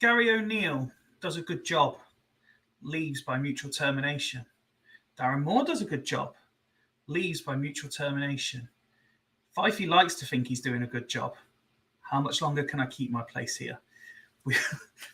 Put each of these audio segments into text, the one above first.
Gary O'Neill does a good job, leaves by mutual termination. Darren Moore does a good job, leaves by mutual termination. Fyfie likes to think he's doing a good job. How much longer can I keep my place here?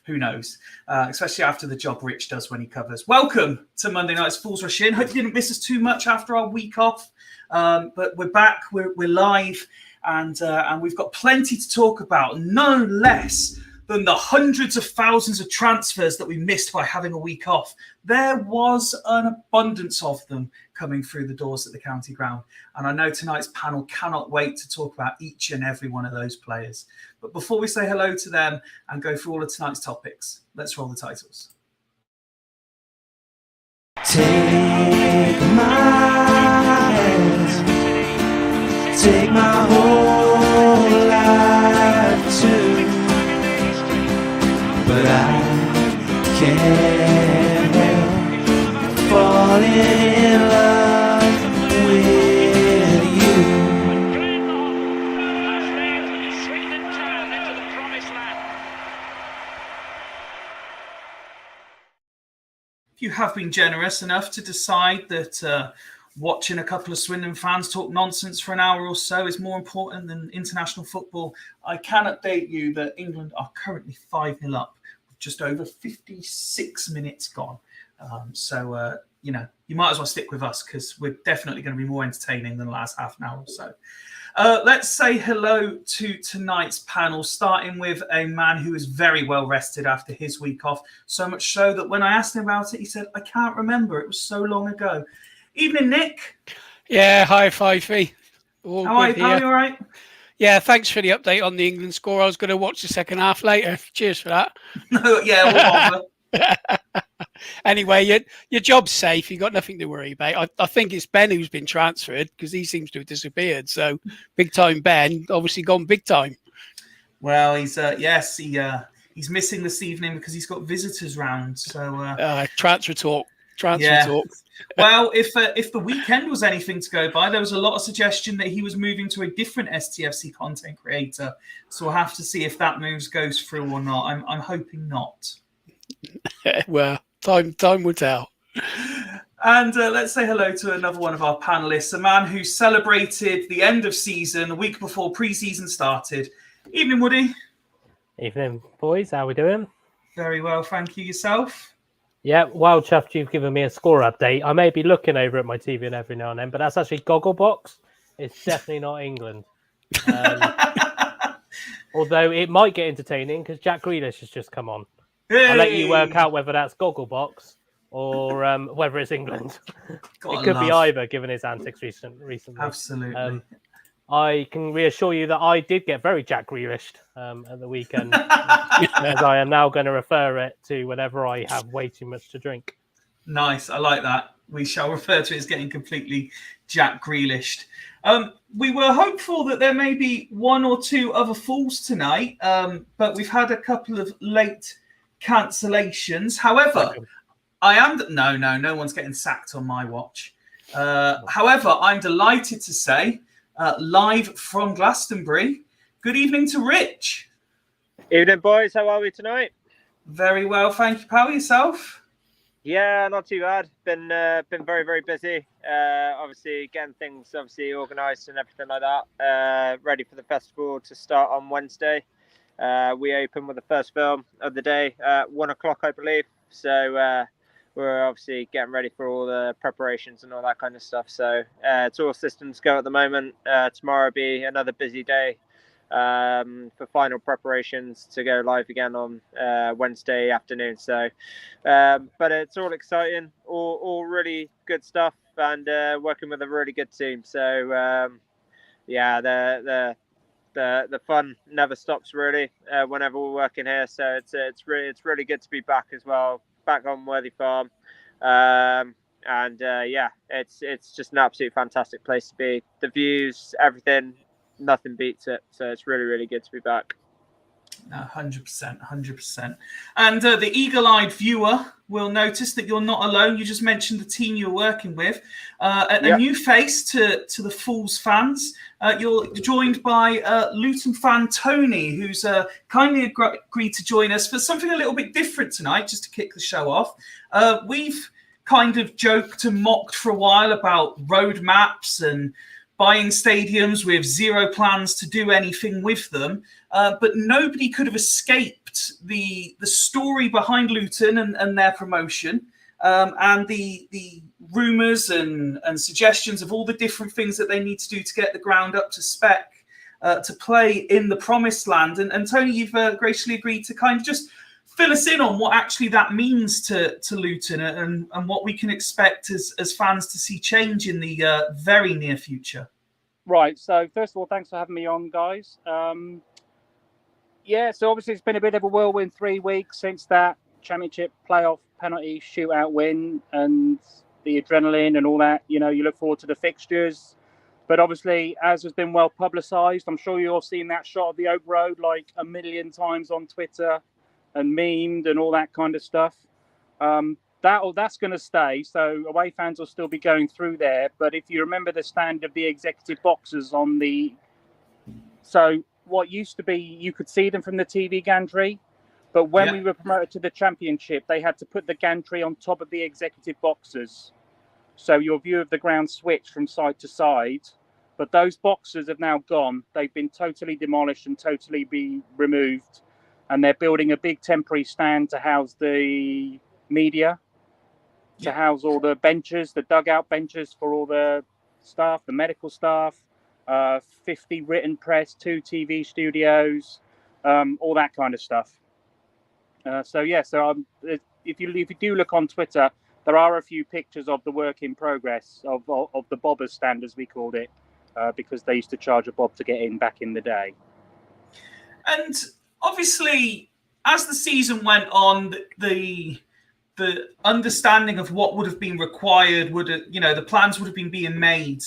Who knows? Especially after the job Rich does when he covers. Welcome to Monday Night's Fools Rush In. Hope you didn't miss us too much after our week off. But we're back, we're live, and we've got plenty to talk about. No less than the hundreds of thousands of transfers that we missed by having a week off. There was an abundance of them coming through the doors at the county ground. And I know tonight's panel cannot wait to talk about each and every one of those players. But before we say hello to them and go through all of tonight's topics, let's roll the titles. Take my hand, take my whole life too. But I can't help falling in love with you. If you have been generous enough to decide that watching a couple of Swindon fans talk nonsense for an hour or so is more important than international football, I can update you that England are currently 5-0 up. Just over 56 minutes gone. So, you might as well stick with us because we're definitely going to be more entertaining than the last half an hour or so. Let's say hello to tonight's panel, starting with a man who is very well rested after his week off. So much so that when I asked him about it, he said, I can't remember. It was so long ago. Evening, Nick. Yeah, hi, Fyfie. How are you, pal? You all right? Yeah, thanks for the update on the England score. I was going to watch the second half later. Cheers for that. No, yeah, we'll Anyway, your job's safe. You've got nothing to worry about. I think it's Ben who's been transferred because he seems to have disappeared. So big time Ben, obviously gone big time. Well, he's he's missing this evening because he's got visitors round. So transfer talk. Talk. Well, if the weekend was anything to go by, there was a lot of suggestion that he was moving to a different STFC content creator. So we'll have to see if that move goes through or not. I'm hoping not. Well, time will tell. And let's say hello to another one of our panelists, a man who celebrated the end of season a week before pre-season started. Evening, Woody. Evening, boys. How we doing? Very well, thank you. Yourself? Yeah, well, chuffed you've given me a score update. I may be looking over at my TV and every now and then, but that's actually Gogglebox. It's definitely not England. Although it might get entertaining because Jack Grealish has just come on. Hey! I'll let you work out whether that's Gogglebox or whether it's England. It could be either, given his antics recently. Absolutely. I can reassure you that I did get very Jack Grealished at the weekend, as I am now going to refer it to whenever I have way too much to drink. Nice. I like that. We shall refer to it as getting completely Jack Grealished. We were hopeful that there may be one or two other falls tonight, but we've had a couple of late cancellations. However, no one's getting sacked on my watch. However, I'm delighted to say, live from Glastonbury, good evening to Rich. Evening, boys. How are we tonight? Very well, thank you, pal. Yourself? Yeah, not too bad. Been very, very busy. Obviously getting things organised and everything like that. Ready for the festival to start on Wednesday. We open with the first film of the day at 1 o'clock, I believe. So we're obviously getting ready for all the preparations and all that kind of stuff. So it's all systems go at the moment. Tomorrow will be another busy day for final preparations to go live again on Wednesday afternoon. So, but it's all exciting, all really good stuff, and working with a really good team. So, yeah, the fun never stops really whenever we're working here. So it's really good to be back as well, back on Worthy Farm. And yeah, it's just an absolute fantastic place to be. The views, everything, nothing beats it. So it's really, really good to be back. 100%. And the eagle-eyed viewer will notice that you're not alone. You just mentioned the team you're working with. A new face to the Fools fans. You're joined by Luton fan Tony, who's kindly agreed to join us for something a little bit different tonight, just to kick the show off. We've kind of joked and mocked for a while about road maps and buying stadiums with zero plans to do anything with them. But nobody could have escaped the story behind Luton and their promotion, and the rumours and suggestions of all the different things that they need to do to get the ground up to spec to play in the promised land. And Tony, you've graciously agreed to kind of just fill us in on what actually that means to Luton and what we can expect as fans to see change in the very near future. Right. So first of all, thanks for having me on, guys. Yeah, so obviously it's been a bit of a whirlwind 3 weeks since that championship playoff penalty shootout win and the adrenaline and all that. You know, you look forward to the fixtures. But obviously, as has been well publicised, I'm sure you've all seen that shot of the Oak Road like a million times on Twitter and memed and all that kind of stuff. That's going to stay. So away fans will still be going through there. But if you remember the stand of the executive boxes on the... So what used to be, you could see them from the TV gantry. But when we were promoted to the championship, they had to put the gantry on top of the executive boxes. So your view of the ground switched from side to side. But those boxes have now gone. They've been totally demolished and totally be removed. And they're building a big temporary stand to house the media, to house all the benches, the dugout benches for all the staff, the medical staff, 50 written press, 2 TV studios, all that kind of stuff. So if you do look on Twitter, there are a few pictures of the work in progress of the bobbers stand, as we called it, because they used to charge a bob to get in back in the day. And obviously, as the season went on, the understanding of what would have been required the plans would have been being made,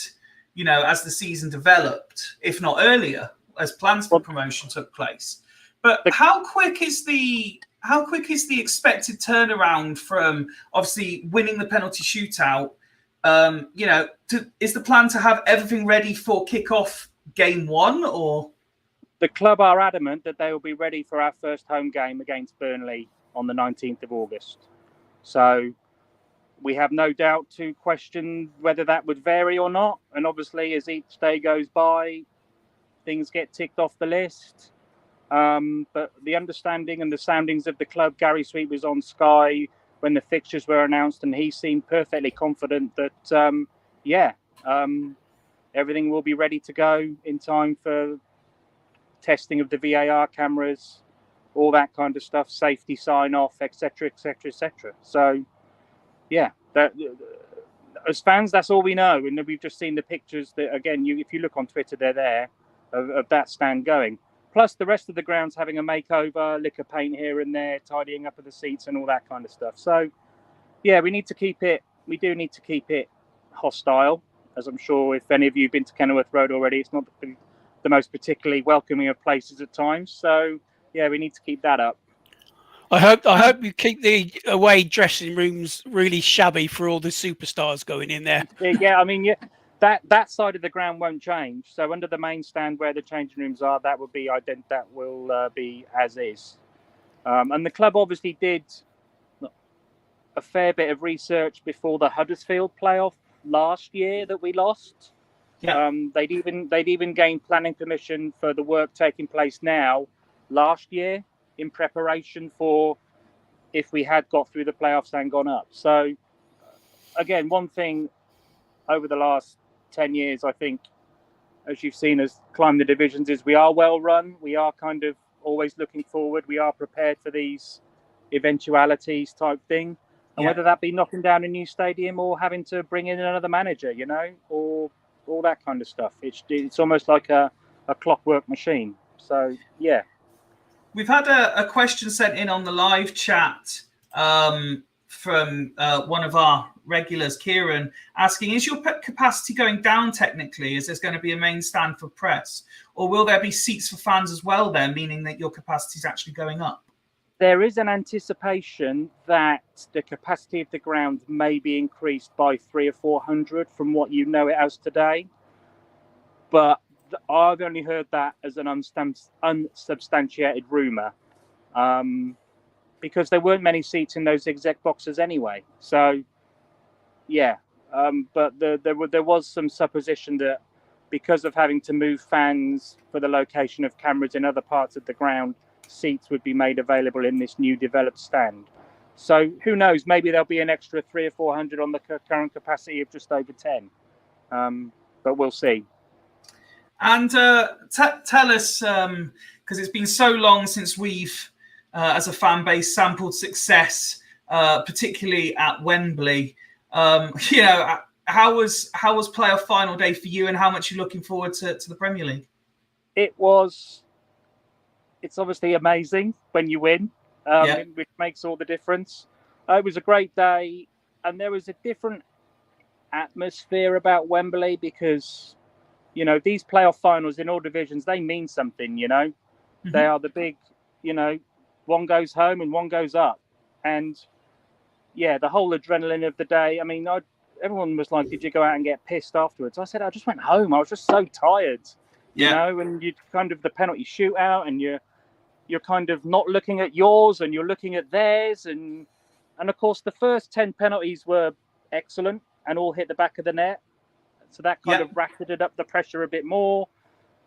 as the season developed, if not earlier, as plans for promotion took place. But how quick is the expected turnaround from obviously winning the penalty shootout? Is the plan to have everything ready for kickoff game 1, or? The club are adamant that they will be ready for our first home game against Burnley on the 19th of August. So we have no doubt to question whether that would vary or not. And obviously, as each day goes by, things get ticked off the list. But the understanding and the soundings of the club, Gary Sweet was on Sky when the fixtures were announced, and he seemed perfectly confident that, everything will be ready to go in time for testing of the VAR cameras, all that kind of stuff, safety sign off, etc. So, yeah, as fans, that's all we know. And we've just seen the pictures that, again, if you look on Twitter, they're there of that stand going. Plus, the rest of the ground's having a makeover, lick of paint here and there, tidying up of the seats and all that kind of stuff. So, yeah, we need to keep it. We do need to keep it hostile, as I'm sure if any of you have been to Kenilworth Road already, it's not the most particularly welcoming of places at times. So yeah, we need to keep that up. I hope you keep the away dressing rooms really shabby for all the superstars going in there. Yeah, I mean, yeah, that side of the ground won't change. So under the main stand where the changing rooms are, that will be as is. And the club obviously did a fair bit of research before the Huddersfield playoff last year that we lost. Yeah. They'd even gained planning permission for the work taking place now last year in preparation for if we had got through the playoffs and gone up. So again, one thing over the last 10 years, I think, as you've seen us climb the divisions, is we are well run. We are kind of always looking forward. We are prepared for these eventualities type thing. And whether that be knocking down a new stadium or having to bring in another manager, you know, or all that kind of stuff. It's almost like a clockwork machine. So, yeah. We've had a question sent in on the live chat from one of our regulars, Kieran, asking, is your capacity going down technically? Is there going to be a main stand for press? Or will there be seats for fans as well there, meaning that your capacity is actually going up? There is an anticipation that the capacity of the ground may be increased by 300 or 400 from what you know it as today. But I've only heard that as an unsubstantiated rumour, because there weren't many seats in those exec boxes anyway. So, yeah. But there was some supposition that because of having to move fans for the location of cameras in other parts of the ground, seats would be made available in this new developed stand. So who knows? Maybe there'll be an extra 300 or 400 on the current capacity of just over 10. But we'll see. And tell us, because it's been so long since we've, as a fan base, sampled success, particularly at Wembley. You know, how was playoff final day for you, and how much you're looking forward to the Premier League? It's obviously amazing when you win, which makes all the difference. It was a great day, and there was a different atmosphere about Wembley because, you know, these playoff finals in all divisions, they mean something, you know. Mm-hmm. They are the big, you know, one goes home and one goes up. And, yeah, the whole adrenaline of the day. I mean, everyone was like, did you go out and get pissed afterwards? I said, I just went home. I was just so tired, you know, and you kind of the penalty shootout and you're kind of not looking at yours and you're looking at theirs. And of course, the first 10 penalties were excellent and all hit the back of the net. So that kind of ratcheted up the pressure a bit more.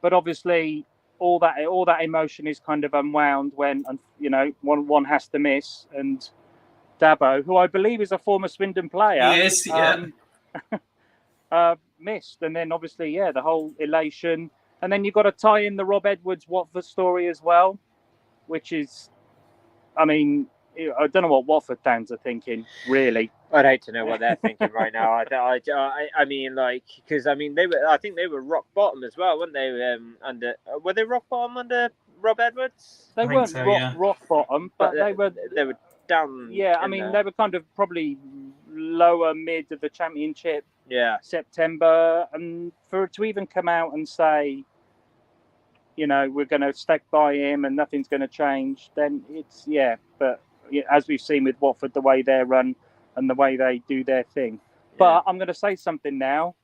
But obviously, all that emotion is kind of unwound when, you know, one has to miss. And Dabo, who I believe is a former Swindon player, missed. And then obviously, the whole elation. And then you've got to tie in the Rob Edwards Watford story as well, which is, I mean, I don't know what Watford fans are thinking, really. I'd hate to know what they're thinking right now. I mean, like, because I mean, I think they were rock bottom as well, weren't they? Were they rock bottom under Rob Edwards? They weren't rock bottom, but they were down. Yeah, I mean, they were kind of probably lower mid of the Championship. Yeah, September, and for it to even come out and say, you know, we're going to stick by him and nothing's going to change, then it's But as we've seen with Watford, the way they run and the way they do their thing. But I'm going to say something now.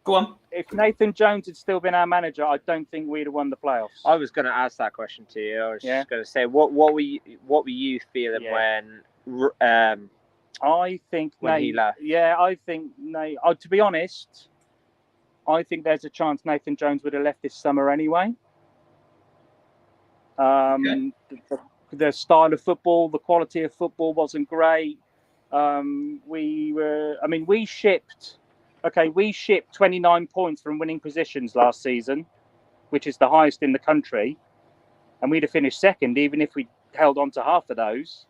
Go on. If Nathan Jones had still been our manager, I don't think we'd have won the playoffs. I was going to ask that question to you. I was just going to say, what were you feeling when? I think when he left. Yeah, I think to be honest, I think there's a chance Nathan Jones would have left this summer anyway. The style of football, the quality of football wasn't great. We shipped 29 points from winning positions last season, which is the highest in the country, and we'd have finished second even if we held on to half of those.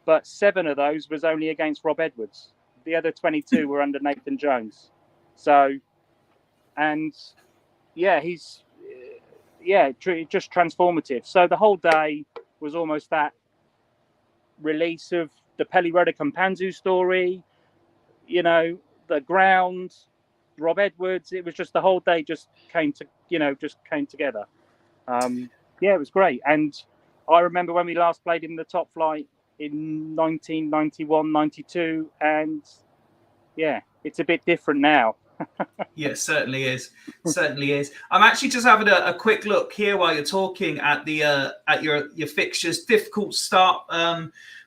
But 7 of those was only against Rob Edwards. The other 22 were under Nathan Jones. So, and he's just transformative. So the whole day was almost that release of the Pelly-Roda Kampanzu story, the ground, Rob Edwards. It was just the whole day just came together. It was great. And I remember when we last played in the top flight in 1991, 92, and it's a bit different now. Yeah, it certainly is. Certainly is. I'm actually just having a quick look here while you're talking at the at your fixtures. Difficult start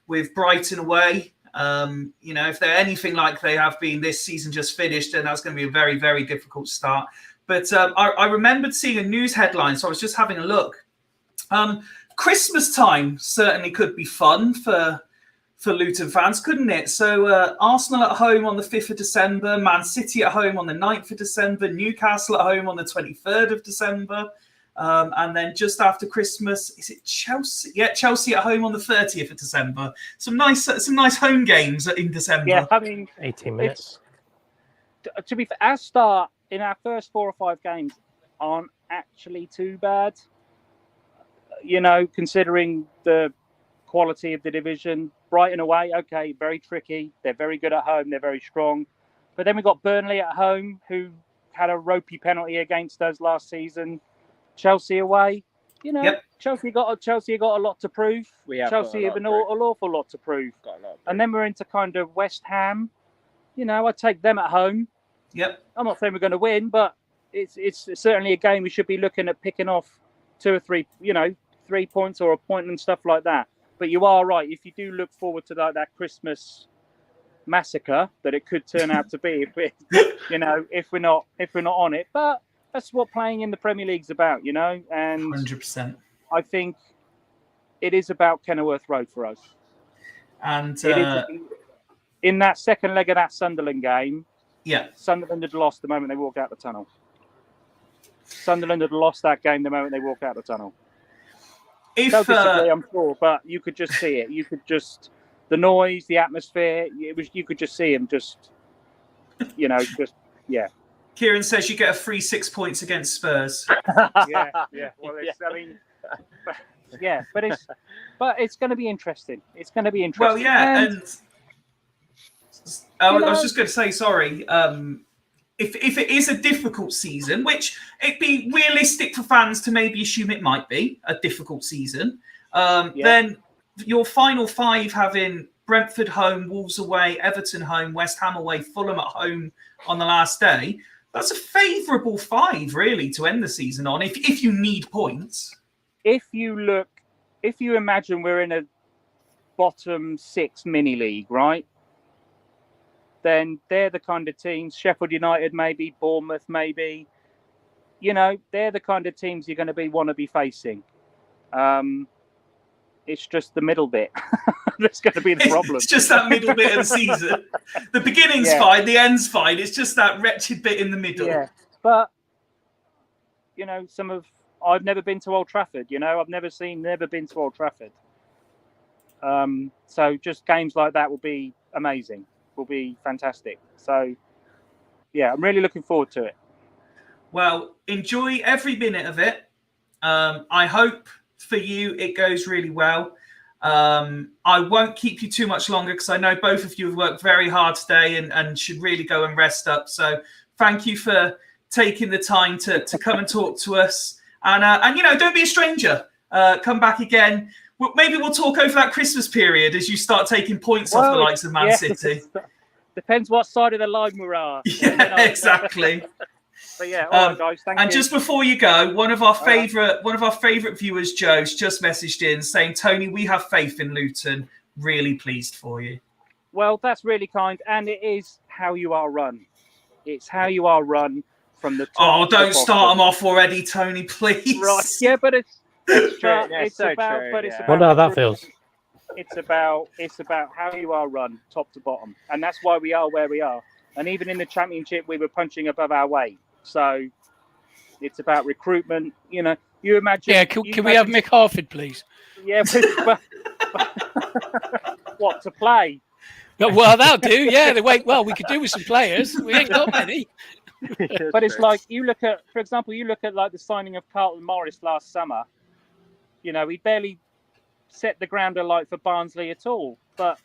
with Brighton away. If they're anything like they have been this season just finished, then that's going to be a very, very difficult start. But I remembered seeing a news headline, so I was just having a look. Christmas time certainly could be fun for Luton fans, couldn't it? So Arsenal at home on the 5th of December, Man City at home on the 9th of December, Newcastle at home on the 23rd of December. And then just after Christmas, is it Chelsea? Yeah, Chelsea at home on the 30th of December. Some nice home games in December. Yeah, I mean, 18 minutes. To be fair, our start in our first 4 or 5 games aren't actually too bad. Considering the quality of the division. Brighton away, okay, very tricky. They're very good at home. They're very strong. But then we got Burnley at home, who had a ropey penalty against us last season. Chelsea away, Yep. Chelsea got a lot to prove. Chelsea have an awful lot to prove. And then we're into kind of West Ham. I take them at home. Yep. I'm not saying we're going to win, but it's certainly a game we should be looking at picking off 2 or 3, 3 points or a point and stuff like that. But you are right. If you do look forward to that Christmas massacre that it could turn out to be, if we're not on it. But that's what playing in the Premier League's about, and 100%. I think it is about Kenilworth Road for us. And in that second leg of that Sunderland game, yeah, Sunderland had lost the moment they walked out the tunnel. Sunderland had lost that game the moment they walked out the tunnel. They'll disagree, I'm sure, but you could just see it. You could just the noise, the atmosphere. You could just see him. Yeah. Kieran says you get a free 6 points against Spurs. Yeah. Well, but it's going to be interesting. It's going to be interesting. Well, yeah, and I was just going to say, sorry. If it is a difficult season, which it'd be realistic for fans to maybe assume it might be a difficult season, then your final 5 having Brentford home, Wolves away, Everton home, West Ham away, Fulham at home on the last day, that's a favourable 5 really to end the season on if you need points. If you imagine we're in a bottom 6 mini league, right? Then they're the kind of teams, Sheffield United maybe, Bournemouth maybe, they're the kind of teams you're going to want to be facing. It's just the middle bit. That's going to be the problem. It's just that middle bit of the season. The beginning's fine, the end's fine. It's just that wretched bit in the middle. Yeah, but, I've never been to Old Trafford, I've never been to Old Trafford. So just games like that will be amazing. Will be fantastic. So, yeah, I'm really looking forward to it. Well, enjoy every minute of it. I hope for you it goes really well. I won't keep you too much longer because I know both of you have worked very hard today and should really go and rest up. So thank you for taking the time to come and talk to us. And don't be a stranger. Come back again. Well, maybe we'll talk over that Christmas period as you start taking points off the likes of Man City. Depends what side of the line we're on. Yeah, exactly. But yeah, all right, guys. Thank you. And just before you go, one of our favourite viewers, Joe's just messaged in saying, "Tony, we have faith in Luton. Really pleased for you." Well, that's really kind, and it is how you are run. It's how you are run from the top. Oh, don't start them off already, Tony, please. Right? Yeah, but it's about. Wonder how that feels. It's about how you are run, top to bottom, and that's why we are where we are. And even in the Championship, we were punching above our weight. So it's about recruitment. You imagine. Yeah, can we have Mick Harford, please? Yeah, but what to play? Well, that'll do. Yeah, we could do with some players. We ain't got many. But it's like you look at like the signing of Carlton Morris last summer. He barely set the ground alight for Barnsley at all. But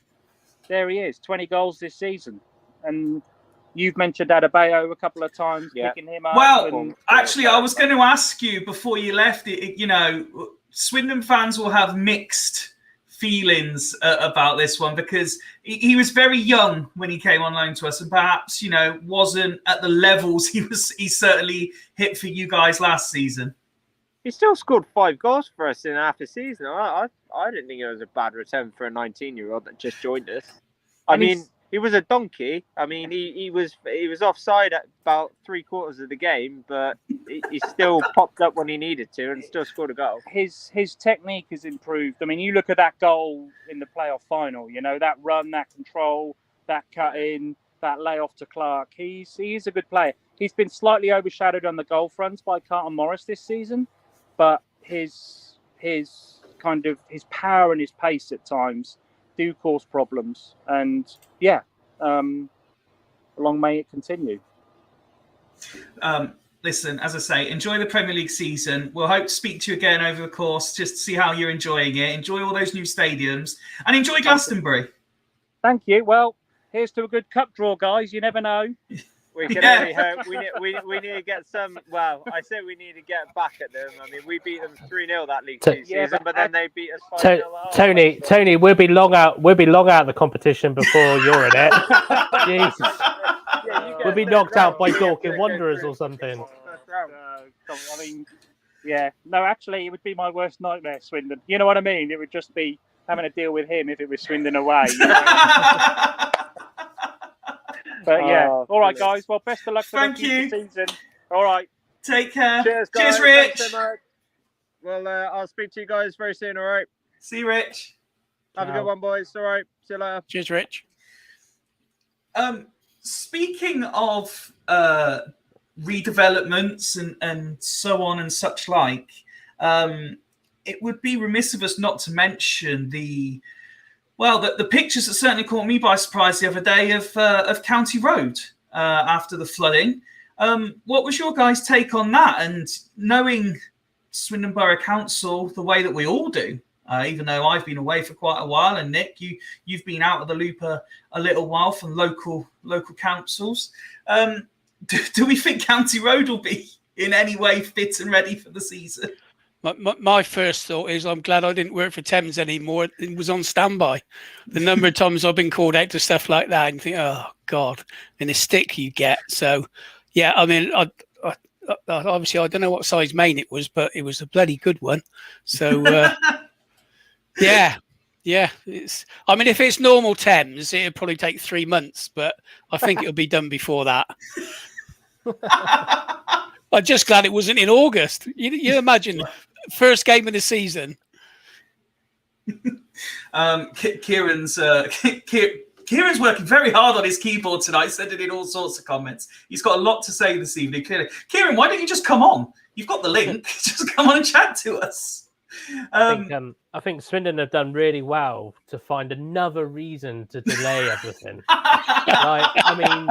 there he is, 20 goals this season. And you've mentioned Adebayo a couple of times, picking him up. Well, actually, I was going to ask you before you left, Swindon fans will have mixed feelings about this one because he was very young when he came on loan to us and perhaps, wasn't at the levels he certainly hit for you guys last season. He still scored 5 goals for us in half a season. I didn't think it was a bad return for a 19-year-old that just joined us. I mean, he was a donkey. I mean, he was offside at about 3/4 of the game, but he still popped up when he needed to and still scored a goal. His technique has improved. I mean, you look at that goal in the playoff final. That run, that control, that cut in, that layoff to Clark. He's a good player. He's been slightly overshadowed on the goal fronts by Carlton Morris this season, but his power and his pace at times do cause problems. And long may it continue. Listen, as I say, enjoy the Premier League season. We'll hope to speak to you again over the course, just to see how you're enjoying it. Enjoy all those new stadiums and enjoy Glastonbury. Thank you. Well, here's to a good cup draw, guys. You never know. We can only hope. We need to get some. Well, I say we need to get back at them. I mean, we beat them 3-0 that league season, but then they beat us 5-0. Tony, we'll be long out. We'll be long out of the competition before you're in it. Jesus, we'll be knocked out by Dorking Wanderers or something. No, actually, it would be my worst nightmare, Swindon. You know what I mean? It would just be having to deal with him if it was Swindon away. But all right, guys. Well, best of luck for the season. All right. Take care. Cheers, guys. Cheers, Rich. Thanks so much. Well, I'll speak to you guys very soon. All right. See you, Rich. Have a good one, boys. All right. See you later. Cheers, Rich. Speaking of redevelopments and so on and such like, it would be remiss of us not to mention the pictures that certainly caught me by surprise the other day of County Road after the flooding. What was your guys' take on that? And knowing Swindon Borough Council the way that we all do, even though I've been away for quite a while, and Nick, you've been out of the loop a little while from local councils. Do we think County Road will be in any way fit and ready for the season? My first thought is I'm glad I didn't work for Thames anymore. It was on standby. The number of times I've been called out to stuff like that and think, oh, God, and the stick you get. So, yeah, I mean, I obviously, I don't know what size main it was, but it was a bloody good one. So, yeah. I mean, if it's normal Thames, it'd probably take 3 months, but I think it'll be done before that. I'm just glad it wasn't in August. You imagine, first game of the season. Kieran's working very hard on his keyboard tonight, sending in all sorts of comments. He's got a lot to say this evening, clearly. Kieran, why don't you just come on? You've got the link. Just come on and chat to us. I think Swindon have done really well to find another reason to delay everything. I mean,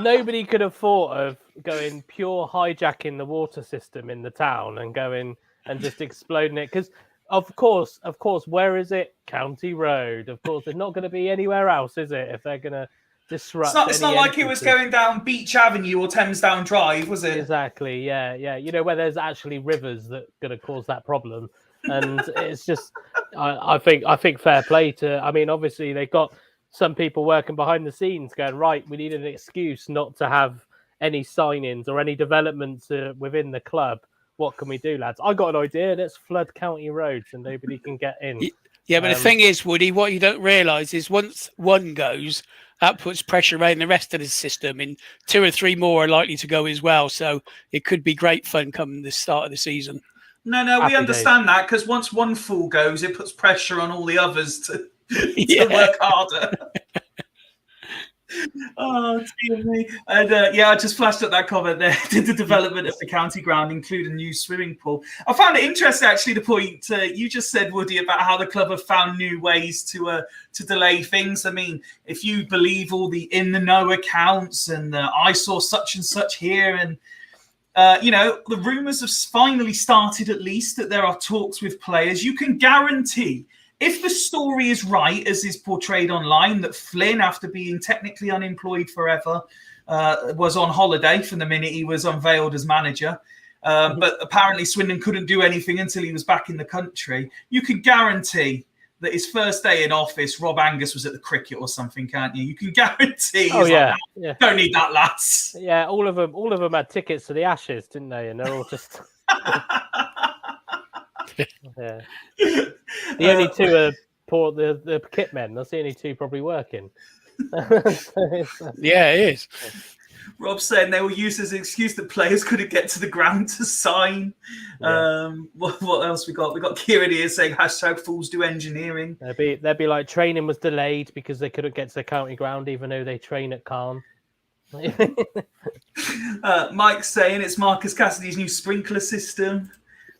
nobody could have thought of going pure hijacking the water system in the town and going and just exploding it. Because, of course, where is it? County Road. Of course, it's not going to be anywhere else, is it? If they're going to disrupt. It's not like it was going down Beach Avenue or Thames Down Drive, was it? Exactly. Yeah. You know, where there's actually rivers that are going to cause that problem. And it's just, I think fair play to. I mean, obviously they've got some people working behind the scenes going, right, we need an excuse not to have any sign-ins or any developments within the club. What can we do, lads? I got an idea. Let's flood County Road so nobody can get in. Yeah, but the thing is, Woody, what you don't realise is once one goes, that puts pressure around the rest of the system, and 2 or 3 more are likely to go as well. So it could be great fun coming the start of the season. No, we understand that, because once one fool goes, it puts pressure on all the others to work harder. Oh, dear me. And I just flashed up that comment there. The development of the county ground, including a new swimming pool. I found it interesting, actually, the point you just said, Woody, about how the club have found new ways to delay things. I mean, if you believe all the in the know accounts and I saw such and such here, and the rumours have finally started, at least, that there are talks with players. You can guarantee if the story is right, as is portrayed online, that Flynn, after being technically unemployed forever, was on holiday from the minute he was unveiled as manager. But apparently Swindon couldn't do anything until he was back in the country. You can guarantee that his first day in office, Rob Angus was at the cricket or something, can't you? You can guarantee. Oh yeah, like, don't need that, lads. Yeah, all of them had tickets to the Ashes, didn't they? And they're all just. Yeah. The only two are the kit men. That's the only two probably working. Yeah, it is. Rob saying they were used as an excuse that players couldn't get to the ground to sign. Yeah. What else we got? We got Kieran here saying #fools do engineering. They'd be like training was delayed because they couldn't get to the county ground, even though they train at Calne. Mike's saying it's Marcus Cassidy's new sprinkler system.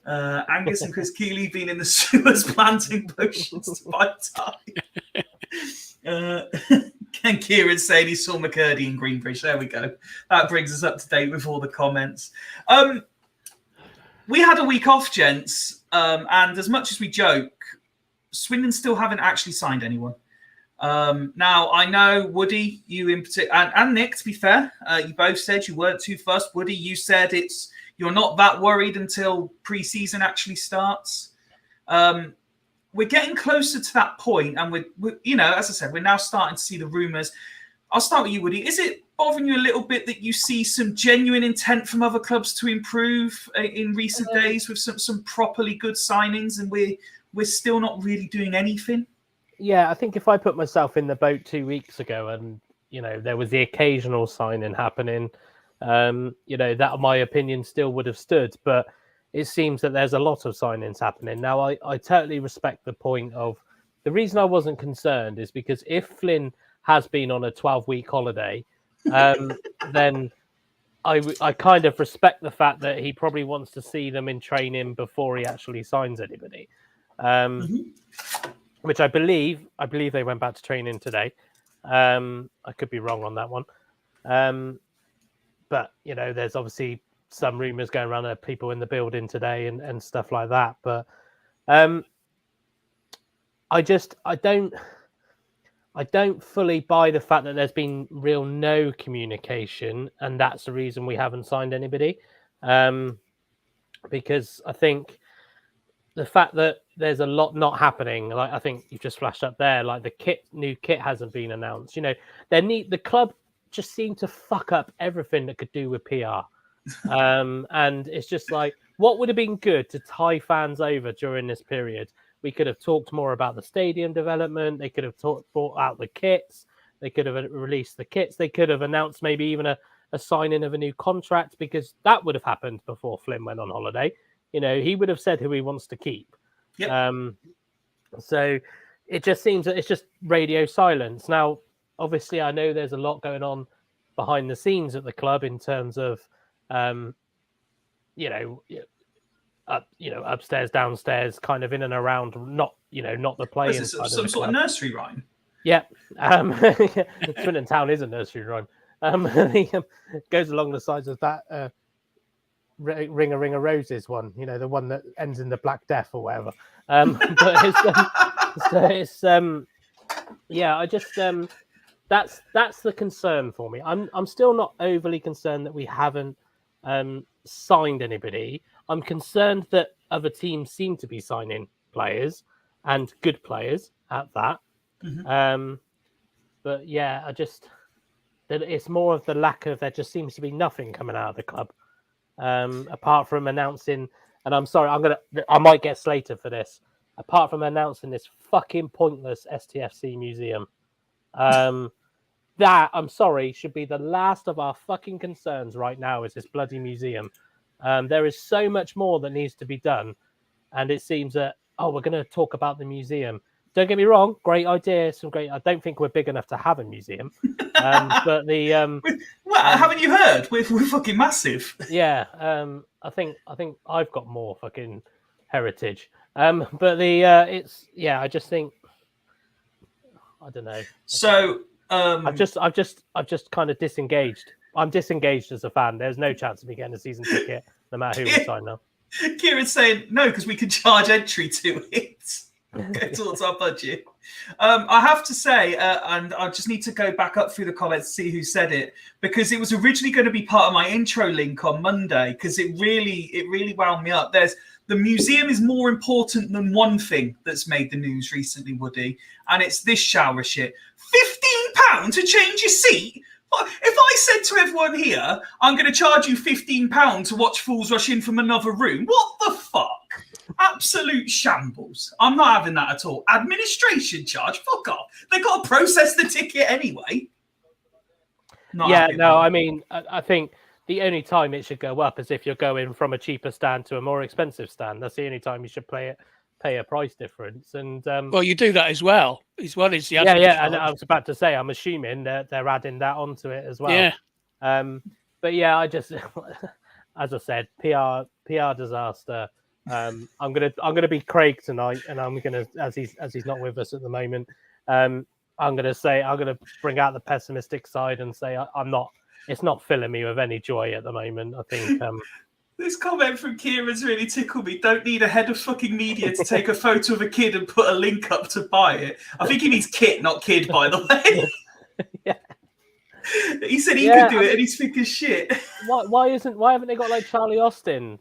Angus and Chris Keeley being in the sewers planting bushes to buy time. And Kieran saying he saw McCurdy in Greenbridge. There we go. That brings us up to date with all the comments. We had a week off, gents, and as much as we joke, Swindon still haven't actually signed anyone. Now, I know, Woody, you in particular, and Nick, to be fair, you both said you weren't too fussed. Woody, you said you're not that worried until pre-season actually starts. We're getting closer to that point, and we're, as I said, we're now starting to see the rumours. I'll start with you, Woody. Is it bothering you a little bit that you see some genuine intent from other clubs to improve in recent days with some properly good signings, and we're still not really doing anything? Yeah, I think if I put myself in the boat 2 weeks ago and, there was the occasional signing happening, that my opinion still would have stood. But it seems that there's a lot of signings happening. Now, I totally respect the point of the reason I wasn't concerned is because if Flynn has been on a 12-week holiday, then I kind of respect the fact that he probably wants to see them in training before he actually signs anybody. Which I believe they went back to training today. I could be wrong on that one. But, there's obviously some rumours going around of people in the building today and stuff like that. But I don't fully buy the fact that there's been real no communication, and that's the reason we haven't signed anybody. Because I think the fact that there's a lot not happening, like I think you've just flashed up there, like the new kit hasn't been announced. The club just seemed to fuck up everything that could do with PR. And it's just like, what would have been good to tie fans over during this period? We could have talked more about the stadium development. They could have brought out the kits. They could have released the kits. They could have announced maybe even a signing of a new contract, because that would have happened before Flynn went on holiday. He would have said who he wants to keep. Yep. So it just seems that it's just radio silence. Now, obviously, I know there's a lot going on behind the scenes at the club in terms of, upstairs, downstairs, kind of in and around, not the playing. Is this some sort of nursery rhyme? Yeah. Swindon Town is a nursery rhyme. Goes along the sides of that Ring a Roses one, the one that ends in the Black Death or whatever. That's the concern for me. I'm still not overly concerned that we haven't signed anybody. I'm concerned that other teams seem to be signing players, and good players at that. Mm-hmm. But yeah, that it's more of the lack of, there just seems to be nothing coming out of the club. Apart from announcing, and I'm sorry, I might get slated for this, apart from announcing this fucking pointless STFC museum. That, I'm sorry, should be the last of our fucking concerns right now, is this bloody museum. There is so much more that needs to be done, and it seems that, we're going to talk about the museum. Don't get me wrong, great idea, I don't think we're big enough to have a museum. But the haven't you heard? We're fucking massive. Yeah, I think I've got more fucking heritage. But I just think, I don't know. So I've just kind of disengaged. I'm disengaged as a fan. There's no chance of me getting a season ticket, no matter who we sign now. Kieran's saying no because we can charge entry to it. go towards our budget. I have to say, and I just need to go back up through the comments to see who said it, because it was originally going to be part of my intro link on Monday, because it really wound me up. The museum is more important than one thing that's made the news recently, Woody, and it's this shower shit. £15 to change your seat? If I said to everyone here, I'm going to charge you £15 to watch Fools Rush In from another room, what the fuck? Absolute shambles. I'm not having that at all. Administration charge? Fuck off. They got to process the ticket anyway. I mean, I think the only time it should go up is if you're going from a cheaper stand to a more expensive stand. That's the only time you should pay a price difference. And well, you do that as well. As well as the and I was about to say, I'm assuming that they're adding that onto it as well. Yeah. But yeah, I just, as I said, PR disaster. I'm gonna be Craig tonight, and I'm gonna, as he's not with us at the moment. I'm gonna bring out the pessimistic side and say I'm not. It's not filling me with any joy at the moment. I think. This comment from Kieran's really tickled me. Don't need a head of fucking media to take a photo of a kid and put a link up to buy it. I think he means kit, not kid, by the way. Yeah. He said he could do it, and he's thick as shit. Why haven't they got like Charlie Austin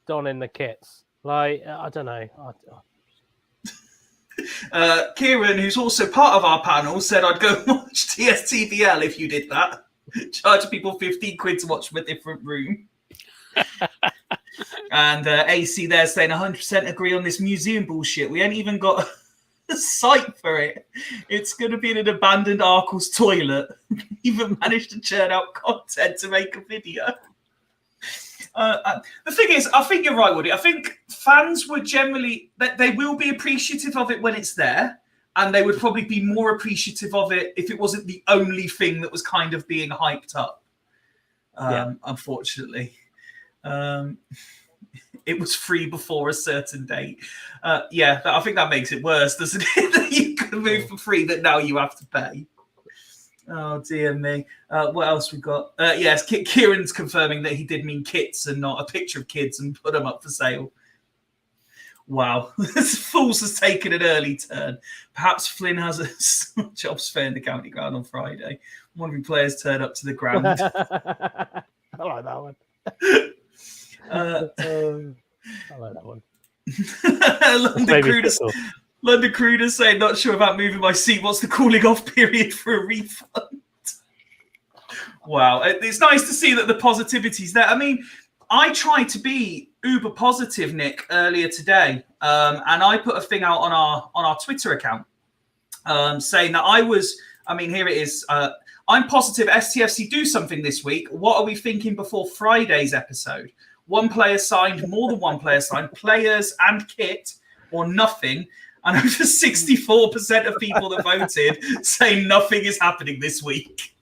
donning the kits? Like, I don't know. Kieran, who's also part of our panel, said I'd go watch TSTVL if you did that. Charge people 15 quid to watch from a different room. And AC there saying 100% agree on this museum bullshit. We ain't even got a site for it. It's going to be in an abandoned Arkle's toilet. Even managed to churn out content to make a video. The thing is, I think you're right, Woody. I think fans would generally, they will be appreciative of it when it's there, and they would probably be more appreciative of it if it wasn't the only thing that was kind of being hyped up. Unfortunately. It was free before a certain date. I think that makes it worse, doesn't it? That you can move for free, that now you have to pay. Oh, dear me. What else we got? Yes, Kieran's confirming that he did mean kits and not a picture of kids and put them up for sale. Wow. Fools has taken an early turn. Perhaps Flynn has a jobs fair in the county ground on Friday. Wondering players turn up to the ground. I like that one. I like that one. London Cruder saying, not sure about moving my seat. What's the cooling off period for a refund? Wow. It's nice to see that the positivity's there. I mean, I tried to be uber positive, Nick, earlier today. And I put a thing out on our Twitter account saying that here it is. I'm positive STFC do something this week. What are we thinking before Friday's episode? One player signed, more than one player signed, players and kit, or nothing. And over 64% of people that voted say nothing is happening this week.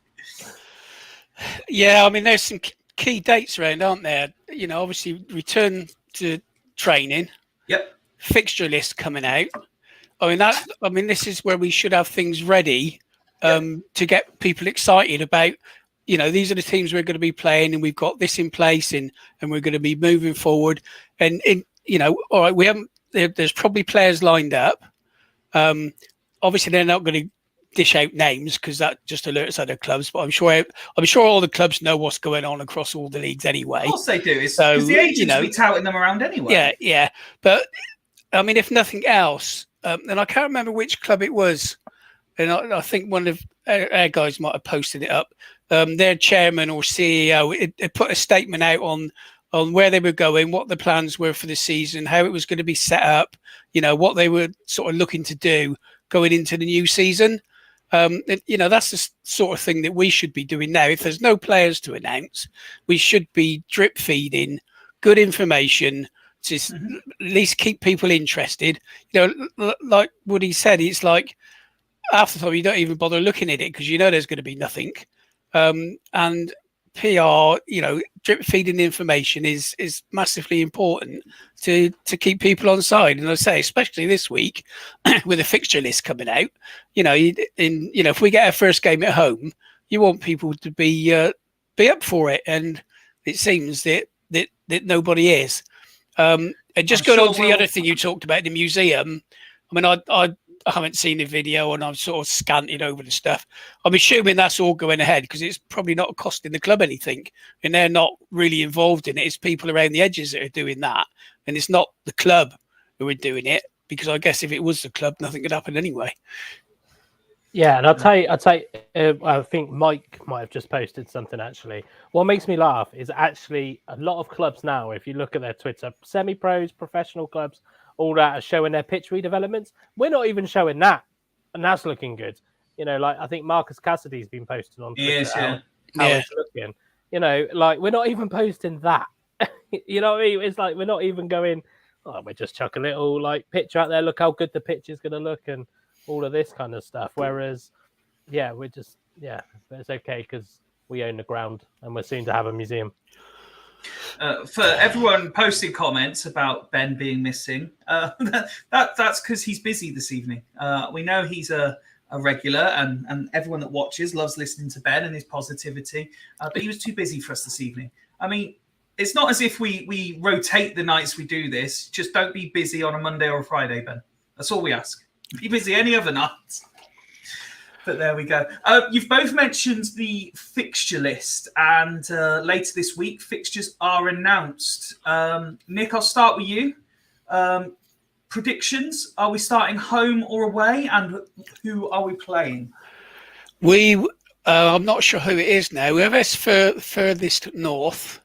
Yeah, I mean, there's some key dates around, aren't there? You know, obviously return to training. Yep. Fixture list coming out. This is where we should have things ready to get people excited about. You know, these are the teams we're going to be playing, and we've got this in place, and we're going to be moving forward. And all right, we haven't. There's probably players lined up. Obviously, they're not going to dish out names because that just alerts other clubs. But I'm sure all the clubs know what's going on across all the leagues anyway. Of course they do. Because the agents will be touting them around anyway. Yeah. But I mean, if nothing else, and I can't remember which club it was, and I think one of our guys might have posted it up. Their chairman or CEO it put a statement out on where they were going, what the plans were for the season, how it was going to be set up, what they were sort of looking to do going into the new season. That's the sort of thing that we should be doing now. If there's no players to announce, we should be drip feeding good information to at least keep people interested. Like Woody said, it's like half the time you don't even bother looking at it because there's going to be nothing. And PR, drip feeding information is massively important to keep people on side. And I say, especially this week with a fixture list coming out, if we get our first game at home, you want people to be up for it. And it seems that nobody is. And just going on to the other thing you talked about, the museum, I mean, I haven't seen the video and I'm sort of scanting over the stuff. I'm assuming that's all going ahead because it's probably not costing the club anything, and they're not really involved in it. It's people around the edges that are doing that, and it's not the club who are doing it, because I guess if it was the club, nothing could happen anyway. Yeah, and I'll tell you, I think Mike might have just posted something actually. What makes me laugh is actually a lot of clubs now, if you look at their Twitter, semi-pros, professional clubs, all that are showing their pitch redevelopments. We're not even showing that, and that's looking good. You know, like I think Marcus Cassidy's been posting on Twitter how it's looking. You know, like we're not even posting that. You know what I mean? It's like we're not even going, oh, we're just chuck a little like picture out there. Look how good the pitch is going to look and all of this kind of stuff. Whereas, yeah, we're just, but it's okay because we own the ground and we're soon to have a museum. For everyone posting comments about Ben being missing, that's because he's busy this evening. We know he's a regular, and everyone that watches loves listening to Ben and his positivity, but he was too busy for us this evening. I mean, it's not as if we rotate the nights we do this. Just don't be busy on a Monday or a Friday, Ben. That's all we ask. Be busy any other night. But there we go. You've both mentioned the fixture list, and later this week, fixtures are announced. Nick, I'll start with you. Predictions, are we starting home or away, and who are we playing? I'm not sure who it is now. Whoever's furthest north,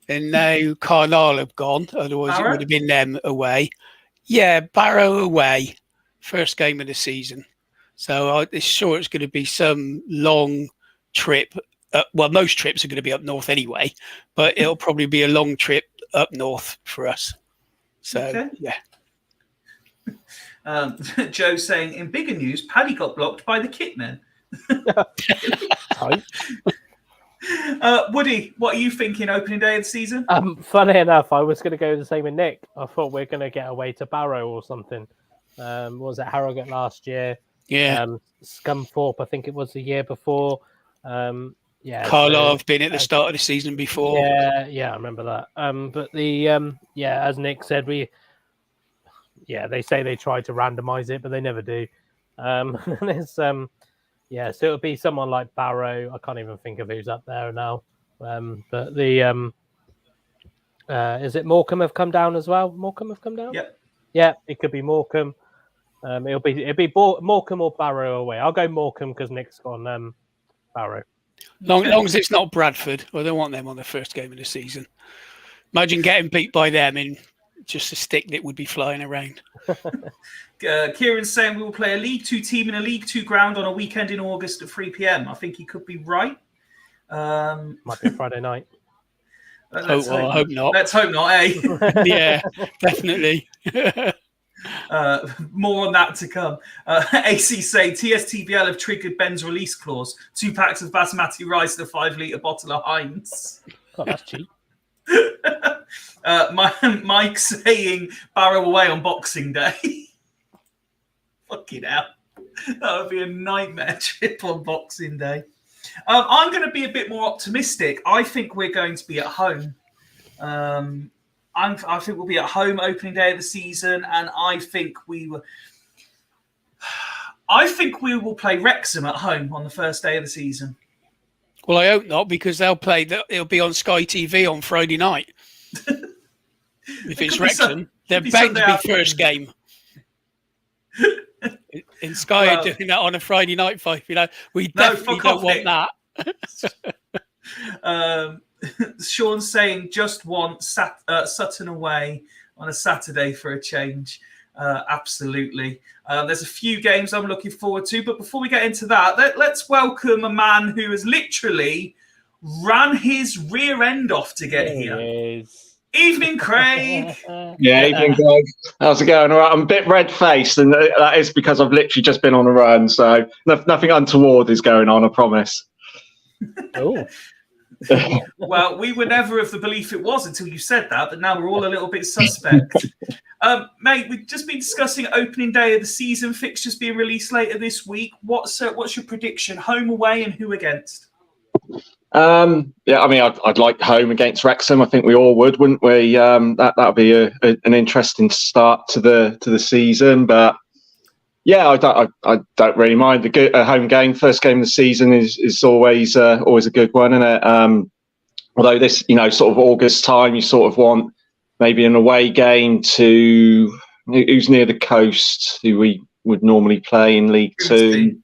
and now Carlisle have gone, otherwise Barrow? It would have been them away. Yeah, Barrow away, first game of the season. So I'm sure it's going to be some long trip. Well, most trips are going to be up north anyway, but it'll probably be a long trip up north for us. So, yeah. Joe saying, in bigger news, Paddy got blocked by the kitmen. Woody, what are you thinking opening day of the season? Funny enough, I was going to go the same with Nick. I thought we're going to get away to Barrow or something. Was it Harrogate last year? Yeah. Scunthorpe, I think it was the year before. Carlisle have been at the start of the season before. Yeah, I remember that. But the as Nick said, they say they try to randomize it, but they never do. So it'll be someone like Barrow. I can't even think of who's up there now. But the is it Morecambe have come down as well? Morecambe have come down? Yeah, it could be Morecambe. It'll be Morecambe or Barrow away. I'll go Morecambe because Nick's gone Barrow. Long as it's not Bradford, I don't want them on the first game of the season. Imagine getting beat by them in just a stick that would be flying around. Kieran's saying we will play a League 2 team in a League 2 ground on a weekend in August at 3 p.m. I think he could be right. Might be Friday night. I hope not. Let's hope not, eh? Yeah, definitely. More on that to come. AC say TSTBL have triggered Ben's release clause. 2 packs of basmati rice and a 5-litre bottle of Heinz. Oh, that's cheap. Mike saying Barrow away on Boxing Day. Fucking hell. That would be a nightmare trip on Boxing Day. I'm going to be a bit more optimistic. I think we're going to be at home. I think we'll be at home opening day of the season, and I think we will play Wrexham at home on the first day of the season. Well, I hope not, because it'll be on Sky TV on Friday night. If it's Wrexham, they're bound to be first game. In Sky are doing that on a Friday night, Fyfie. You know, we definitely don't want that. Sean's saying just want Sutton away on a Saturday for a change. Absolutely. There's a few games I'm looking forward to, but before we get into that, let's welcome a man who has literally ran his rear end off to get here. Evening, Craig. Yeah, evening, guys. How's it going? All right, I'm a bit red-faced, and that is because I've literally just been on a run, so nothing untoward is going on, I promise. Oh. Well, we were never of the belief it was until you said that, but now we're all a little bit suspect. Mate, we've just been discussing opening day of the season, fixtures being released later this week. What's your prediction? Home, away, and who against? Yeah, I mean, I'd like home against Wrexham. I think we all would, wouldn't we? That would be an interesting start to the season. But Yeah, I don't really mind. A home game, first game of the season is always a good one, isn't it? Although this, sort of August time, you sort of want maybe an away game to who's near the coast, who we would normally play in League Two.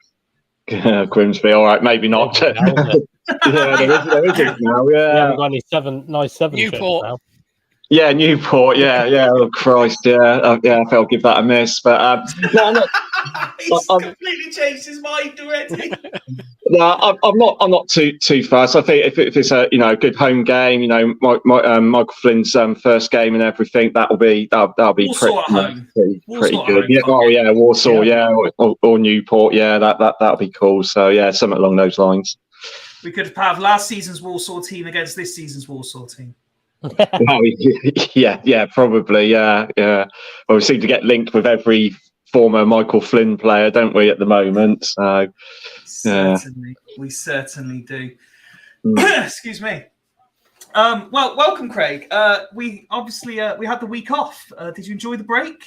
Grimsby, all right, maybe not. Now, isn't it? there is now. We Yeah, haven't got any nice seven Newport. now. yeah, Newport. Yeah. Oh Christ, yeah. I felt I'll give that a miss, but no, I'm not. He's completely changed his mind already. No, I'm not too fast. I think if it's a good home game, Michael Flynn's first game and everything, that'll be Warsaw at home. pretty Warsaw at good. home, Yeah, can't you? Warsaw, or Newport, yeah, that'll be cool. So yeah, something along those lines. We could have last season's Warsaw team against this season's Warsaw team. Oh, yeah, probably, yeah. Well, we seem to get linked with every former Michael Flynn player, don't we, at the moment? So, we certainly do. Excuse me. Well, welcome, Craig. We obviously we had the week off. Did you enjoy the break?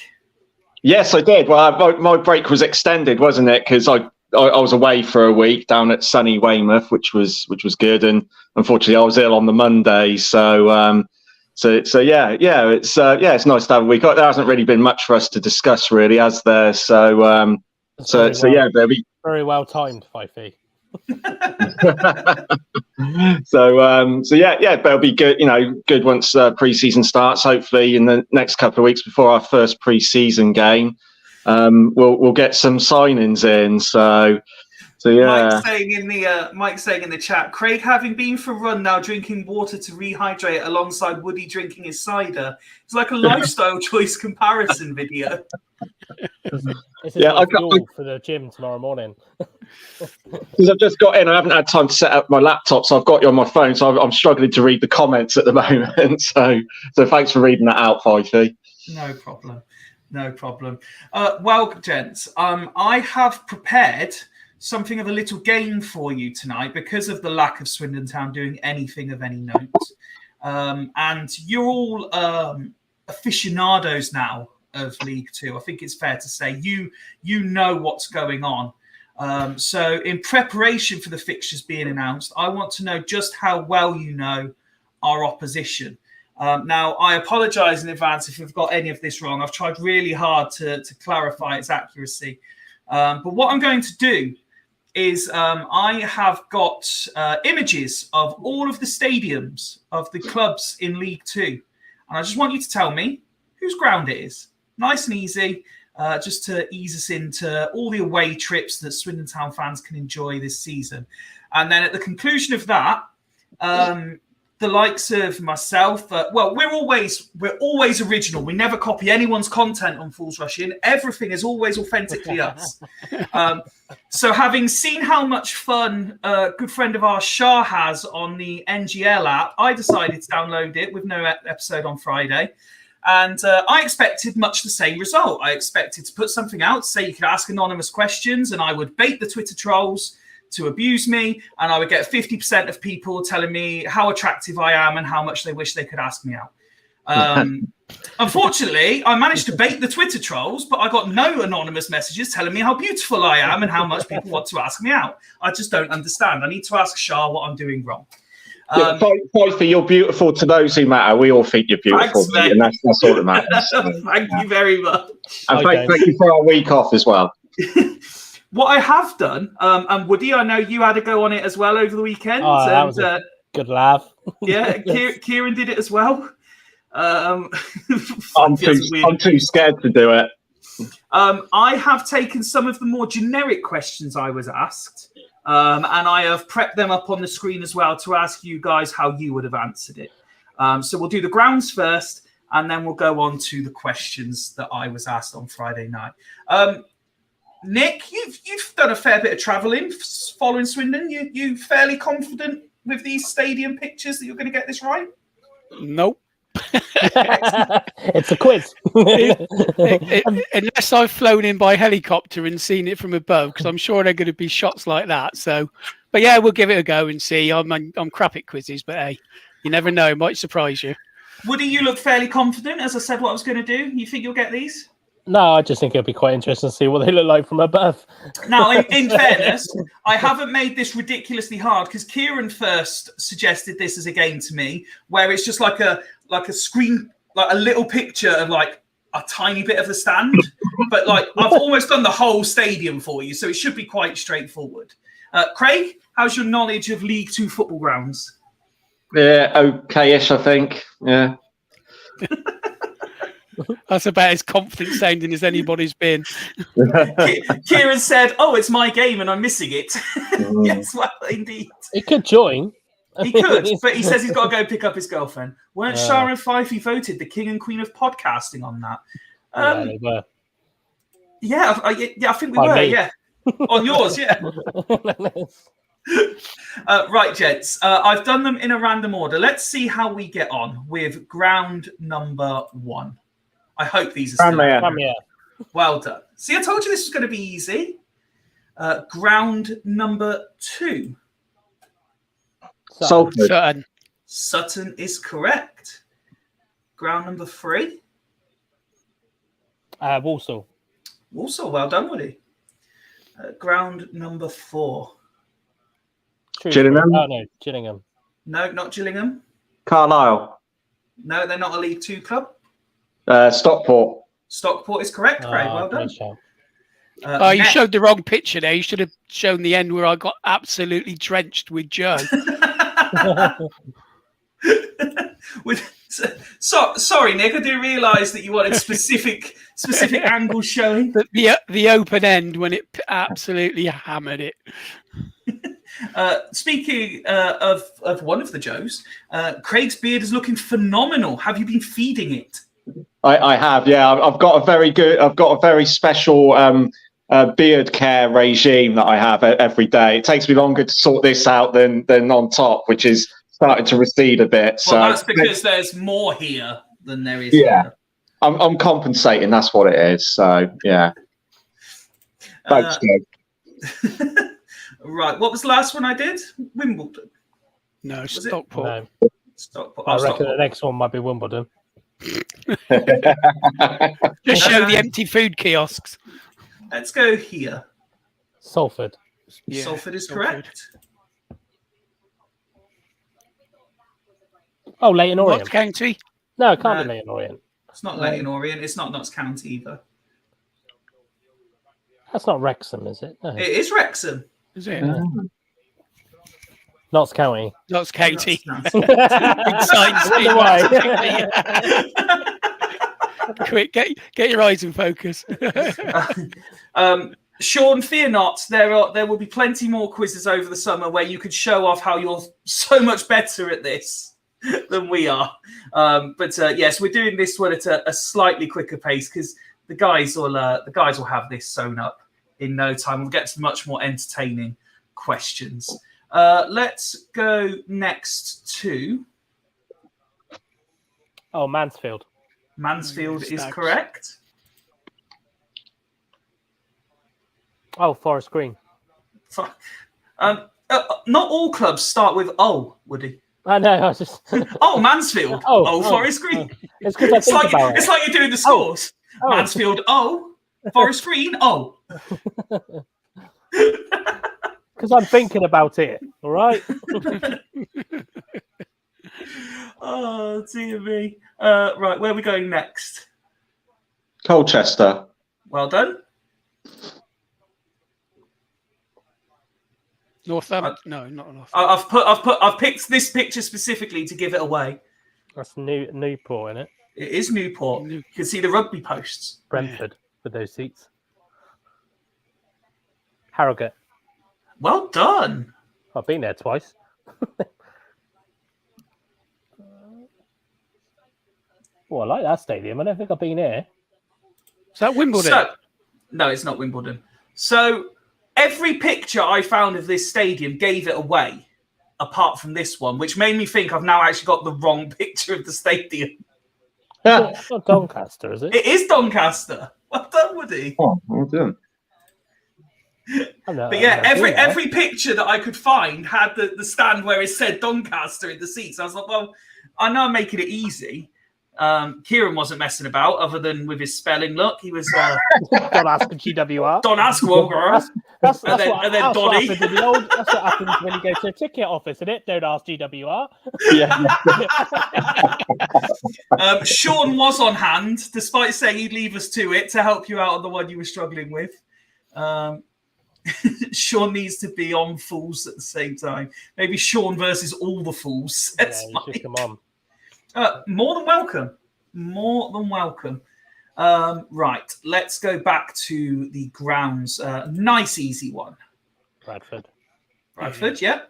Yes, I did. Well, my break was extended, wasn't it? Because I was away for a week down at sunny Weymouth, which was good, and unfortunately I was ill on the Monday. So yeah, it's nice to have a week. There hasn't really been much for us to discuss, really, has there? So yeah, baby. Very well timed, Fyfie. So yeah, but it'll be good. Good once pre-season starts. Hopefully, in the next couple of weeks before our first pre-season game, we'll get some signings in. So yeah. Mike's saying in the chat, Craig having been for a run now, drinking water to rehydrate alongside Woody drinking his cider. It's like a lifestyle choice comparison video. This is fuel for the gym tomorrow morning. Because I've just got in, I haven't had time to set up my laptop, so I've got you on my phone, so I'm struggling to read the comments at the moment. So thanks for reading that out, Fyfie. No problem. Well, gents, I have prepared something of a little game for you tonight because of the lack of Swindon Town doing anything of any note. And you're all aficionados now of League Two. I think it's fair to say you know what's going on. So in preparation for the fixtures being announced, I want to know just how well you know our opposition. Now, I apologise in advance if I've got any of this wrong. I've tried really hard to clarify its accuracy. But what I'm going to do is I have got images of all of the stadiums of the clubs in League Two. And I just want you to tell me whose ground it is. Nice and easy, just to ease us into all the away trips that Swindon Town fans can enjoy this season. And then at the conclusion of that, the likes of myself, we're always original. We never copy anyone's content on Fools Rush In. Everything is always authentically us. So having seen how much fun a good friend of ours, Shah, has on the NGL app, I decided to download it with no episode on Friday. And I expected much the same result. I expected to put something out, say you could ask anonymous questions, and I would bait the Twitter trolls to abuse me, and I would get 50% of people telling me how attractive I am and how much they wish they could ask me out. Unfortunately, I managed to bait the Twitter trolls, but I got no anonymous messages telling me how beautiful I am and how much people want to ask me out. I just don't understand. I need to ask Shah what I'm doing wrong. Fyfie, you're beautiful to those who matter. We all think you're beautiful, thanks, and that's all that matters. Thank you very much. And thank you for our week off as well. What I have done, and Woody, I know you had a go on it as well over the weekend. That was a good laugh. Yeah, Kieran did it as well. I'm too scared to do it. I have taken some of the more generic questions I was asked, and I have prepped them up on the screen as well to ask you guys how you would have answered it. So we'll do the grounds first, and then we'll go on to the questions that I was asked on Friday night. Nick, you've done a fair bit of travelling following Swindon. You fairly confident with these stadium pictures that you're going to get this right? Nope. It's a quiz. Unless I've flown in by helicopter and seen it from above, because I'm sure they're going to be shots like that. So, but yeah, we'll give it a go and see. I'm crap at quizzes, but hey, you never know. It might surprise you. Woody, you look fairly confident. As I said, what I was going to do. You think you'll get these? No, I just think it'll be quite interesting to see what they look like from above. Now, in fairness, I haven't made this ridiculously hard because Kieran first suggested this as a game to me, where it's just like a screen, like a little picture of like a tiny bit of the stand. But like I've almost done the whole stadium for you, so it should be quite straightforward. Craig, how's your knowledge of League Two football grounds? Yeah, okay-ish, I think. Yeah. That's about as confident sounding as anybody's been. Kieran said, "Oh, it's my game and I'm missing it." Yes, well, indeed. He could join. He could, but he says he's got to go pick up his girlfriend. Weren't Shah and Fyfie voted the king and queen of podcasting on that? Yeah, they were. Yeah, I think we By were. me. Yeah, on yours, yeah. Right, gents. I've done them in a random order. Let's see how we get on with ground number 1. I hope these are still Tranmere. well done. See, I told you this was going to be easy. Ground number 2. Salford. Sutton is correct. Ground number 3. Walsall. Also, well done, Woody. Ground number 4. Gillingham? Oh, no, Gillingham. No, not Gillingham. Carlisle. No, they're not a League Two club. Stockport. Stockport is correct, Craig. Well done. great shout. You showed the wrong picture there. You should have shown the end where I got absolutely drenched with Joe. Sorry, Nick. I didn't realise that you wanted specific angles showing. The open end when it absolutely hammered it. Speaking of one of the Joes, Craig's beard is looking phenomenal. Have you been feeding it? I have, yeah. I've got a very special beard care regime that I have every day. It takes me longer to sort this out than on top, which is starting to recede a bit. Well, so that's because there's more here than there is Yeah. here. I'm compensating. That's what it is. So yeah. Thanks, Joe. Right. What was the last one I did? Wimbledon. No, Was it? Stockport. No, Stockport. I reckon Stockport. the next one might be Wimbledon. Just show the empty food kiosks. Let's go here. Salford. Yeah, Salford is Salford. correct. Oh, Leighton Orient. What county? No, it can't No. be Leighton Orient. It's not Leighton Orient. It's not Notts County either. That's not Wrexham, is it? No. It is Wrexham. Is it? Notts County. Notts County. Notts County. Big signs. Why? Quick, get your eyes in focus. Sean, fear not. There will be plenty more quizzes over the summer where you could show off how you're so much better at this than we are. But yes, we're doing this one at a slightly quicker pace because the guys will have this sewn up in no time. We'll get to much more entertaining questions. Let's go next to Mansfield. Mansfield is Stags. correct. Oh, Forest Green. Fuck. Not all clubs start with O, Woody. I know. I was just. Oh, Mansfield. Oh, Forest Green. It's because I It's think like about it's it. like you're doing the scores. Oh. Mansfield O, Forest Green O. Because I'm thinking about it. All right. Oh dear me. Right, where are we going next? Colchester. Well done. Northampton? No, not North. I've picked this picture specifically to give it away. That's Newport, isn't it? It is Newport. You can see the rugby posts. Brentford with those seats. Harrogate. Well done. I've been there twice. Oh, I like that stadium. I don't think I've been here. Is that Wimbledon? No, it's not Wimbledon. So every picture I found of this stadium gave it away, apart from this one, which made me think I've now actually got the wrong picture of the stadium. It's not Doncaster, is it? It is Doncaster. Well done, Woody. Oh, well done. But yeah, every picture that I could find had the stand where it said Doncaster in the seats. I was like, well, I know I'm making it easy, Kieran wasn't messing about, other than with his spelling. Look, he was. Don't ask a GWR. Don't ask Woger. That's And then what Donny. happened in the old. That's what happens when you go to a ticket office, isn't it? Don't ask GWR. Yeah. Sean was on hand, despite saying he'd leave us to it to help you out on the one you were struggling with. Sean needs to be on Fools at the same time. Maybe Sean versus all the Fools. Yeah, you should come on. More than welcome. More than welcome. Right, let's go back to the grounds. Nice, easy one. Bradford. Bradford, yeah.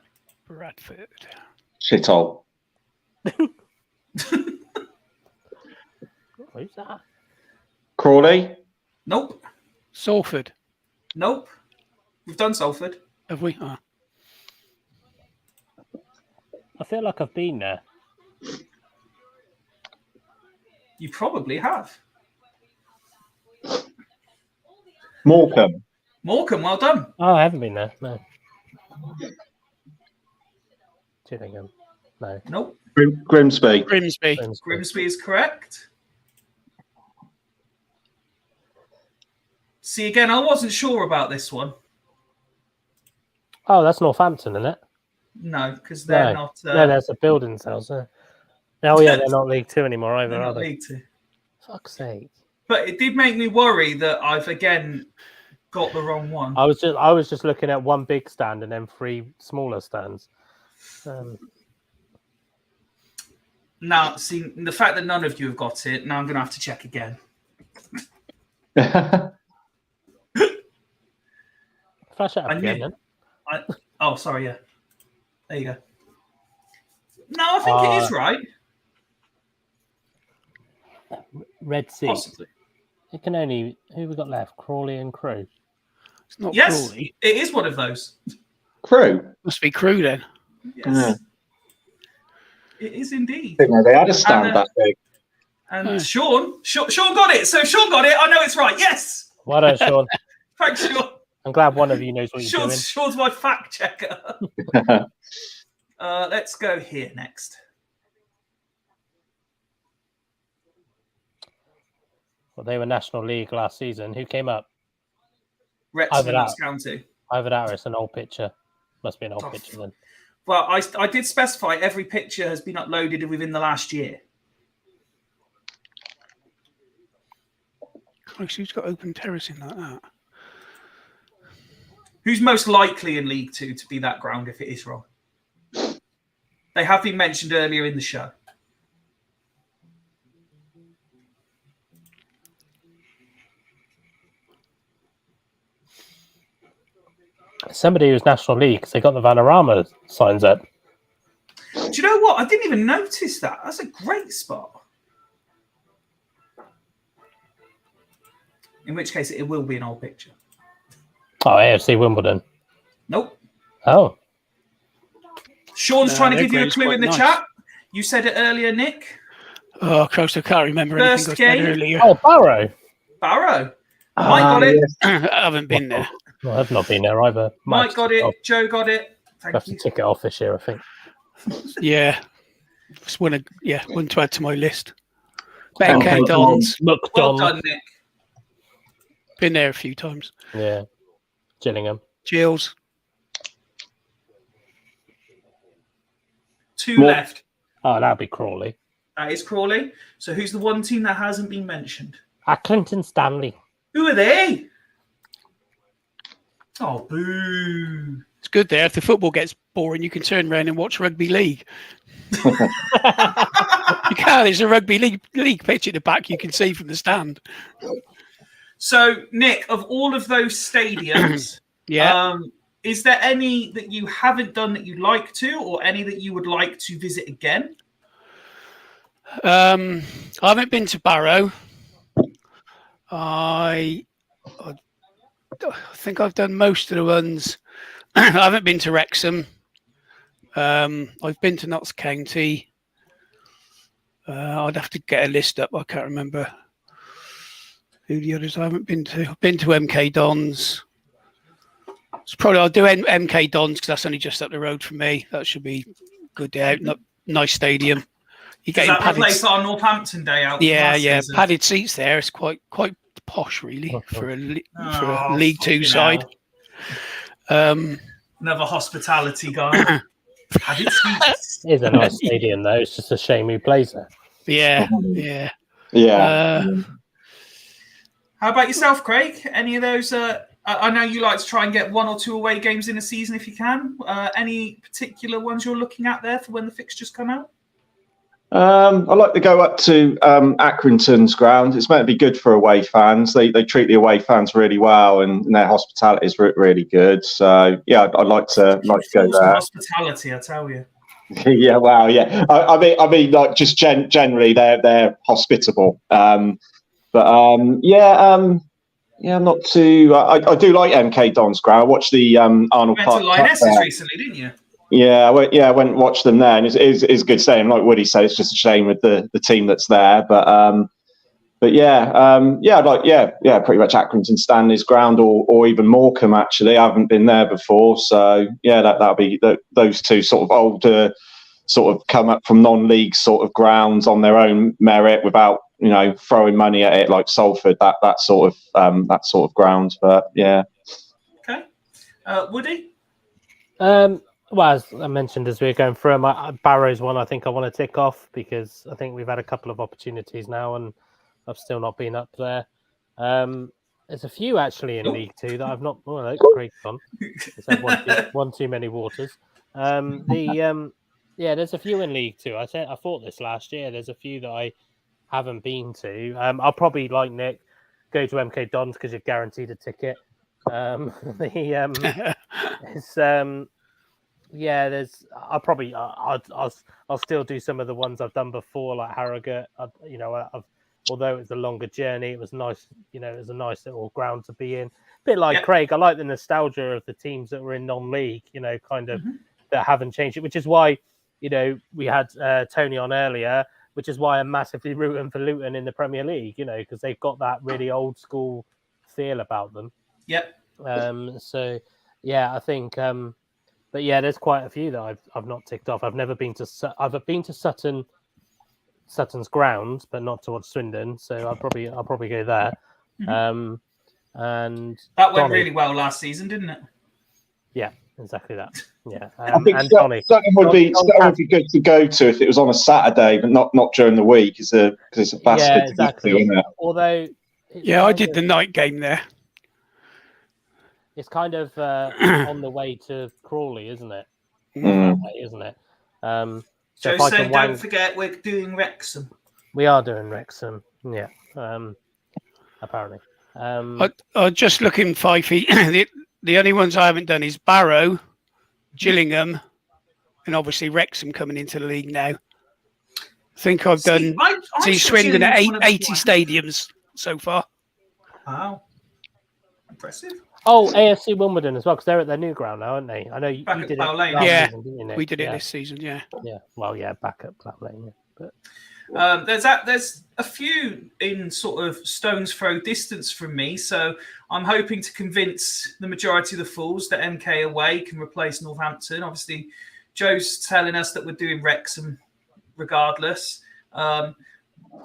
Bradford. Shithole. Who's that? Crawley. Nope. Salford. Nope. We've done Salford. Have we? Oh. I feel like I've been there. You probably have. Morecambe. Morecambe, well done. Oh, I haven't been there. No. Gillingham. No. Nope. Grimsby. Grimsby. Grimsby is correct. See, again, I wasn't sure about this one. Oh, that's Northampton, isn't it? No, because they're not. No, there's a building sales there. Oh, yeah, they're not League Two anymore either, they're are not they? League Two. Fuck's sake. But it did make me worry that I've again got the wrong one. I was just looking at one big stand and then 3 smaller stands. Now, see, the fact that none of you have got it, now I'm going to have to check again. Flash it up I again, knew- then. Oh, sorry, yeah. There you go. No, I think it is right. Red Sea. Possibly. It can only... Who we got left? Crawley and Crew. It's not Yes, Crawley. it is one of those. Crew. Must be Crew then. Yes. Yeah. It is indeed. Didn't know they had a stand And, that big. And Sean got it. So Sean got it. I know it's right. Yes. Well done, Sean. Thanks, Sean. I'm glad one of you knows what you're doing. Sean's my fact checker. Let's go here next. Well, they were National League last season. Who came up? Wrexham and Notts County. Either that or it's an old picture. Must be an old Oh, picture then. Well, I did specify every picture has been uploaded within the last year. Christ, who's got open terracing like that? Who's most likely in League Two to be that ground if it is wrong? They have been mentioned earlier in the show. Somebody who's National League because they got the Vanarama signs up. Do you know what? I didn't even notice that. That's a great spot. In which case, it will be an old picture. Oh, AFC Wimbledon. Nope. Oh. Sean's trying to their give you a grade's clue quite in the nice. chat. You said it earlier, Nick. Oh, Christ, I can't remember First anything I said game. earlier. Oh, Barrow. Barrow. Mike got it. I haven't been there. Well, I've not been there either. Mike got it. I'll Joe got it. Thank have to you. tick it off this year, I think. Yeah. Just one to add to my list. MK Dons. Well McDonald. done, Nick. Been there a few times. Yeah. Gillingham. Gills. 2 Well- left. Oh, that'd be Crawley. That is Crawley. So who's the one team that hasn't been mentioned? Clinton Stanley. Who are they? Oh, boo. It's good there. If the football gets boring, you can turn around and watch rugby league. You can. There's a rugby league pitch at the back you can see from the stand. So, Nick, of all of those stadiums, Yeah. is there any that you haven't done that you'd like to, or any that you would like to visit again? I haven't been to Barrow. I think I've done most of the ones. I haven't been to Wrexham. I've been to Notts County. I'd have to get a list up. I can't remember who the others I haven't been to. I've been to MK Dons. It's probably I'll do MK Dons because that's only just up the road from me. That should be good day out. Nice stadium. You Does get that replace our Northampton day out? Yeah, last yeah, season? padded seats there. It's quite posh, really, for a Oh, League Two fucking side. hell. Another hospitality guy. Padded seats. It is a nice stadium, though. It's just a shame who plays there. Yeah. How about yourself, Craig? Any of those? I know you like to try and get 1 or 2 away games in a season if you can. Any particular ones you're looking at there for when the fixtures come out? I like to go up to Accrington's ground. It's meant to be good for away fans. They treat the away fans really well, and their hospitality is really good. So yeah, I'd like to go there. Hospitality, I tell you. Yeah, wow, yeah. I mean, like just generally, they're hospitable. I'm not too. I do like MK Dons ground. I watched the Arnold You went Park to Lionesses recently, didn't you? Yeah, I went and watched them there, and it's a good stadium. Like Woody said, it's just a shame with the team that's there. But I'd like pretty much Accrington Stanley's ground or even Morecambe. Actually, I haven't been there before, so yeah, that'll be those two sort of older, sort of come up from non-league sort of grounds on their own merit without throwing money at it like Salford. That sort of ground. But yeah. Okay, Woody. Well, as I mentioned as we were going through them, Barrow's one I think I want to tick off because I think we've had a couple of opportunities now and I've still not been up there. There's a few actually in League Two that I've not. Oh, look, Craig's gone. It's had one too many waters. There's a few in League Two. I thought this last year. There's a few that I haven't been to. I'll probably, like Nick, go to MK Dons because you're guaranteed a ticket. I'll still do some of the ones I've done before, like Harrogate. Although it's a longer journey, it was nice. It was a nice little ground to be in. A bit like Craig, I like the nostalgia of the teams that were in non-league. That haven't changed it, which is why we had Tony on earlier, which is why I'm massively rooting for Luton in the Premier League. Because they've got that really old school feel about them. Yep. I think. But yeah, there's quite a few that I've not ticked off. I've been to Sutton's ground, but not to watch Swindon. So I'll probably go there. Mm-hmm. And that went really well last season, didn't it? Yeah, exactly that. Yeah, I think Sutton would be good to go to if it was on a Saturday, but not during the week, because it's a fast. Yeah, exactly. Isn't it? Although, I did the night game there. It's kind of on the way to Crawley, isn't it? That way, isn't it? Joe saying, don't forget, we're doing Wrexham. We are doing Wrexham, yeah. Apparently. I'm just looking, Fyfie. The only ones I haven't done is Barrow, Gillingham, and obviously Wrexham coming into the league now. I think I've done Swindon at 80 stadiums so far. Wow. Impressive. Oh, AFC Wimbledon as well, because they're at their new ground now, aren't they? I know you did it Lane. Yeah, season, didn't you, Nick? We did it this season, yeah. Yeah, well, yeah, back at Plough Lane, yeah. But... there's a few in sort of stone's throw distance from me, so I'm hoping to convince the majority of the fools that MK away can replace Northampton. Obviously, Joe's telling us that we're doing Wrexham regardless.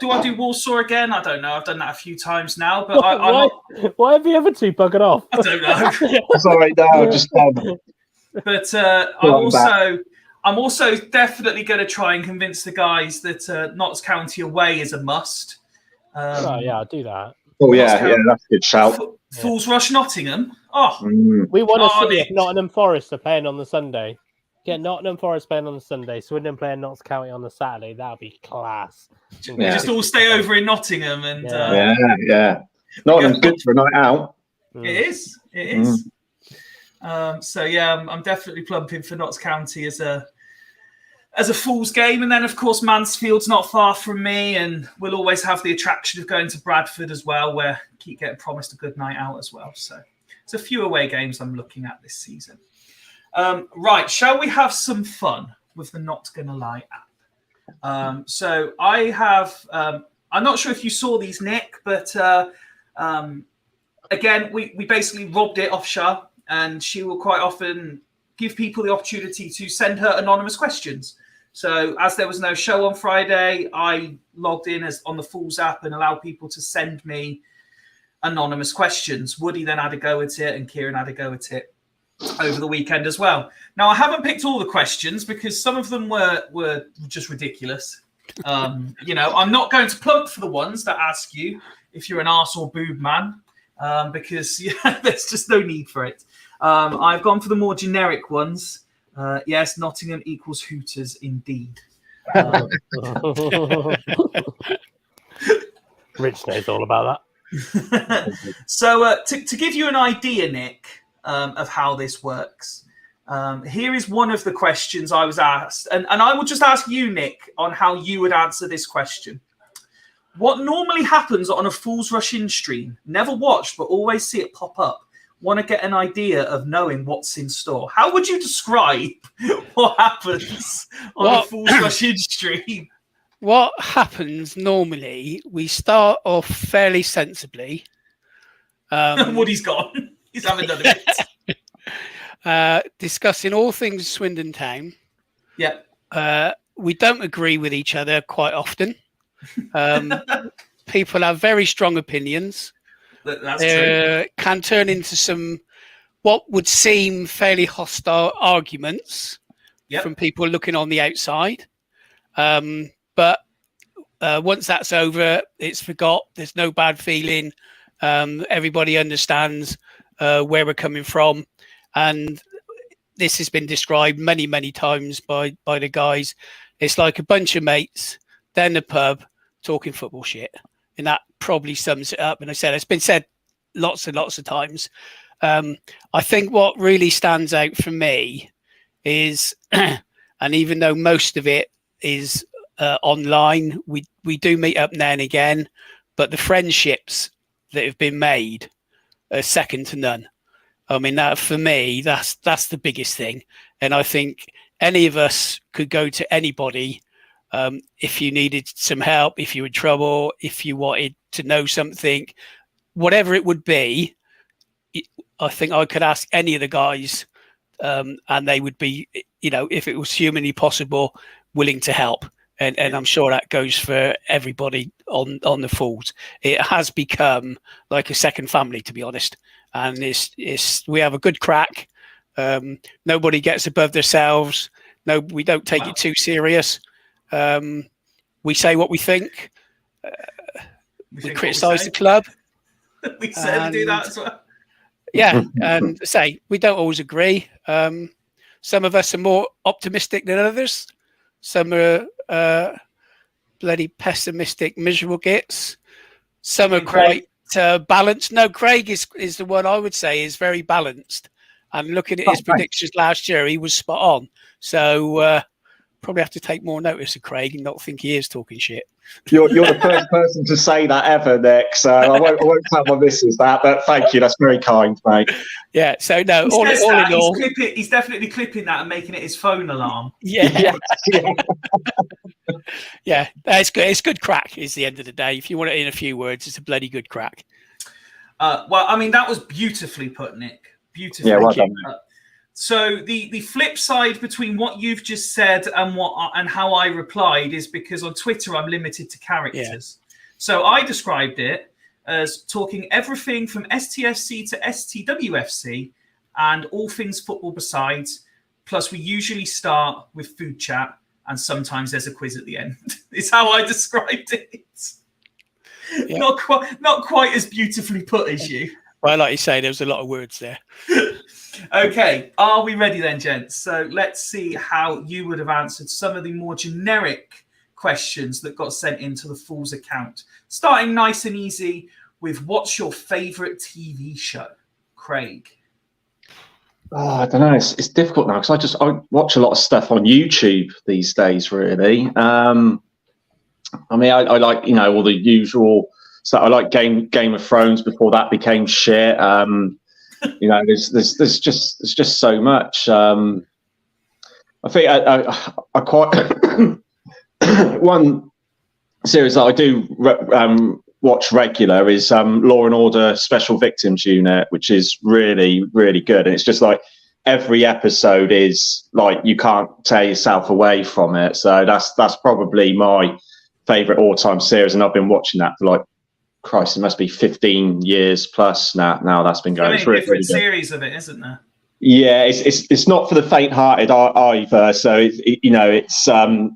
Do I do Warsaw again? I don't know. I've done that a few times now, but why have the other two buggered off? I don't know. Sorry, no, just. But I'm also definitely going to try and convince the guys that Notts County away is a must. I'll do that. Oh yeah, that's a good shout. Fools Rush Nottingham. Oh, we want to see if Nottingham Forest are playing on the Sunday. Get Nottingham Forest playing on the Sunday, Swindon playing Notts County on the Saturday. That'll be class. Yeah. Just all stay over in Nottingham and Nottingham's good for a night out. It is. I'm definitely plumping for Notts County as a fool's game, and then of course Mansfield's not far from me, and we'll always have the attraction of going to Bradford as well, where I keep getting promised a good night out as well. So it's a few away games I'm looking at this season. Right, shall we have some fun with the Not Gonna Lie app? So I have, I'm not sure if you saw these, Nick, but again, we basically robbed it off Shah, and she will quite often give people the opportunity to send her anonymous questions. So as there was no show on Friday, I logged in as on the Fools app and allowed people to send me anonymous questions. Woody then had a go at it, and Kieran had a go at it over the weekend as well. Now, I haven't picked all the questions because some of them were just ridiculous. I'm not going to plump for the ones that ask you if you're an arse or boob man, because there's just no need for it. I've gone for the more generic ones. Yes, Nottingham equals Hooters indeed. Rich knows all about that. So to give you an idea, Nick, of how this works, here is one of the questions I was asked. And I will just ask you, Nick, on how you would answer this question. What normally happens on a Fools Rush In stream? Never watched, but always see it pop up. Want to get an idea of knowing what's in store. How would you describe what happens on a Fools Rush In stream? What happens normally, we start off fairly sensibly. Woody's gone. He's having done a bit. Discussing all things Swindon Town. Yeah. We don't agree with each other quite often. People have very strong opinions. That's true. Can turn into some what would seem fairly hostile arguments from people looking on the outside. But once that's over, it's forgot. There's no bad feeling. Everybody understands where we're coming from. And this has been described many, many times by the guys. It's like a bunch of mates down the pub talking football shit. And that probably sums it up. And I said, it's been said lots and lots of times. I think what really stands out for me is, and even though most of it is online, we do meet up now and again, but the friendships that have been made are second to none. I mean, that for me, that's the biggest thing. And I think any of us could go to anybody if you needed some help, if you were in trouble, if you wanted to know something, whatever it would be. I think I could ask any of the guys and they would be, if it was humanly possible, willing to help. And I'm sure that goes for everybody on the Fools. It has become like a second family, to be honest. And we have a good crack. Nobody gets above themselves. No, we don't take it too serious. We say what we think. We criticise the club. We certainly do that as well. Yeah, and say we don't always agree. Some of us are more optimistic than others. Some are bloody pessimistic, miserable gits. Some are quite balanced. No, Craig is the one I would say is very balanced. And looking at his predictions last year, he was spot on. So probably have to take more notice of Craig and not think he is talking shit. You're the first person to say that ever, Nick. So I won't tell my missus that, but thank you. That's very kind, mate. Yeah. So no, all in all, he's definitely clipping that and making it his phone alarm. Yeah. Yeah, that's good. It's good crack. Is the end of the day. If you want it in a few words, it's a bloody good crack. Well, I mean, that was beautifully put, Nick. Beautifully. Yeah, well done. So the flip side between what you've just said and how I replied is because on Twitter I'm limited to characters. Yeah. So I described it as talking everything from STFC to STWFC and all things football besides. Plus, we usually start with food chat and sometimes there's a quiz at the end. Is how I described it. Yeah. Not quite as beautifully put as you. Well, like you say, there's a lot of words there. Okay, are we ready then, gents? So let's see how you would have answered some of the more generic questions that got sent into the Fools account. Starting nice and easy with what's your favourite TV show? Craig. Oh, I don't know. It's difficult now because I watch a lot of stuff on YouTube these days, really. I mean, I like, all the usual stuff. I like Game of Thrones before that became shit. There's just so much. I think I quite one series that I do watch regular is Law and Order Special Victims Unit, which is really, really good. And it's just like every episode is like you can't tear yourself away from it. So that's probably my favourite all-time series, and I've been watching that for like, Christ, it must be 15 years plus now that's been going. So It's many really, different really good. series of it, isn't there? Yeah, it's not for the faint-hearted either. So it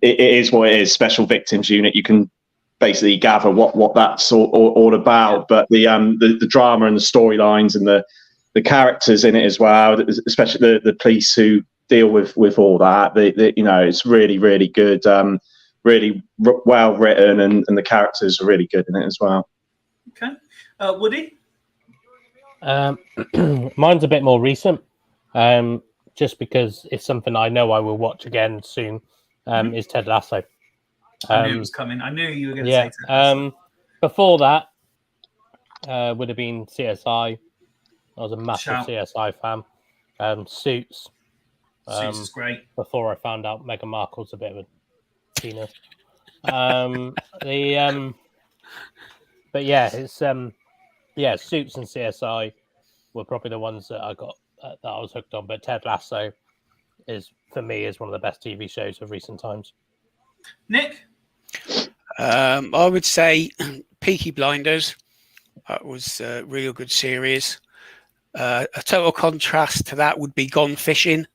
is what it is. Special Victims Unit. You can basically gather what that's all about. But the drama and the storylines and the characters in it as well, especially the police who deal with all that. It's really, really good. Really well written, and the characters are really good in it as well. Okay, Woody. Mine's a bit more recent, just because it's something I know I will watch again soon. Is Ted Lasso. I knew it was coming. I knew you were going to say Ted Lasso. Before that, would have been CSI. I was a massive CSI fan. Suits. Suits is great. Before I found out Meghan Markle's a bit of a penis. But yeah, it's Suits and CSI were probably the ones that I got that I was hooked on. But Ted Lasso is one of the best TV shows of recent times. Nick, I would say Peaky Blinders. That was a real good series. A total contrast to that would be Gone Fishing.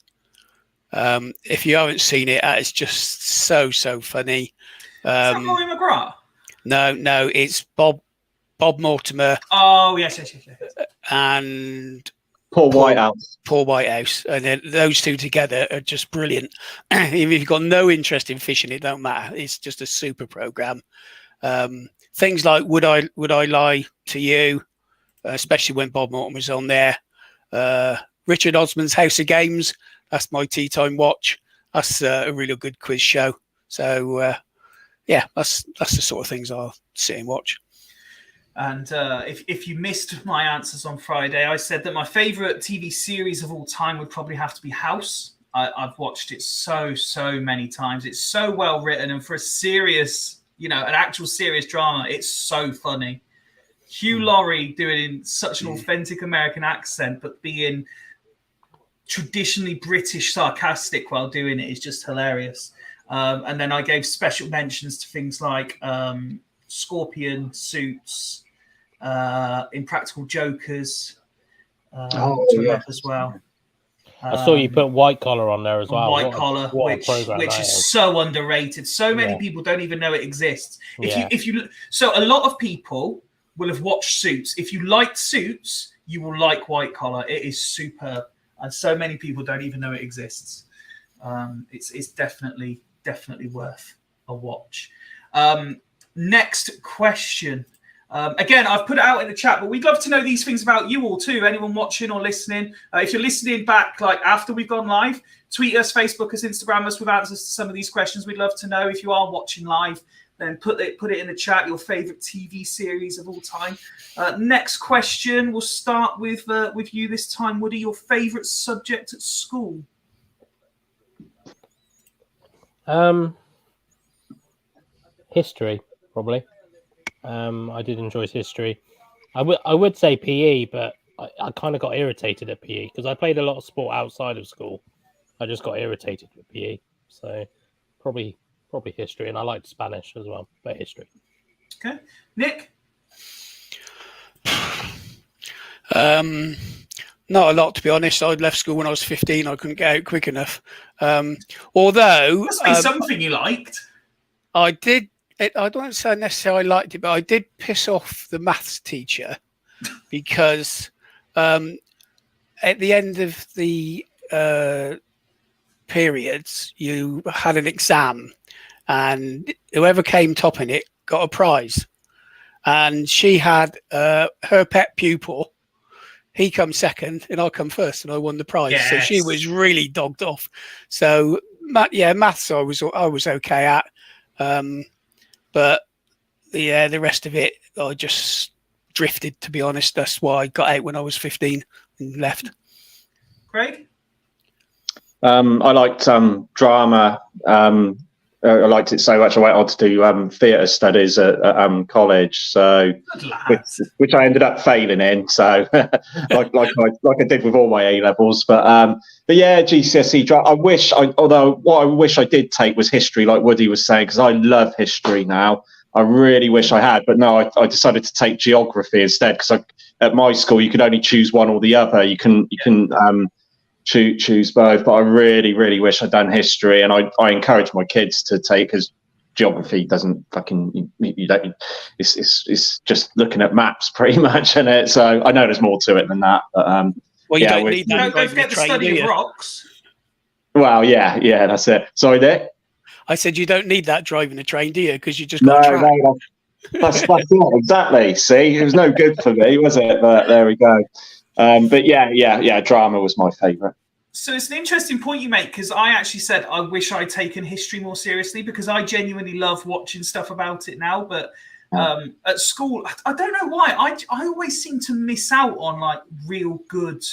If you haven't seen it, it's just so funny. is that Rory McGrath? No, it's Bob Mortimer. Oh yes. And Paul Whitehouse. And then those two together are just brilliant. Even if you've got no interest in fishing, it don't matter. It's just a super program. Things like Would I Lie to You, especially when Bob Mortimer's on there. Richard Osman's House of Games. That's my tea time watch. That's a really good quiz show. So that's the sort of things I'll sit and watch. And if you missed my answers on Friday, I said that my favourite TV series of all time would probably have to be House. I've watched it so many times. It's so well written, and for a serious, an actual serious drama, it's so funny. Hugh Laurie doing such an authentic American accent, but being traditionally British sarcastic while doing it is just hilarious. And then I gave special mentions to things like Scorpion, Suits, Impractical Jokers, as well. I saw you put White Collar on there as well. White Collar, which is so underrated. So many people don't even know it exists. So a lot of people will have watched Suits. If you liked Suits, you will like White Collar. It is superb, and so many people don't even know it exists. It's definitely worth a watch. Next question. Again, I've put it out in the chat, but we'd love to know these things about you all too. Anyone watching or listening, if you're listening back, like after we've gone live, tweet us, Facebook us, Instagram us with answers to some of these questions. We'd love to know. If you are watching live, then put it in the chat. Your favorite TV series of all time. Next question. We'll start with you this time, Woody. Your favorite subject at school? History, probably. I did enjoy history. I would say PE, but I kind of got irritated at PE because I played a lot of sport outside of school. I just got irritated with PE. So probably history, and I liked Spanish as well, but history. Okay. Nick? Not a lot, to be honest. I left school when I was 15. I couldn't get out quick enough. Although... Must be something you liked. I did. I don't say I necessarily liked it, but I did piss off the maths teacher because at the end of the periods, you had an exam, and whoever came top in it got a prize. And she had her pet pupil. He come second, and I come first, and I won the prize. Yes. So she was really dogged off. So maths I was okay at. But the rest of it, I just drifted, to be honest. That's why I got out when I was 15 and left. Craig? I liked drama, I liked it so much. I went on to do theatre studies at college, so Good lads. which I ended up failing in. So like I did with all my A levels, but yeah, GCSE. Although what I wish I did take was history, like Woody was saying, because I love history now. I really wish I had, but no, I decided to take geography instead because at my school you could only choose one or the other. You can choose both, but I really, really wish I'd done history, and I encourage my kids to take, because geography doesn't fucking you don't. It's just looking at maps pretty much, isn't it? So I know there's more to it than that, but Well, you don't need that. Don't forget the study of rocks. Well, yeah, that's it. Sorry, Dick. I said you don't need that driving a train, do you? Because you just got track. No, that's it, exactly. See, it was no good for me, was it? But there we go. But yeah, drama was my favourite. So it's an interesting point you make, because I actually said I wish I'd taken history more seriously, because I genuinely love watching stuff about it now. But at school, I don't know why. I always seem to miss out on like real good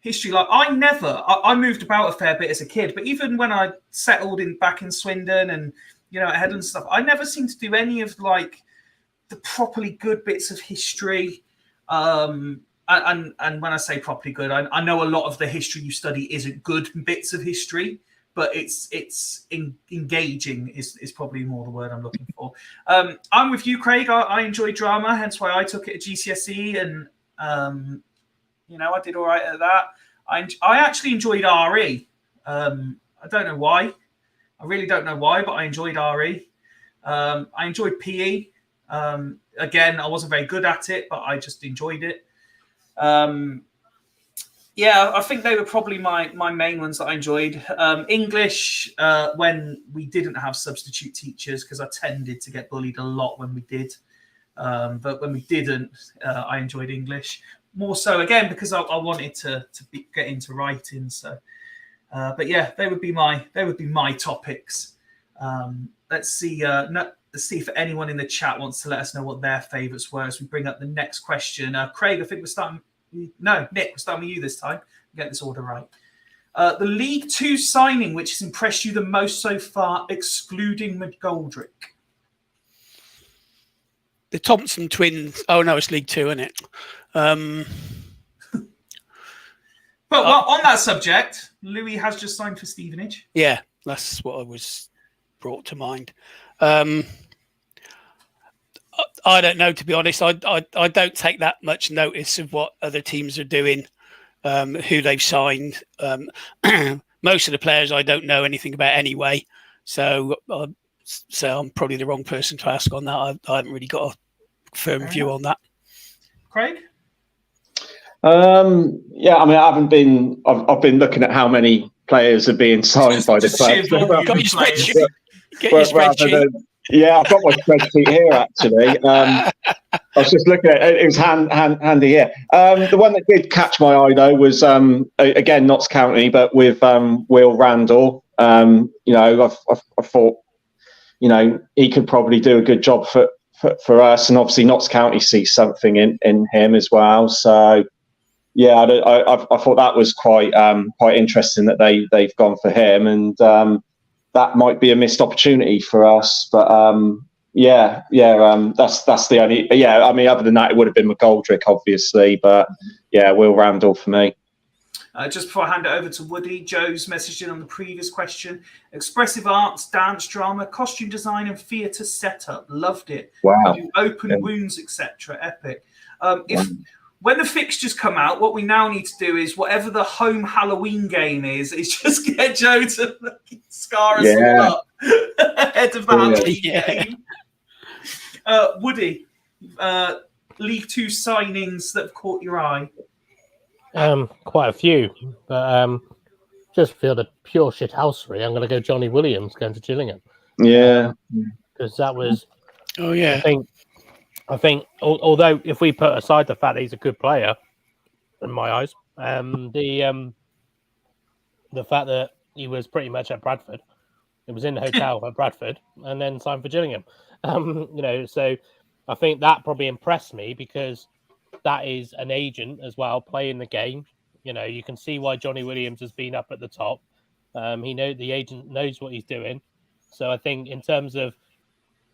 history. Like I moved about a fair bit as a kid, but even when I settled back in Swindon and at Headland and stuff, I never seemed to do any of like the properly good bits of history. And when I say properly good, I know a lot of the history you study isn't good bits of history, but it's engaging is probably more the word I'm looking for. I'm with you, Craig. I enjoy drama, hence why I took it at GCSE, and I did all right at that. I actually enjoyed RE. I don't know why. I really don't know why, but I enjoyed RE. I enjoyed PE. Again, I wasn't very good at it, but I just enjoyed it. I think they were probably my main ones that I enjoyed. English, when we didn't have substitute teachers, because I tended to get bullied a lot when we did. But when we didn't, I enjoyed English more so, again, because I wanted to get into writing. So, but yeah, they would be my topics. Let's see. Let's see if anyone in the chat wants to let us know what their favourites were as we bring up the next question. Craig, I think we're starting. No, Nick, we're starting with you this time. Get this order right. The League Two signing which has impressed you the most so far, excluding McGoldrick. The Thompson twins. Oh no, it's League Two, isn't it? But on that subject, Louis has just signed for Stevenage. Yeah, that's what I was brought to mind. I don't know, to be honest. I don't take that much notice of what other teams are doing, who they've signed. Most of the players I don't know anything about anyway. So I'm probably the wrong person to ask on that. I haven't really got a firm view on that. Craig? Yeah, I mean, I've been looking at how many players are being signed by the club. Got your spreadsheet. Get your spreadsheet. Yeah, I've got my spreadsheet here actually. I was just looking at it. It was handy here. The one that did catch my eye though was again Notts County, but with Will Randall. I thought he could probably do a good job for us, and obviously Notts County sees something in him as well. So yeah, I thought that was quite interesting that they've gone for him, and that might be a missed opportunity for us. But that's the only. Yeah, I mean, other than that, it would have been McGoldrick, obviously. But yeah, Will Randall for me. Just before I hand it over to Woody, Joe's messaged in on the previous question. Expressive arts, dance, drama, costume design, and theatre setup. Loved it. Wow. Open wounds, etc. Epic. When the fixtures come out, what we now need to do is whatever the home Halloween game is just get Joe to scar us all up ahead of the Halloween game. Woody, League Two signings that have caught your eye? Quite a few, but just for the pure shithousery, I'm going to go Johnny Williams going to Gillingham. Yeah, because that was. Oh yeah. I think, although if we put aside the fact that he's a good player, in my eyes, the fact that he was pretty much at Bradford, he was in the hotel at Bradford, and then signed for Gillingham. So I think that probably impressed me because that is an agent as well playing the game. You can see why Johnny Williams has been up at the top. The agent knows what he's doing. So I think in terms of,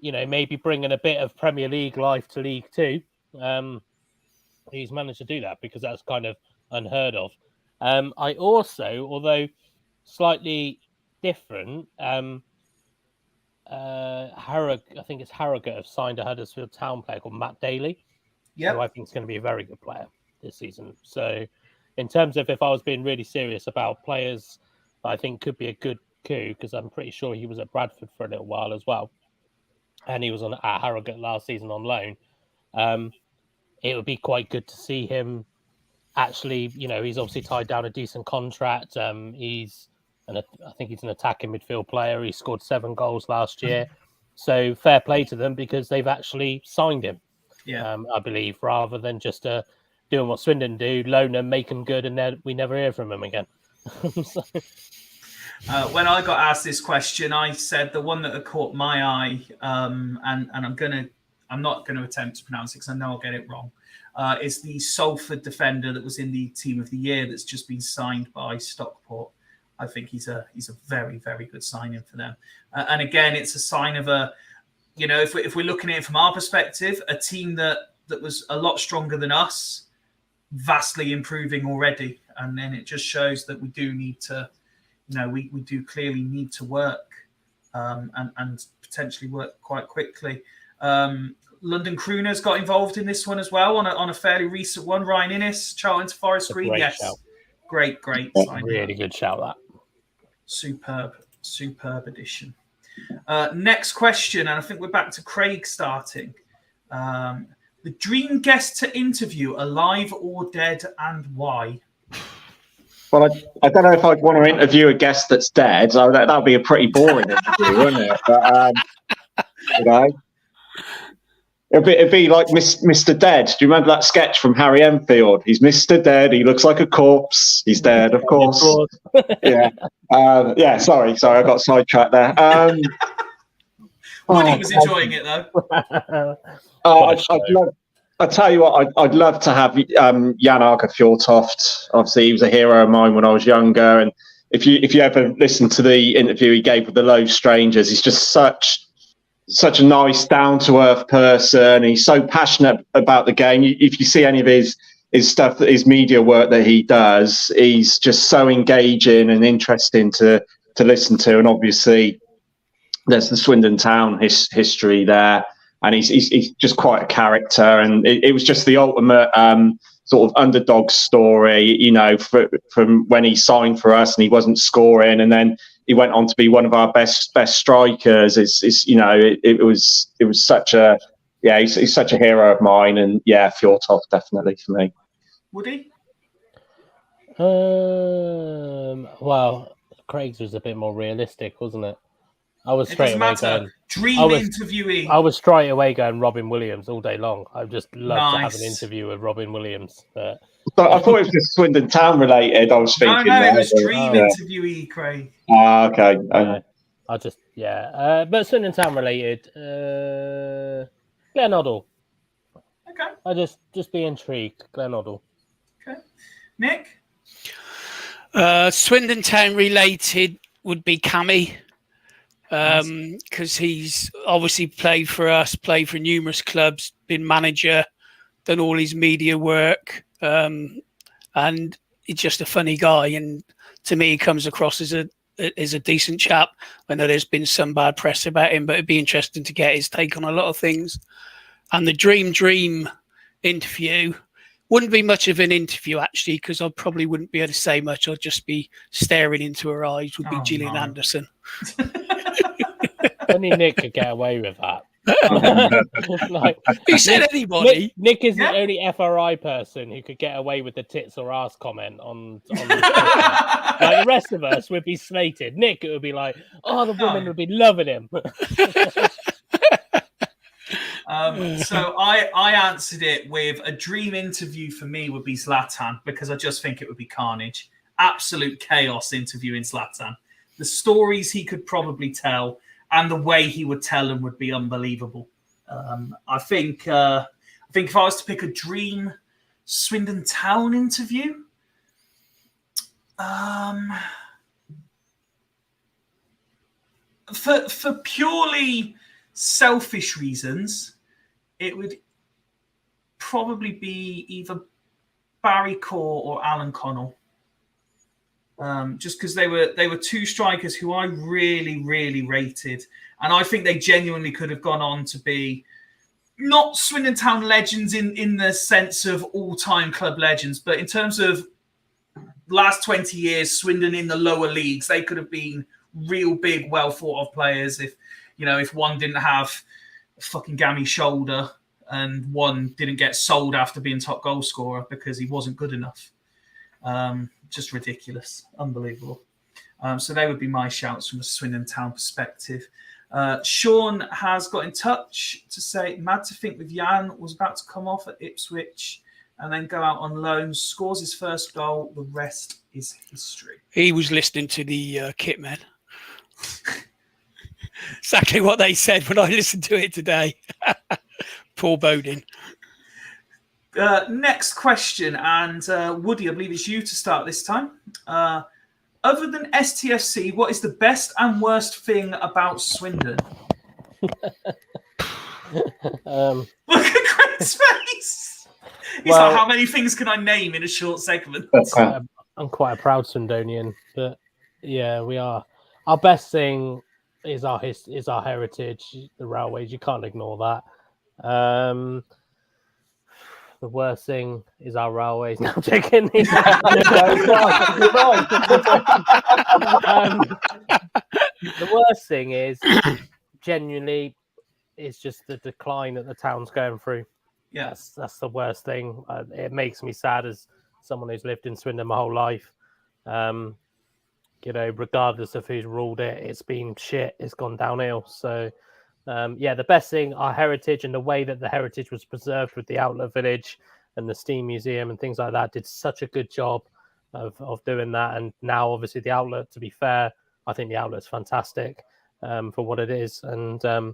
maybe bringing a bit of Premier League life to League Two, he's managed to do that because that's kind of unheard of. I also, although slightly different, I think it's Harrogate have signed a Huddersfield Town player called Matt Daly, who I think is going to be a very good player this season. So in terms of if I was being really serious about players I think could be a good coup, because I'm pretty sure he was at Bradford for a little while as well, and he was at Harrogate last season on loan. It would be quite good to see him actually, he's obviously tied down a decent contract. I think he's an attacking midfield player. He scored 7 goals last year. So fair play to them because they've actually signed him, I believe, rather than just doing what Swindon do, loan him, make him good, and then we never hear from him again. When I got asked this question, I said the one that had caught my eye, and I'm not going to attempt to pronounce it because I know I'll get it wrong. Is the Salford defender that was in the Team of the Year that's just been signed by Stockport. I think he's a very, very good signing for them. And again, it's a sign of if we're looking at it from our perspective, a team that was a lot stronger than us, vastly improving already. And then it just shows that we do need to, we do clearly need to work and potentially work quite quickly. London Crooners got involved in this one as well on a fairly recent one. Ryan Innes, Charlton to Forest Green. Yes. Shout. Great. Really good shout, that. Superb addition. Next question, and I think we're back to Craig starting. The dream guest to interview, alive or dead, and why? Well, I don't know if I'd want to interview a guest that's dead. So that would be a pretty boring interview, wouldn't it? But, It'd be like Mr. Dead. Do you remember that sketch from Harry Enfield? He's Mr. Dead. He looks like a corpse. He's dead, of course. Yeah. Sorry, I got sidetracked there. Woody was enjoying it though. I'd tell you what, I'd love to have Jan Arge Fjordtoft. Obviously, he was a hero of mine when I was younger. And if you ever listen to the interview he gave with the Low Strangers, he's just such a nice, down-to-earth person. He's so passionate about the game. If you see any of his stuff, his media work that he does, he's just so engaging and interesting to listen to. And obviously, there's the Swindon Town history there, and he's just quite a character. And it was just the ultimate sort of underdog story, from when he signed for us and he wasn't scoring, and then he went on to be one of our best strikers. It was such a he's such a hero of mine, and Fjordtoft definitely for me. Woody? Well, Craig's was a bit more realistic, wasn't it? I was straight away going interviewee. I was straight away going Robin Williams all day long. I just love to have an interview with Robin Williams. But I thought it was just Swindon Town related. I was thinking. No, it was dream interviewee, Craig. Okay. But Swindon Town related. Glenn Oddle. Okay. I just be intrigued. Glenn Oddle. Okay. Nick? Swindon Town related would be Cammy. Because he's obviously played for us, played for numerous clubs, been manager, done all his media work, and he's just a funny guy. And to me, he comes across as a decent chap. I know there's been some bad press about him, but it'd be interesting to get his take on a lot of things. And the dream interview wouldn't be much of an interview, actually, because I probably wouldn't be able to say much. I'd just be staring into her eyes, would be Gillian Anderson. Only Nick could get away with that. Who said anybody? Nick is the only FRI person who could get away with the tits or ass comment on the the rest of us would be slated. Nick, it would be like, the women would be loving him. So I answered it with a dream interview for me would be Zlatan, because I just think it would be carnage. Absolute chaos interviewing Zlatan. The stories he could probably tell and the way he would tell them would be unbelievable. I think if I was to pick a dream Swindon Town interview, God, for purely selfish reasons, it would probably be either Barry Corr or Alan Connell. Just because they were two strikers who I really, really rated. And I think they genuinely could have gone on to be not Swindon Town legends in the sense of all-time club legends, but in terms of last 20 years, Swindon in the lower leagues, they could have been real big, well-thought-of players if one didn't have a fucking gammy shoulder and one didn't get sold after being top goal scorer because he wasn't good enough. Just ridiculous. Unbelievable. So they would be my shouts from a Swindon Town perspective. Sean has got in touch to say, mad to think with Jan was about to come off at Ipswich and then go out on loan, scores his first goal, the rest is history. He was listening to the kit men. Exactly what they said when I listened to it today. Paul Bowden. Next question, and Woody, I believe it's you to start this time. Other than STFC, what is the best and worst thing about Swindon? Look at Craig's face. He's like, how many things can I name in a short segment? I'm quite a proud Swindonian, but yeah, we are. Our best thing is our heritage, the railways. You can't ignore that. The worst thing is our railways. Now taking the worst thing is genuinely is just the decline that the town's going through. Yeah, that's the worst thing. It makes me sad as someone who's lived in Swindon my whole life. Regardless of who's ruled it, it's been shit. It's gone downhill. So. The best thing, our heritage and the way that the heritage was preserved with the Outlet Village and the Steam Museum and things like that did such a good job of doing that. And now, obviously, the Outlet, to be fair, I think the Outlet's fantastic for what it is. And the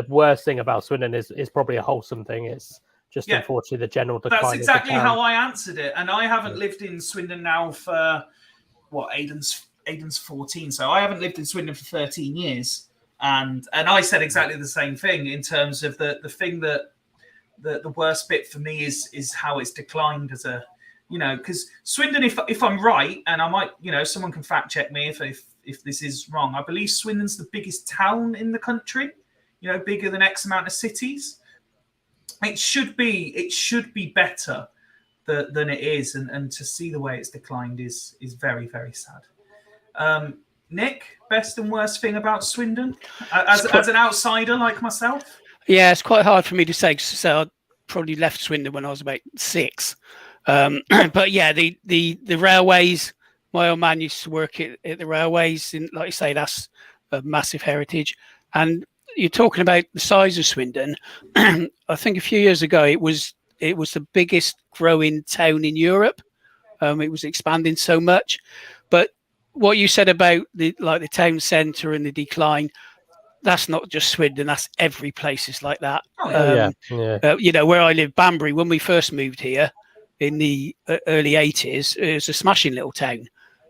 worst thing about Swindon is probably a wholesome thing. It's just unfortunately the general decline. That's exactly how I answered it. And I haven't lived in Swindon now for Aidan's 14, so I haven't lived in Swindon for 13 years. And I said exactly the same thing in terms of the thing that the worst bit for me is how it's declined as a, because Swindon, if I'm right, and I might, someone can fact check me if this is wrong, I believe Swindon's the biggest town in the country, bigger than X amount of cities. It should be better than it is, and to see the way it's declined is very, very sad. Nick, best and worst thing about Swindon as an outsider like myself? Yeah, it's quite hard for me to say. So I probably left Swindon when I was about 6. But yeah, the railways. My old man used to work at the railways, and like you say, that's a massive heritage. And you're talking about the size of Swindon. I think a few years ago it was the biggest growing town in Europe. It was expanding so much, but what you said about the town centre and the decline, that's not just Swindon, that's every place is like that. Where I live, Banbury, when we first moved here in the early 80s, it was a smashing little town.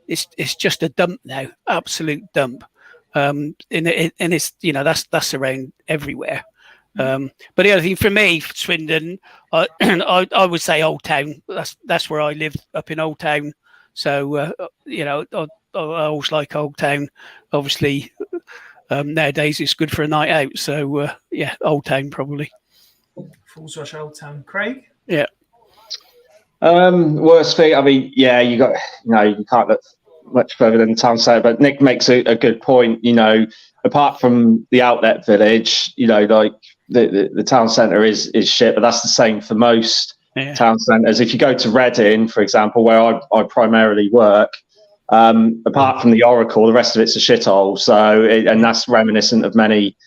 It's just a dump now, absolute dump. And it's, that's around everywhere. But the other thing for me, Swindon, I would say Old Town. That's where I live, up in Old Town. So, I always like Old Town. Obviously, nowadays it's good for a night out. So, Old Town probably. Fools Rush Old Town. Craig? Yeah. Worst thing, I mean, you got, you can't look much further than the town centre, but Nick makes a good point. Apart from the Outlet Village, like the town centre is shit, but that's the same for most town centres. If you go to Reading, for example, where I primarily work, apart from the Oracle, the rest of it's a shithole. So, and that's reminiscent of many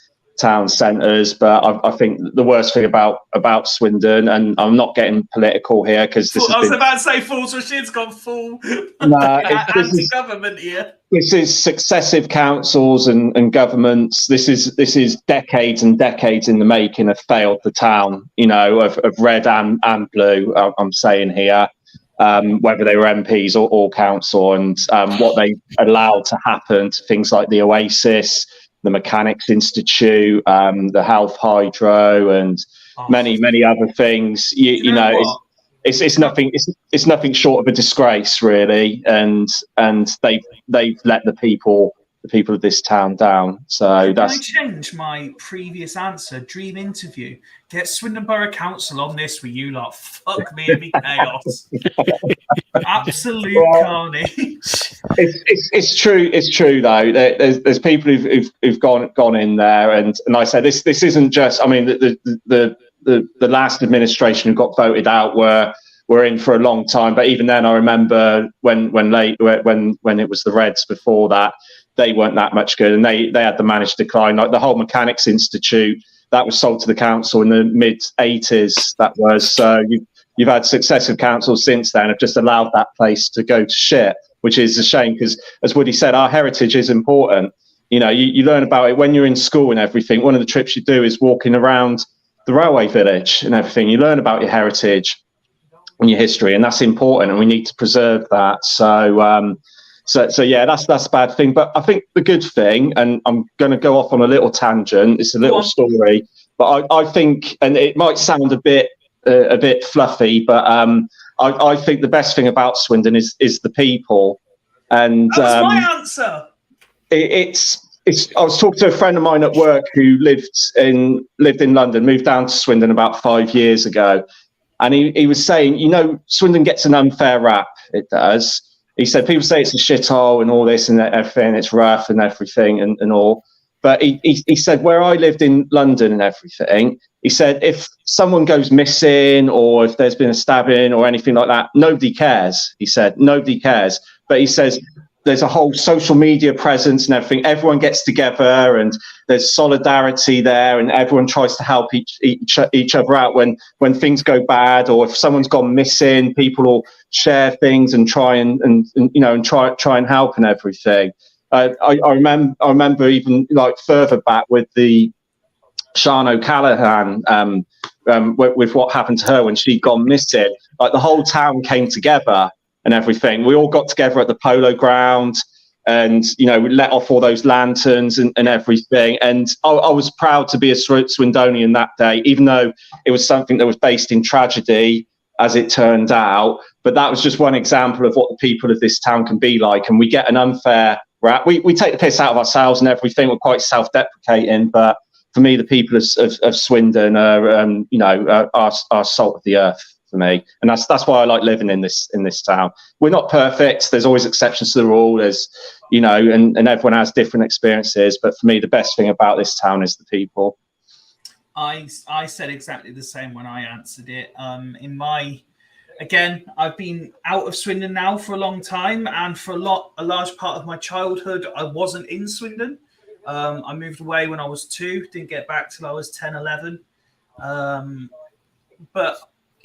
town centres. But I think the worst thing about Swindon, and I'm not getting political here because this I was about to say Fools Rashid's gone full anti-government here. This is successive councils and governments. This is decades and decades in the making have failed the town. Of red and blue. I'm saying here. whether they were MPs or council, and what they allowed to happen to things like the Oasis, the Mechanics Institute, the Health Hydro, and many other things. You know it's nothing short of a disgrace, really, and they've let the people of this town down. So Can I change my previous answer? Dream interview. Get Swindon Borough Council on this with you lot. Fuck me, it'd be chaos. Absolute carnage. It's true. It's true though. There's people who've gone in there, and I say this isn't just. I mean, the last administration who got voted out were in for a long time, but even then, I remember when it was the Reds before that, they weren't that much good, and they had the managed decline. Like the whole Mechanics Institute, that was sold to the council in the mid '80s. That was so you've had successive councils since then have just allowed that place to go to shit, which is a shame because, as Woody said, our heritage is important. You know, you learn about it when you're in school and everything. One of the trips you do is walking around the railway village and everything. You learn about your heritage and your history, and that's important, and we need to preserve that. So yeah, that's a bad thing. But I think the good thing, and I'm going to go off on a little tangent. It's a little story, but I think, and it might sound a bit fluffy, but I think the best thing about Swindon is the people. And that was my answer. I was talking to a friend of mine at work who lived in London, moved down to Swindon about 5 years ago, and he was saying, you know, Swindon gets an unfair rap. It does. He said people say it's a shithole and all this and everything, it's rough and everything and all. But he said where I lived in London and everything, he said if someone goes missing or if there's been a stabbing or anything like that, nobody cares. He said nobody cares. But he says there's a whole social media presence and everything. Everyone gets together and there's solidarity there, and everyone tries to help each other out when things go bad, or if someone's gone missing, people will share things and try and try and help and everything. I remember even like further back with the Sian O'Callaghan, with what happened to her when she'd gone missing. Like the whole town came together and everything. We all got together at the polo ground, and we let off all those lanterns and everything. And I was proud to be a Swindonian that day, even though it was something that was based in tragedy, as it turned out. But that was just one example of what the people of this town can be like. And we get an unfair rap. We take the piss out of ourselves and everything. We're quite self-deprecating, but for me, the people of Swindon are salt of the earth for me, and that's why I like living in this town. We're not perfect. There's always exceptions to the rule. There's and everyone has different experiences. But for me, the best thing about this town is the people. I said exactly the same when I answered it. I've been out of Swindon now for a long time, and for a large part of my childhood, I wasn't in Swindon. I moved away when I was 2, didn't get back till I was 10, 11. But,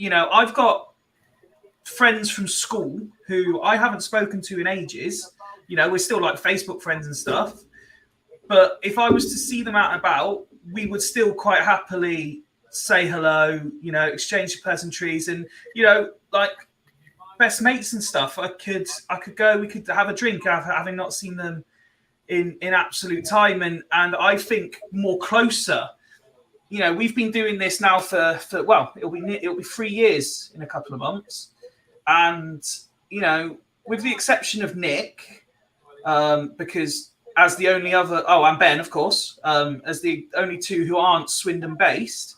I've got friends from school who I haven't spoken to in ages. We're still like Facebook friends and stuff. But if I was to see them out and about, we would still quite happily say hello, exchange pleasantries, and, like best mates and stuff. I could go, we could have a drink having not seen them in absolute time, and I think more closer. We've been doing this now for it'll be 3 years in a couple of months, and with the exception of Nick, because as the only other and Ben, of course, as the only two who aren't Swindon based,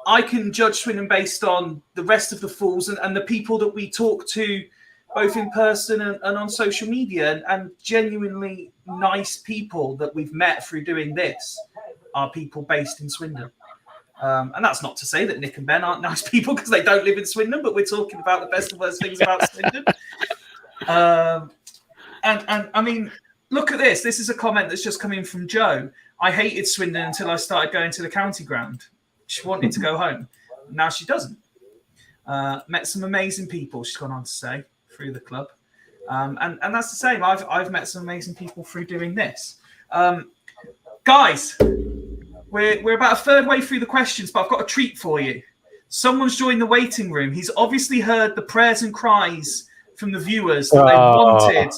I can judge Swindon based on the rest of the fools and the people that we talk to, both in person and on social media, and genuinely nice people that we've met through doing this are people based in Swindon. And that's not to say that Nick and Ben aren't nice people because they don't live in Swindon, but we're talking about the best and worst things about Swindon. And I mean, look at this. This is a comment that's just come in from Joe. I hated Swindon until I started going to the county ground. She wanted to go home. Now she doesn't. Met some amazing people, she's gone on to say, through the club. And that's the same. I've met some amazing people through doing this. Guys, we're about a third way through the questions, but I've got a treat for you. Someone's joined the waiting room. He's obviously heard the prayers and cries from the viewers that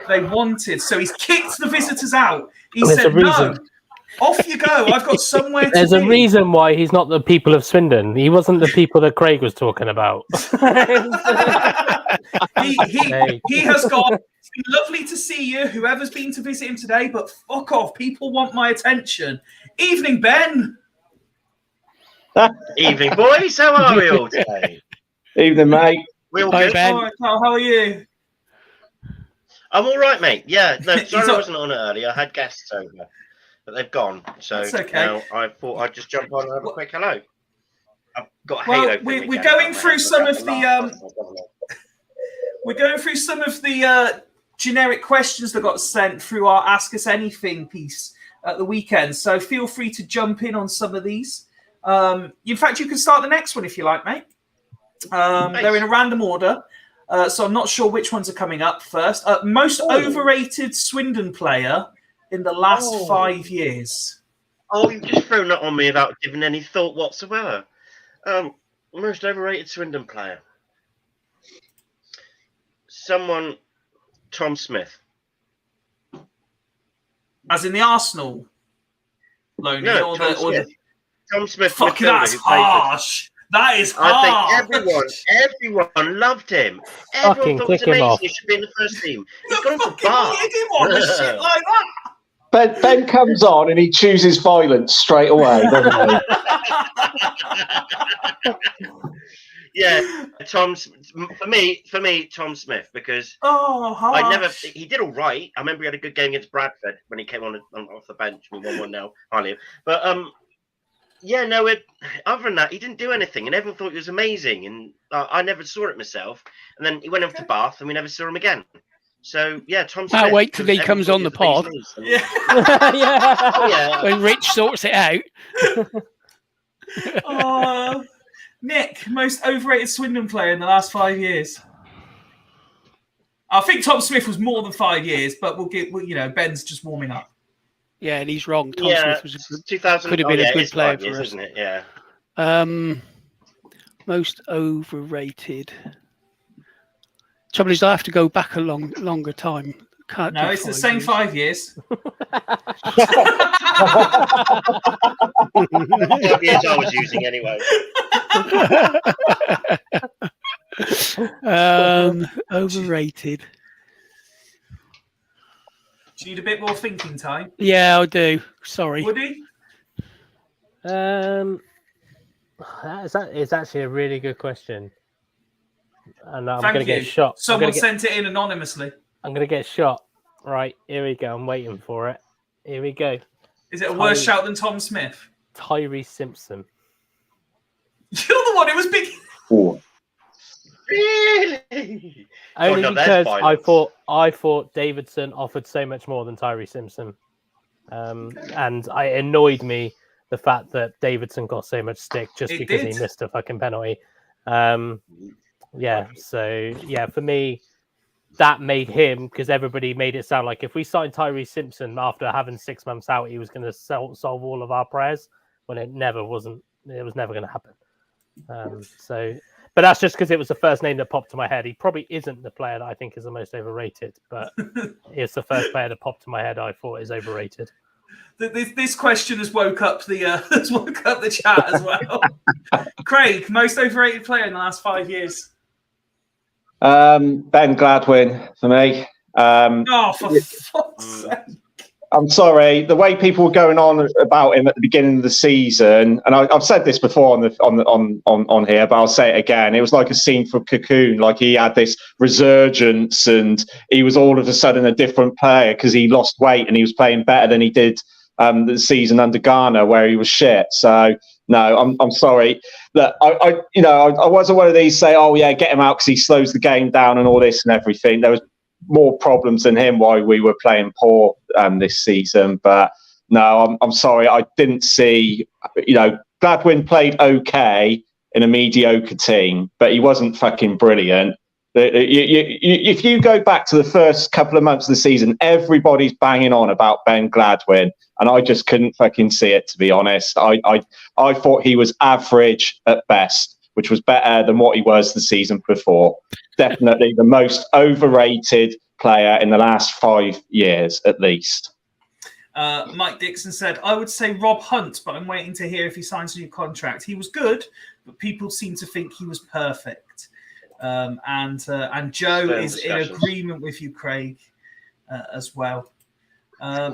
they wanted. So he's kicked the visitors out. He said, no, off you go. I've got somewhere to be. There's a reason why he's not the people of Swindon. He wasn't the people that Craig was talking about. he has gone, it's been lovely to see you, whoever's been to visit him today, but fuck off. People want my attention. Evening, Ben. Evening, boys. How are we all today? Evening, mate. We all Hi, good? Ben. All right, Carl, how are you? I'm all right, mate. Yeah, no, sorry I wasn't on it earlier. I had guests over, but they've gone. So That's okay. now I thought I'd just jump on and have a quick hello. I've got a Well, halo. we're going through some of the generic questions that got sent through our Ask Us Anything piece at the weekend. So feel free to jump in on some of these. In fact, you can start the next one if you like, mate. Nice. They're in a random order. So I'm not sure which ones are coming up first. Most overrated Swindon player in the last 5 years. Oh, you've just thrown that on me without giving any thought whatsoever. Most overrated Swindon player. Someone, Tom Smith. As in the Arsenal loanee? No, Tom Smith. Tom Smith. Fuck, that's who played for- harsh. That is harsh. I think everyone loved him. Everyone Fucking thought it was kick him amazing. off. He should be in the first team. He's You're gone to fucking Bath. hitting him on the shit like that. Ben comes on and he chooses violence straight away, doesn't he? Yeah, for me, Tom Smith, because Harsh. he did all right. I remember he had a good game against Bradford when he came on off the bench. We 1-1 now, hardly. But other than that, he didn't do anything, and everyone thought he was amazing, and I never saw it myself. And then he went off to Bath, and we never saw him again. So yeah, Tom Smith. Wait till he comes on the pod. Yeah. Oh, yeah. When Rich sorts it out. Nick, most overrated Swindon player in the last 5 years. I think Tom Smith was more than 5 years, but Ben's just warming up. Yeah, and he's wrong. Tom Yeah, Smith was 2000. could have been a good it's player 5 years, for us. isn't it? Yeah. Most overrated. Trouble is, I have to go back a longer time. Can't No, do it's the 5 same years. 5 years. 5 years I was using anyway. Overrated. Do you need a bit more thinking time? Yeah, I do. Sorry. Woody? It's actually a really good question. And I'm Thank going to you. get shot. Someone sent it in anonymously. I'm going to get shot. Right, here we go. I'm waiting for it. Here we go. Is it a worse shout than Tom Smith? Tyree Simpson. You're the one who was big. Oh. Really? Only no, because there's violence. I thought Davidson offered so much more than Tyree Simpson. And it annoyed me the fact that Davidson got so much stick just because he missed a fucking penalty. For me, that made him, because everybody made it sound like if we signed Tyree Simpson after having 6 months out, he was going to solve all of our prayers, when it was never going to happen. But that's just because it was the first name that popped to my head. He probably isn't the player that I think is the most overrated, but it's the first player that popped to my head I thought is overrated. This question has woke up the chat as well. Craig, most overrated player in the last 5 years. Ben Gladwin for me. For fuck's sake. I'm sorry. The way people were going on about him at the beginning of the season, and I've said this before on here, but I'll say it again. It was like a scene from Cocoon. Like he had this resurgence, and he was all of a sudden a different player because he lost weight and he was playing better than he did the season under Ghana, where he was shit. So no, I'm sorry. Look, I wasn't one of these say, oh yeah, get him out because he slows the game down and all this and everything. There was more problems than him why we were playing poor this season. But no, I'm sorry. I didn't see, Gladwin played okay in a mediocre team, but he wasn't fucking brilliant. If you go back to the first couple of months of the season, everybody's banging on about Ben Gladwin, and I just couldn't fucking see it, to be honest. I thought he was average at best. which was better than what he was the season before. Definitely the most overrated player in the last 5 years, at least. Mike Dixon said, I would say Rob Hunt, but I'm waiting to hear if he signs a new contract. He was good, but people seem to think he was perfect. And Joe is in agreement with you, Craig, as well.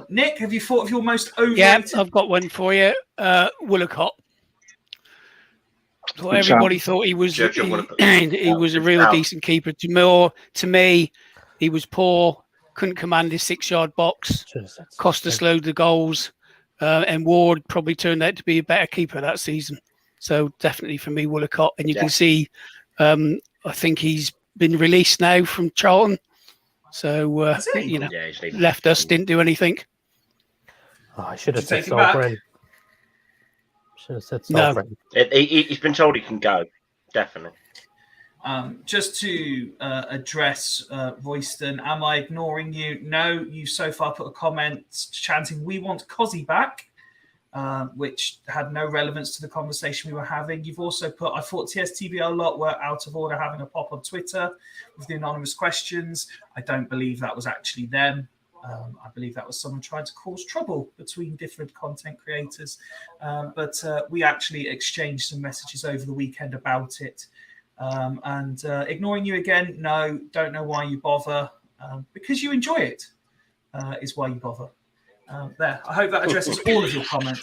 Nick, have you thought of your most overrated? Yeah, I've got one for you. Woolacott. Well, everybody thought he was he was a real decent keeper. To me, he was poor, couldn't command his 6-yard box, cost us loads of goals, and Ward probably turned out to be a better keeper that season. So definitely for me, Woolacott. And you can see, I think he's been released now from Charlton. So, left us, didn't do anything. Oh, I should have said Solbren. Should have said Solbren. No. He's been told he can go, definitely. Just to address Royston, am I ignoring you? No, you so far put a comment chanting, we want Cozzy back, which had no relevance to the conversation we were having. You've also put, I thought TSTBL lot were out of order having a pop on Twitter with the anonymous questions. I don't believe that was actually them. I believe that was someone trying to cause trouble between different content creators. But we actually exchanged some messages over the weekend about it. And ignoring you again, no, don't know why you bother. Because you enjoy it is why you bother. There, I hope that addresses all of your comments.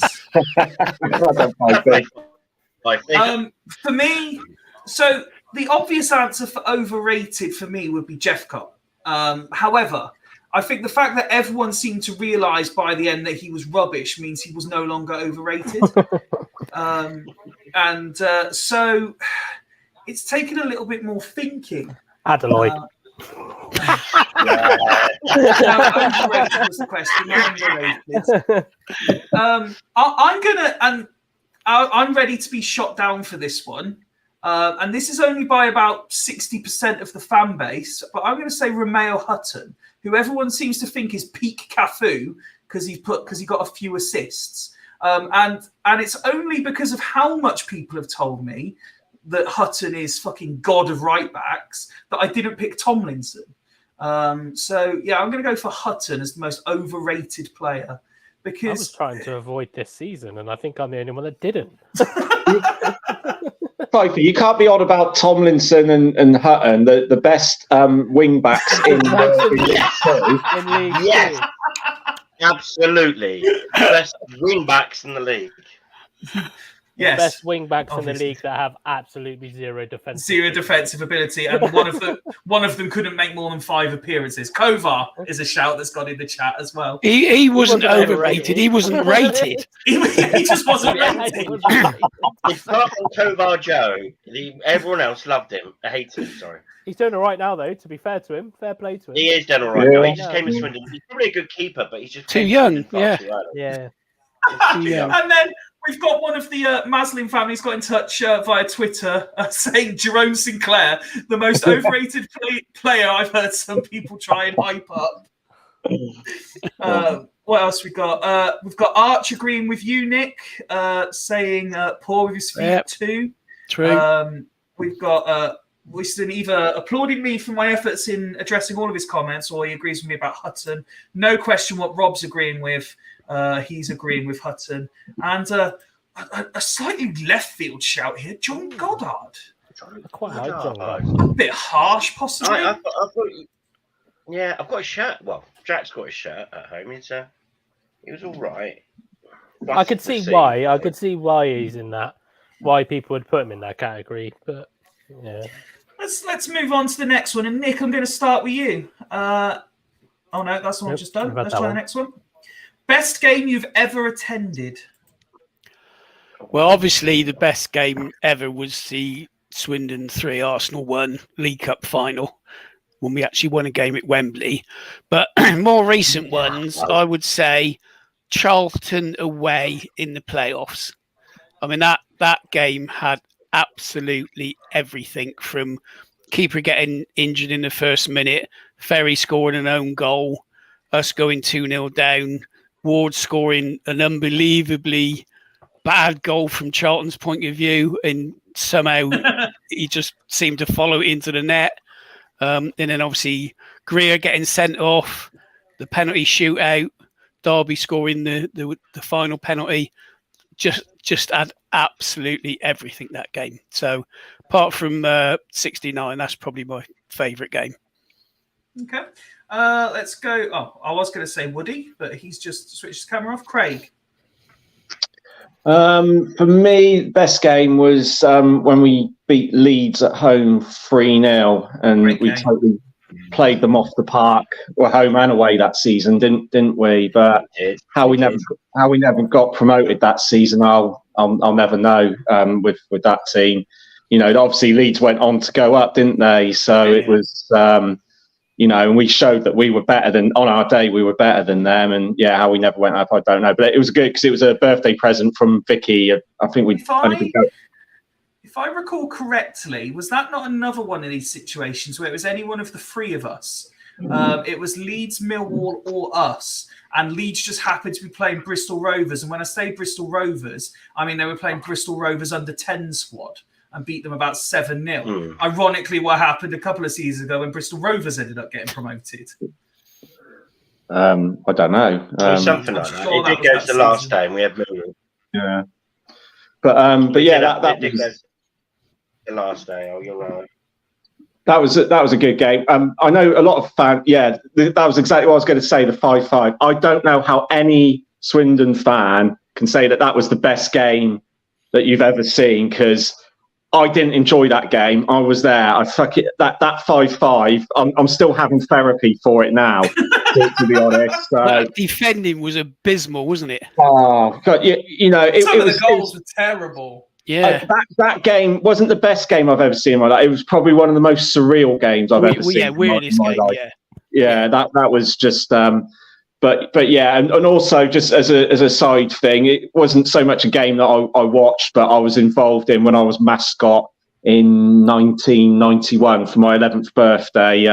For me, so the obvious answer for overrated for me would be Jeffcott. However, I think the fact that everyone seemed to realise by the end that he was rubbish means he was no longer overrated. So it's taken a little bit more thinking. Adelaide. Overrated was the question. I'm ready to be shot down for this one. And this is only by about 60% of the fan base, but I'm going to say Romeo Hutton, who everyone seems to think is peak Cafu because he got a few assists. And it's only because of how much people have told me that Hutton is fucking god of right backs that I didn't pick Tomlinson. So yeah, I'm going to go for Hutton as the most overrated player because I was trying to avoid this season, and I think I'm the only one that didn't. Fyfie, you can't be on about Tomlinson and Hutton, the best wing backs in League Two. Yes, absolutely, best wing backs in the league. Yes, best wing backs in the league that have absolutely zero defensive ability, and one of them couldn't make more than 5 appearances. Kovar is a shout that's got in the chat as well. He wasn't overrated. He wasn't rated. he just wasn't rated. Apart from Kovar Joe, everyone else loved him. I hated him. Sorry. He's doing all right now, though. To be fair to him, fair play to him. He is doing all right. Yeah. He just came to Swindon. He's probably a good keeper, but he's just too young. Yeah. And then we've got one of the Maslin families got in touch via Twitter saying Jerome Sinclair, the most overrated player I've heard some people try and hype up. What else we got? We've got Arch agreeing with you, Nick, saying poor with his feet too. True. We've got Winston either applauding me for my efforts in addressing all of his comments, or he agrees with me about Hutton. No question what Rob's agreeing with. He's agreeing with Hutton. And a slightly left field shout here, John Goddard. I quite like John Goddard. A bit harsh, possibly. I've got a shirt. Well, Jack's got a shirt at home. He was all right. I could see why. I could see why he's in that. Why people would put him in that category. But yeah. Let's move on to the next one. And Nick, I'm going to start with you. Oh no, that's the one I've just done. Let's try the next one. Best game you've ever attended? Well, obviously the best game ever was the Swindon 3 Arsenal 1 League Cup final when we actually won a game at Wembley. But more recent ones, I would say Charlton away in the playoffs. I mean, that game had absolutely everything from keeper getting injured in the first minute, Ferry scoring an own goal, us going 2-0 down, Ward scoring an unbelievably bad goal from Charlton's point of view, and somehow he just seemed to follow it into the net. And then obviously Greer getting sent off, the penalty shootout, Derby scoring the final penalty. Just had absolutely everything that game. So apart from 69, that's probably my favourite game. Okay. Let's go. Oh, I was going to say Woody, but he's just switched his camera off. Craig. For me, best game was when we beat Leeds at home 3-0, and Great we game. totally played them off the park, or home and away that season, didn't we? But how we never got promoted that season, I'll never know. With that team, you know, obviously Leeds went on to go up, didn't they? So it was. You know, and we showed that we were better than, on our day, we were better than them. And yeah, how we never went up, I don't know. But it was good because it was a birthday present from Fyfie. I think we. If I recall correctly, was that not another one of these situations where it was any one of the three of us? It was Leeds, Millwall, or us. And Leeds just happened to be playing Bristol Rovers. And when I say Bristol Rovers, I mean they were playing Bristol Rovers under 10 squad and beat them about 7-0. Ironically, what happened a couple of seasons ago when Bristol Rovers ended up getting promoted. I don't know. Something like that. It did go to the last day, and we had Millwall. Yeah, but yeah, that did was go the last day. Oh, you're right. That was a good game. I know a lot of fans. Yeah, that was exactly what I was going to say. The 5-5. I don't know how any Swindon fan can say that was the best game that you've ever seen, because I didn't enjoy that game. I was there. That 5-5. I'm still having therapy for it now, to be honest. That defending was abysmal, wasn't it? Oh God, you know, Some of the goals were terrible. Yeah, that game wasn't the best game I've ever seen in my life. It was probably one of the most surreal games I've ever seen. Yeah, weirdest game. Life. Yeah, that was just. But yeah, and also just as a side thing, it wasn't so much a game that I watched, but I was involved in when I was mascot in 1991 for my 11th birthday.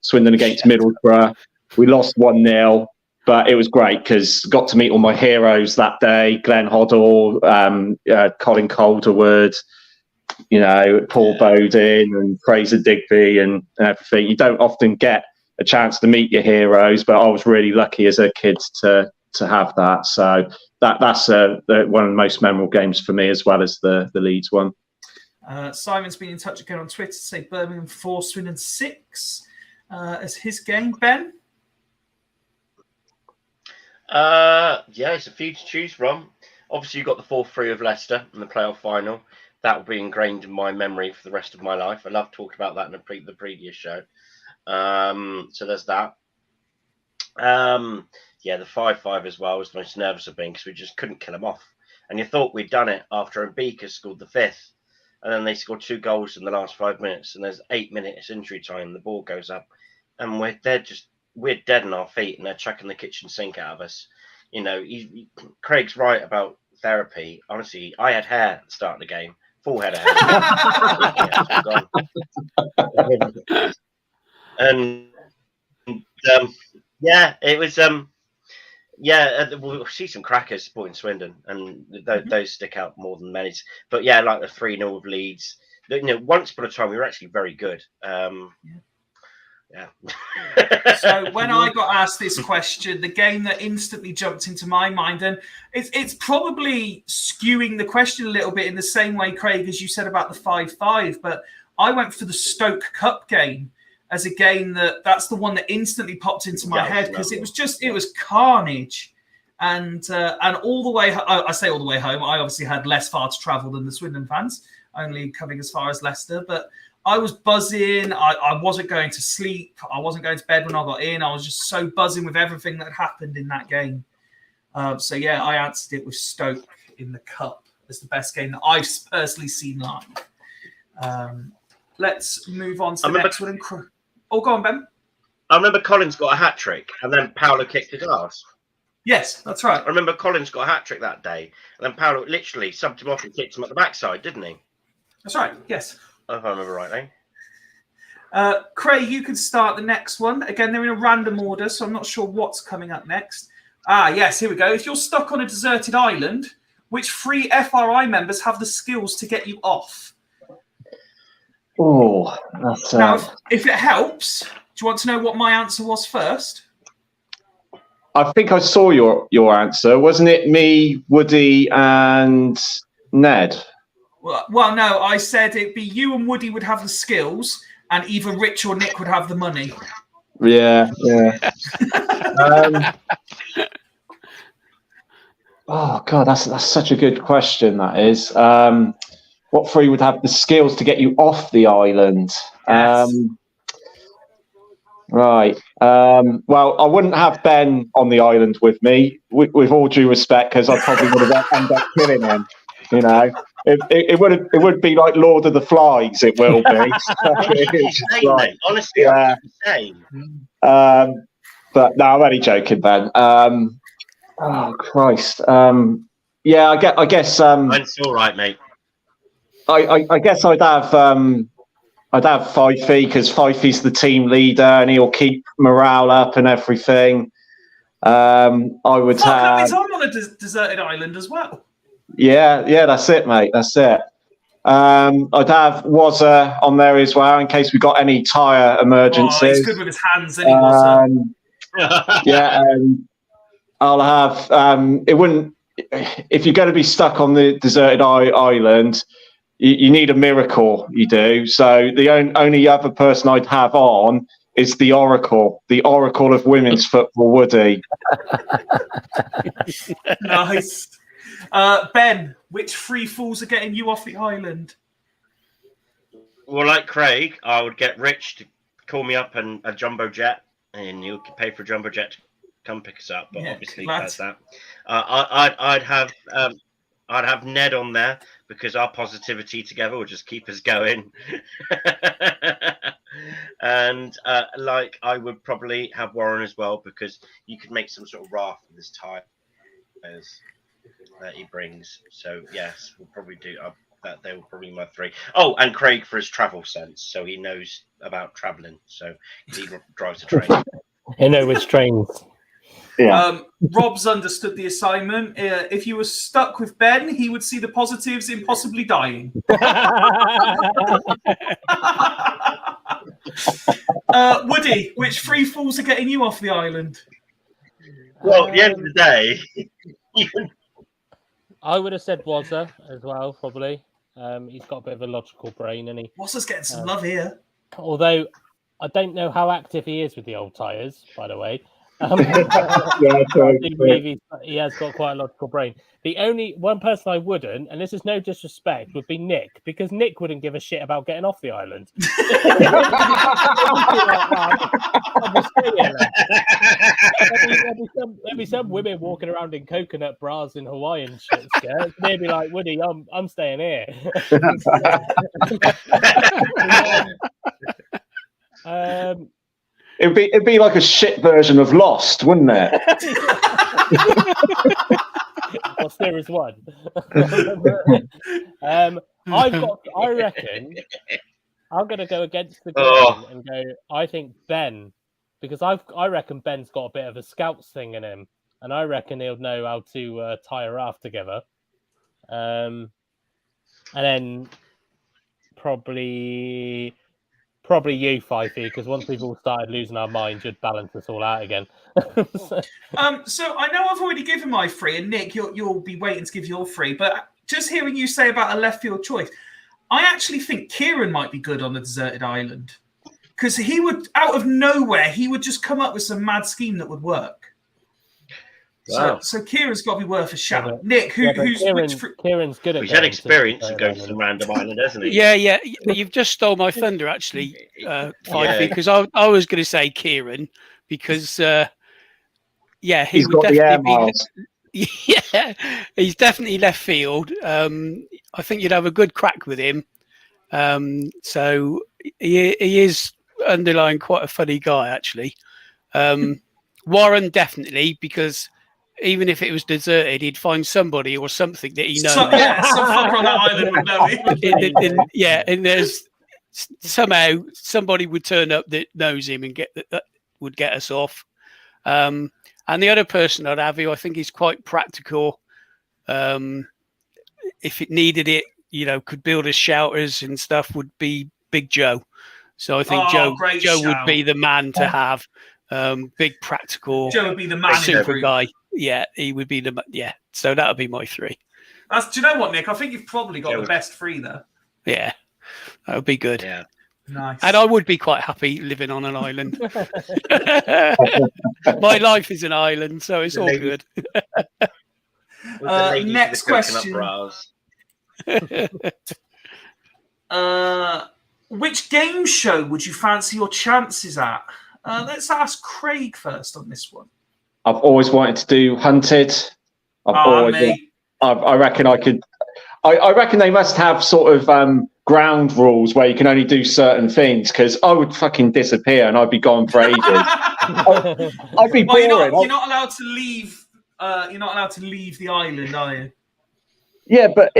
Swindon against Middlesbrough. We lost 1-0, but it was great because got to meet all my heroes that day: Glenn Hoddle, Colin Calderwood, you know, Paul Bowden and Fraser Digby and everything. You don't often get a chance to meet your heroes, but I was really lucky as a kid to have that. So that's one of the most memorable games for me, as well as the Leeds one. Simon's been in touch again on Twitter to say Birmingham 4, Swindon 6 as his game. Ben? Yeah, it's a few to choose from. Obviously, you got the 4-3 of Leicester in the playoff final. That will be ingrained in my memory for the rest of my life. I love talking about that in the previous show. So there's that. Yeah, the 5-5 as well was the most nervous I've been because we just couldn't kill them off. And you thought we'd done it after Mbika scored the 5th, and then they scored 2 goals in the last 5 minutes, and there's 8 minutes injury time. The ball goes up, and we're dead on our feet, and they're chucking the kitchen sink out of us. You know, Craig's right about therapy. Honestly, I had hair at the start of the game, full head of hair. And yeah, it was we'll see some crackers supporting Swindon, and those stick out more than many. But yeah, like the 3-0 of Leeds. You know, once upon a time we were actually very good. Yeah. So when I got asked this question, the game that instantly jumped into my mind, and it's probably skewing the question a little bit in the same way, Craig, as you said about the 5-5, but I went for the Stoke Cup game as a game that's the one that instantly popped into my head, because it was carnage. And all the way, I say all the way home, I obviously had less far to travel than the Swindon fans, only coming as far as Leicester, but I was buzzing. I wasn't going to sleep. I wasn't going to bed when I got in. I was just so buzzing with everything that happened in that game. So yeah, I answered it with Stoke in the Cup as the best game that I've personally seen live. Let's move on to the next one. Oh, go on, Ben. I remember Collins got a hat-trick, and then Paolo kicked his ass. Yes, that's right. I remember Collins got a hat-trick that day, and then Paolo literally subbed him off and kicked him at the backside, didn't he? That's right, yes. If I remember rightly. Craig, you can start the next one. Again, they're in a random order, so I'm not sure what's coming up next. Yes, here we go. If you're stuck on a deserted island, which 3 FRI members have the skills to get you off? Oh, that's Now, if it helps, do you want to know what my answer was first? I think I saw your answer. Wasn't it me, Woody, and Ned? Well, no, I said it'd be you and Woody would have the skills, and either Rich or Nick would have the money. Yeah. Oh God, that's such a good question. That is. What 3 would have the skills to get you off the island? Yes. Right. Well, I wouldn't have Ben on the island with me, with all due respect, because I probably would have ended up killing him. You know, it would be like Lord of the Flies. It will be. It's insane, mate. Honestly, yeah. insane. But no, I'm only joking, Ben. Oh Christ. Yeah, I guess. Mine's all right, mate. I guess I'd have Fyfie, because Fyfie's the team leader and he'll keep morale up and everything. I would have. I'm on a deserted island as well. Yeah, that's it, mate. That's it. I'd have Wazza on there as well in case we got any tyre emergencies. Oh, he's good with his hands, isn't he, Wazza? Yeah, I'll have. It wouldn't. If you're going to be stuck on the deserted island, you need a miracle. You do. So the only other person I'd have on is the Oracle of women's football, Woody. Nice. Ben, which 3 fools are getting you off the island? Well, like Craig, I would get Rich to call me up in a jumbo jet, and you could pay for a jumbo jet to come pick us up. But obviously, that's that. I'd have Ned on there because our positivity together will just keep us going. And I would probably have Warren as well, because you could make some sort of raft with his tires that he brings. So yes, we'll probably do that. They will probably be my 3. Oh, and Craig for his travel sense, so he knows about traveling. So he drives a train. You know which trains. Yeah. Rob's understood the assignment. If you were stuck with Ben, he would see the positives in possibly dying. Woody, which 3 fools are getting you off the island? Well, at the end of the day, I would have said Wazza as well, probably. He's got a bit of a logical brain, and he. Wazza's getting some love here. Although I don't know how active he is with the old tyres, by the way. Yeah, I do believe he has got quite a logical brain. The only one person I wouldn't, and this is no disrespect, would be Nick, because Nick wouldn't give a shit about getting off the island. There'd be some women walking around in coconut bras and Hawaiian shit skirts. They'd be like, Woody, I'm staying here. It'd be like a shit version of Lost, wouldn't it? Well, there is one. I reckon I'm going to go against the grain and go. I think Ben, because I reckon Ben's got a bit of a scouts thing in him, and I reckon he'll know how to tie a raft together. And then probably you, Fyfie, because once we've all started losing our minds, you'd balance us all out again. So I know I've already given my 3, and Nick, you'll be waiting to give your 3. But just hearing you say about a left field choice, I actually think Kieran might be good on the deserted island, because he would, out of nowhere, he would just come up with some mad scheme that would work. Wow. So Kieran's got to be worth a shout. Nick, who's Kieran's good at. He's had experience of going to some random island, hasn't he? Yeah. You've just stole my thunder, actually, Fyfie, because I was going to say Kieran, because he's got the air miles. Yeah, he's definitely left field. I think you'd have a good crack with him. So he is underlying quite a funny guy, actually. Warren definitely, because even if it was deserted, he'd find somebody or something that he knows. Some fucker on that island would know him. And there's somehow somebody would turn up that knows him and that would get us off. And the other person I'd have, who I think is quite practical, if it needed it, could build us shelters and stuff, would be Big Joe. So I think Joe great would shout. be the man to have. Big practical. Joe would be the man in the super group. guy. Yeah, he would be So that would be my 3. Do you know what, Nick? I think you've probably got the best 3 there. Yeah, that would be good. Yeah. Nice. And I would be quite happy living on an island. My life is an island, so it's all good. Next question. Which game show would you fancy your chances at? Let's ask Craig first on this one. I've always wanted to do Hunted. I reckon I could. I reckon they must have sort of ground rules where you can only do certain things, because I would fucking disappear and I'd be gone for ages. I'd be boring. You're not allowed to leave. You're not allowed to leave the island, are you? Yeah, but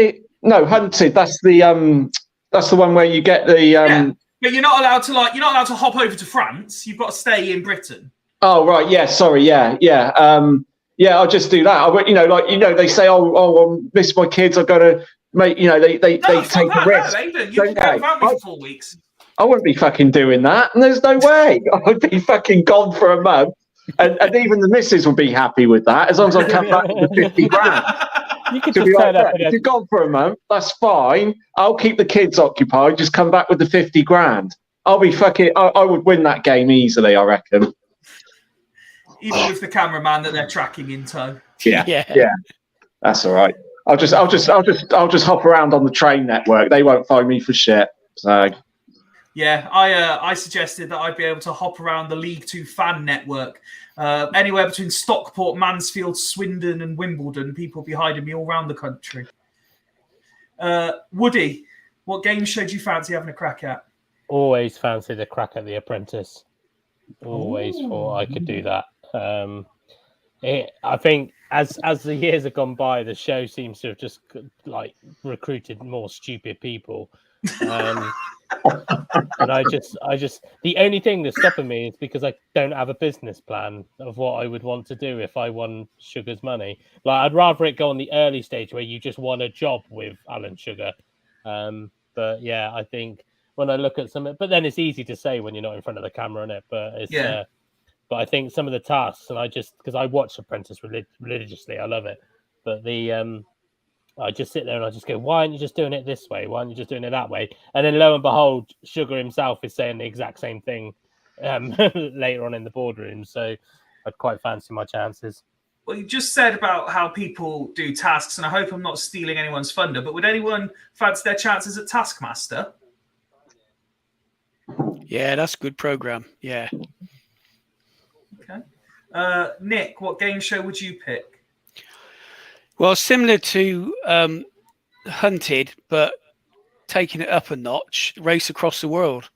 Hunted. That's the one where you get the. But you're not allowed to hop over to France. You've got to stay in Britain. Oh right, yeah. Sorry, yeah. I'll just do that. They say, I miss my kids. I've got to make. They take a risk. You can go without me for 4 weeks. I wouldn't be fucking doing that. And there's no way. I'd be fucking gone for a month, and even the missus would be happy with that, as long as I come back with the 50 grand. You could just turn up. If you're gone for a month, that's fine. I'll keep the kids occupied. Just come back with the 50 grand. I'll be fucking. I would win that game easily, I reckon. Even with the cameraman that they're tracking in tow. Yeah. That's all right. I'll just hop around on the train network. They won't find me for shit. So. Yeah, I suggested that I'd be able to hop around the League Two fan network, anywhere between Stockport, Mansfield, Swindon, and Wimbledon. People be hiding me all around the country. Woody, what game show do you fancy having a crack at? Always fancied a crack at The Apprentice. Always thought I could do that. I think as the years have gone by, the show seems to have just recruited more stupid people. And I just the only thing that's stopping me is because I don't have a business plan of what I would want to do if I won Sugar's money. I'd rather it go on the early stage where you just won a job with Alan Sugar. But yeah, I think when I look at but then it's easy to say when you're not in front of the camera, innit? But it's but I think some of the tasks, and because I watch Apprentice religiously, I love it. But I just sit there and I just go, why aren't you just doing it this way? Why aren't you just doing it that way? And then lo and behold, Sugar himself is saying the exact same thing later on in the boardroom. So I'd quite fancy my chances. Well, you just said about how people do tasks, and I hope I'm not stealing anyone's thunder, but would anyone fancy their chances at Taskmaster? Yeah, that's a good program. Yeah. Okay. Nick, what game show would you pick? Well, similar to Hunted, but taking it up a notch, Race Across the World.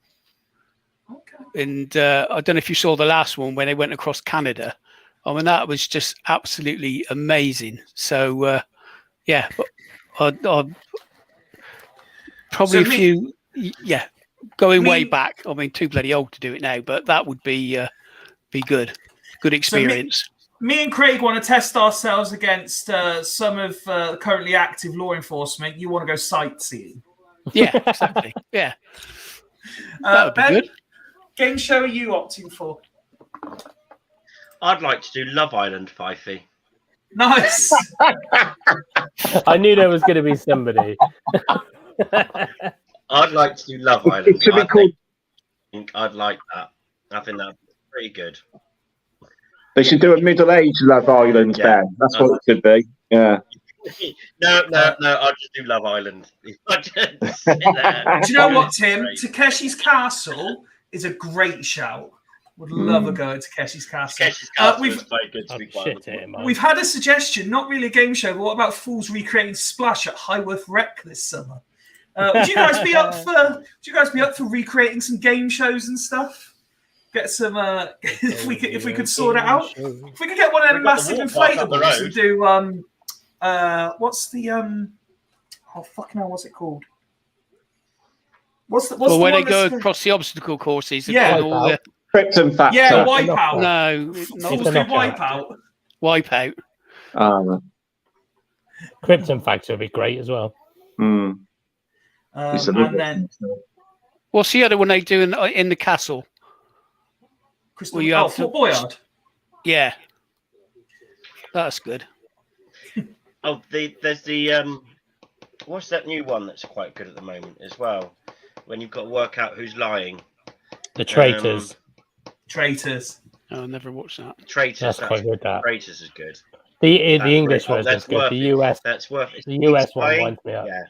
Okay. And I don't know if you saw the last one when they went across Canada. I mean, that was just absolutely amazing. So, yeah, I'd probably going way back. I mean, too bloody old to do it now, but that would be good. Good experience. Me and Craig want to test ourselves against some of currently active law enforcement. You want to go sightseeing? Yeah, exactly. Yeah. That would be Ben, good. Game show are you opting for? I'd like to do Love Island, Fyfie. Nice. I knew there was going to be somebody. I'd like to do Love Island. It should be called. I'd like that. I think that'd be pretty good. They should do a middle-aged Love Island, Ben. That's what it should be. Yeah. No. I'll just do Love Island. Just sit there. Do you know what, Tim? Takeshi's Castle is a great shout. Would love a go at Takeshi's Castle. Takeshi's Castle is very good to be quite honest. We've had a suggestion, not really a game show, but what about Fools recreating Splash at Highworth Rec this summer? Would you guys be up for recreating some game shows and stuff? Get some if we could sort it out. If we could get one of them massive inflatables and do what's the what's it called? What's the when they go across the obstacle courses? Yeah. Krypton Factor. Yeah, Wipeout. No, Wipeout. Wipeout. Krypton Factor would be great as well. Mm. And then What's the other one they do in the castle? Crystal, Well, you have Fort Boyard. Yeah, that's good. Oh, there's the what's that new one that's quite good at the moment as well? When you've got to work out who's lying. The Traitors. Traitors. Oh, I never watched that. Traitors. That's quite good. That Traitors is good. the That's English great. Oh, version is that's good. worth The it. US That's worth it. the US one Spying? winds me up. Yeah,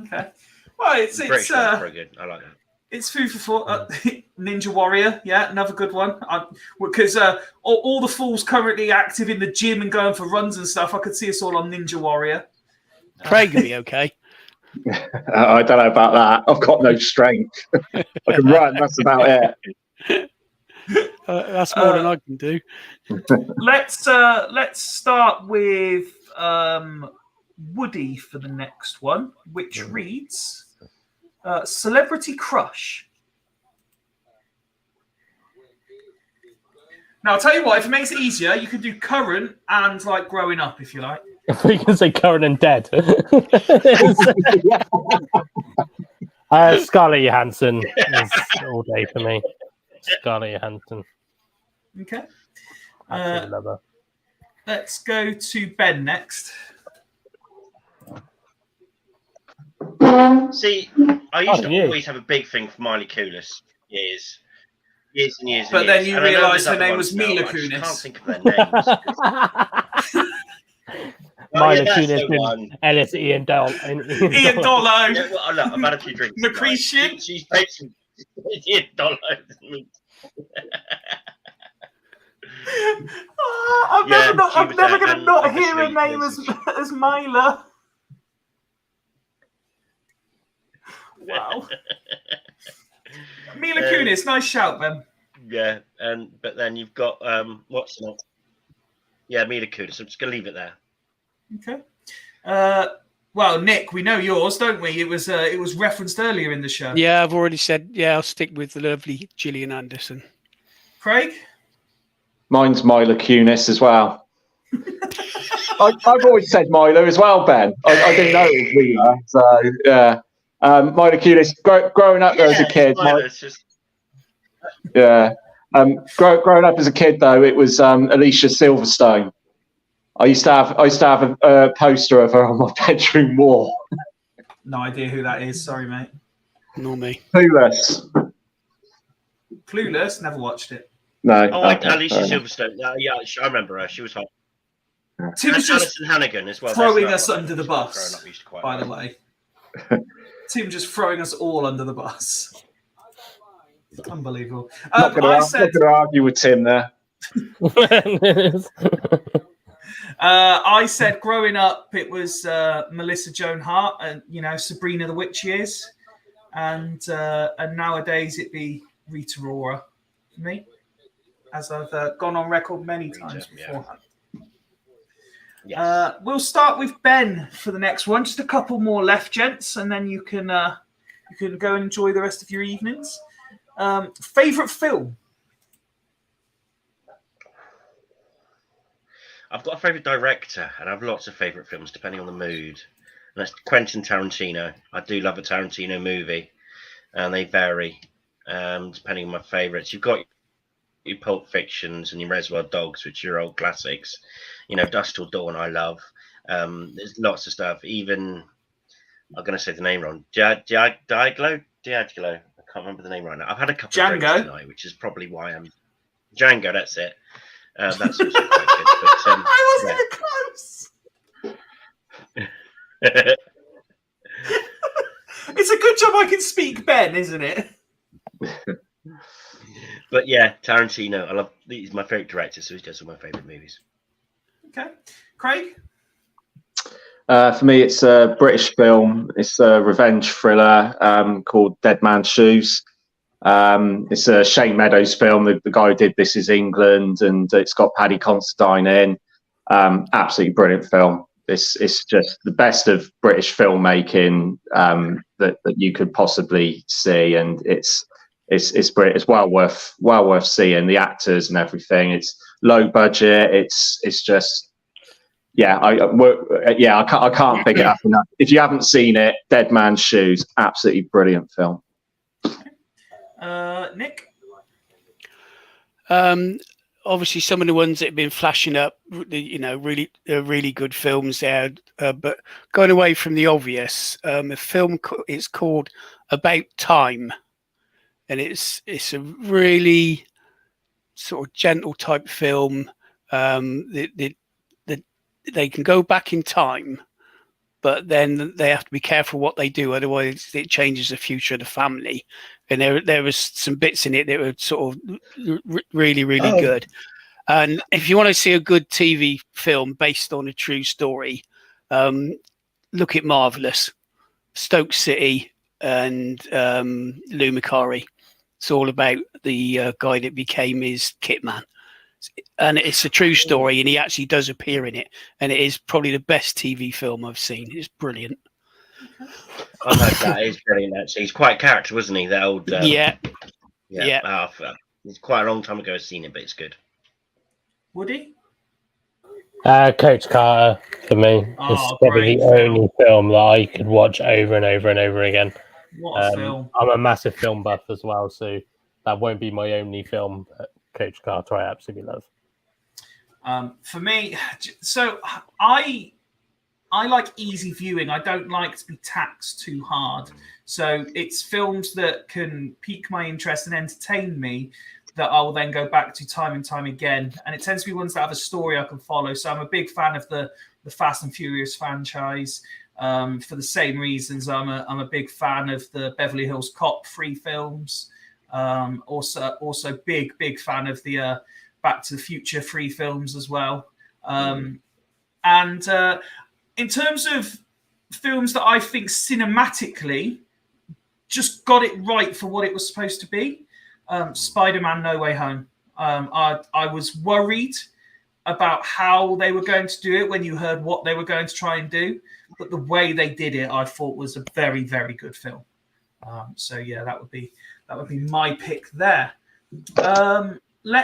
Okay. Well, it's British one's very good. I like that. it's food for thought. Ninja Warrior, yeah, another good one. Because all the fools currently active in the gym and going for runs and stuff. I could see us all on Ninja Warrior. Craig would be okay. I don't know about that. I've got no strength. I can run. That's about it. That's more than I can do. Let's start with Woody for the next one, which reads Celebrity Crush. Now, I'll tell you what, if it makes it easier, you can do current and like growing up, if you like. We can say current and dead. Scarlett Johansson is all day for me. Scarlett Johansson. Okay. Absolutely love her. Let's go to Ben next. See, I used to you. always have a big thing for Miley Kunis. Years and years. But and then years. you And I know realised there's her other name ones was now, Mila but I just Kunis. can't think of their names. Mila that's Kunis the and one. Ellis Ian Dole. Ian Dollo. Yeah, well, look, I've had a few drinks. Lucretian. She's basically Ian Dollo. I'm Yeah, never, she I'm was never there, going to and not hear her obviously name there's- as Mila. Wow. Mila Kunis, nice shout, Ben. Yeah, but then you've got what's not? Yeah, Mila Kunis. I'm just gonna leave it there. Okay. Well, Nick, we know yours, don't we? It was referenced earlier in the show. Yeah, I've already said. Yeah, I'll stick with the lovely Gillian Anderson. Craig? Mine's Mila Kunis as well. I've always said Mila as well, Ben. I didn't know it was Mila, so yeah. Mila Kunis. Growing up as a kid, Mila's just yeah. Growing up as a kid, though, it was Alicia Silverstone. I used to have a poster of her on my bedroom wall. No idea who that is. Sorry, mate. Nor me. Clueless. Clueless. Never watched it. No. Oh, okay, Alicia fair enough. Silverstone. Yeah, I remember her. She was hot. Tim was just Alison Hannigan as well. throwing That's us another under one the that growing bus, up I used to quite by the like. way. Tim just throwing us all under the bus. Unbelievable. Not I going to argue with Tim there. I said growing up it was Melissa Joan Hart and Sabrina the Witch Years, and nowadays it'd be Rita Ora for me, as I've gone on record many times beforehand. Yes. We'll start with Ben for the next one. Just a couple more left, gents, and then you can go and enjoy the rest of your evenings. Favorite film? I've got a favourite director, and I have lots of favourite films depending on the mood. And that's Quentin Tarantino. I do love a Tarantino movie, and they vary depending on my favourites. You've got your Pulp Fictions and your Reservoir Dogs, which are your old classics. Dusk Till Dawn, I love. There's lots of stuff. Even, I'm going to say the name wrong. Diaglo? I can't remember the name right now. I've had a couple of drinks tonight, which is probably why I'm... Django, that's it. That's also quite good. But, I wasn't even close. It's a good job I can speak Ben, isn't it? But yeah, Tarantino. I love. He's my favorite director, so he does all my favorite movies. Okay, Craig. For me, it's a British film. It's a revenge thriller called Dead Man's Shoes. It's a Shane Meadows film. The guy who did This Is England, and it's got Paddy Considine in. Absolutely brilliant film. It's just the best of British filmmaking that you could possibly see, and it's brilliant. It's well worth seeing. The actors and everything. It's low budget. It's just I can't pick it up enough. If you haven't seen it, Dead Man's Shoes, absolutely brilliant film. Nick? Obviously, some of the ones that have been flashing up, really good films there. But going away from the obvious, a film it's called About Time, and it's a really sort of gentle type film. They can go back in time, but then they have to be careful what they do, otherwise it changes the future of the family. And there was some bits in it that were sort of really good. And if you want to see a good TV film based on a true story, look at Marvelous, Stoke City, and Lou Macari. It's all about the guy that became his kitman. And it's a true story, and he actually does appear in it. And it is probably the best TV film I've seen. It's brilliant. I heard that is brilliant, actually. He's quite a character, wasn't he? That old. Yeah. It's quite a long time ago I've seen it, but it's good. Woody? Coach Carter, for me. It's probably the only film that I could watch over and over and over again. What a film. I'm a massive film buff as well, so that won't be my only film. Coach Carter, I absolutely love. For me, so I like easy viewing. I don't like to be taxed too hard. So it's films that can pique my interest and entertain me that I will then go back to time and time again. And it tends to be ones that have a story I can follow. So I'm a big fan of the Fast and Furious franchise. For the same reasons, I'm a big fan of the Beverly Hills Cop 3 films. Also big fan of the Back to the Future 3 films as well. And in terms of films that I think cinematically just got it right for what it was supposed to be, Spider-Man No Way Home. I was worried about how they were going to do it when you heard what they were going to try and do, but the way they did it, I thought was a very, very good film. That would be my pick there. We'll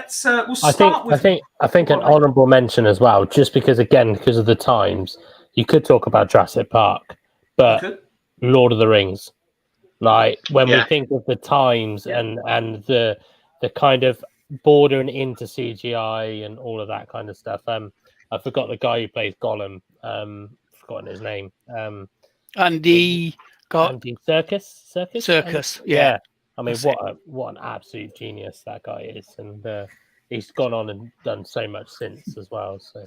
start with. I think an honourable mention as well, just because of the times. You could talk about Jurassic Park, but Lord of the Rings. Like when we think of the times and the kind of bordering into CGI and all of that kind of stuff. I forgot the guy who plays Gollum. Forgotten his name. Andy Serkis. Yeah. I mean, what an absolute genius that guy is, and he's gone on and done so much since as well. So,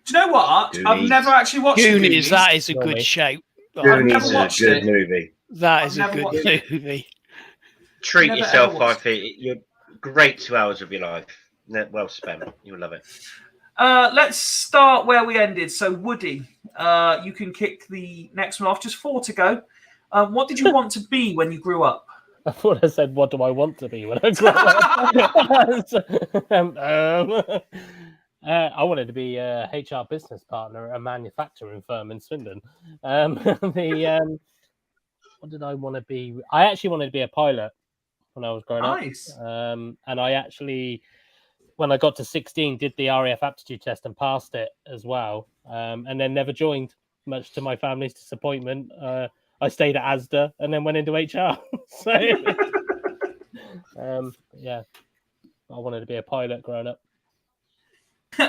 do you know what? Goonies. I've never actually watched Goonies. That is a good shout. Goonies is a good movie. That is a good movie. Treat yourself, Fyfie. You're great 2 hours of your life. Well spent. You'll love it. Let's start where we ended. So, Woody, you can kick the next one off. Just 4 to go. What did you want to be when you grew up? I thought I said, what do I want to be when I grow up? I wanted to be a HR business partner at a manufacturing firm in Swindon. What did I want to be? I actually wanted to be a pilot when I was growing up. And I actually, when I got to 16, did the RAF aptitude test and passed it as well. And then never joined, much to my family's disappointment. I stayed at Asda and then went into HR. So, I wanted to be a pilot growing up.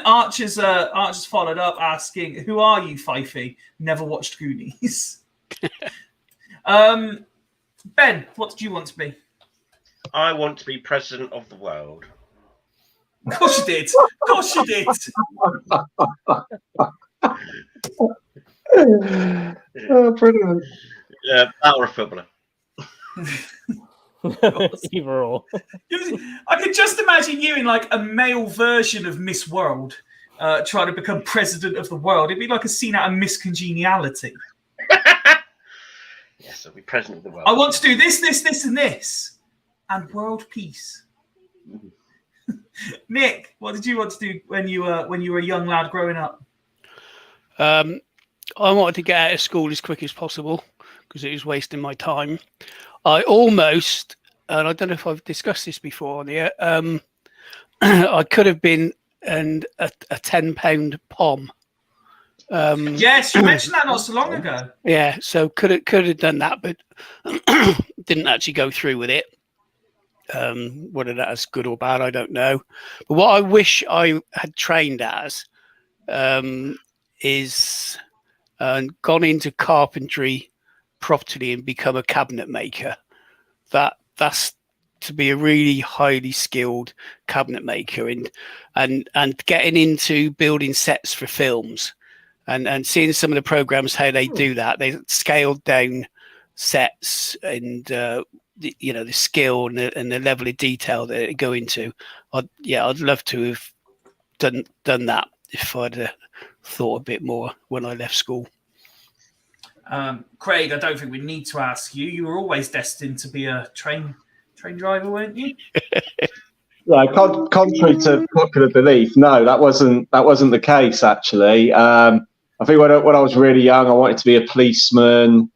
Archer's followed up asking, "Who are you, Fyfie? Never watched Goonies." Ben, what did you want to be? I want to be president of the world. Of course you did. Of course you did. Oh, brilliant. Battle of footballer. Either or. I could just imagine you in like a male version of Miss World, trying to become president of the world. It'd be like a scene out of Miss Congeniality. Yes, I'll be president of the world. I want to do this, and this, and world peace. Nick, what did you want to do when you were a young lad growing up? I wanted to get out of school as quick as possible because it was wasting my time. I almost, and I don't know if I've discussed this before on here, I could have been a £10 pom. Yes, you mentioned that not so long ago. Yeah, so could have done that, but didn't actually go through with it. Whether that's good or bad, I don't know. But what I wish I had trained as is gone into carpentry properly and become a cabinet maker. That's to be a really highly skilled cabinet maker, and getting into building sets for films. And seeing some of the programs how they do that, they scaled down sets and the skill and the level of detail that they go into. I'd love to have done that if I'd thought a bit more when I left school. Craig, I don't think we need to ask you. You were always destined to be a train driver, weren't you? Right, contrary to popular belief, no, that wasn't the case actually. I think when I was really young, I wanted to be a policeman,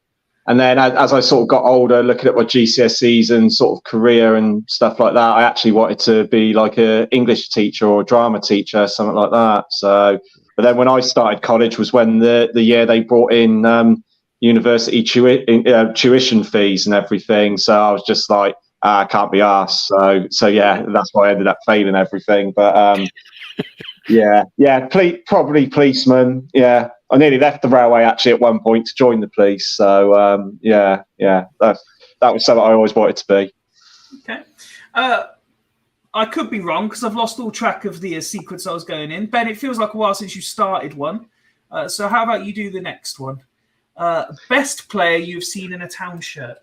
and then as I sort of got older, looking at my GCSEs and sort of career and stuff like that, I actually wanted to be like an English teacher or a drama teacher, something like that. So, but then when I started college was when the year they brought in university tuition fees and everything. So I was just like, I can't be arsed. So yeah, that's why I ended up failing everything. But probably policeman. Yeah, I nearly left the railway actually at one point to join the police. So that was something I always wanted to be. Okay. I could be wrong because I've lost all track of the sequence I was going in. Ben, it feels like a while since you started one. So how about you do the next one? Best player you've seen in a town shirt?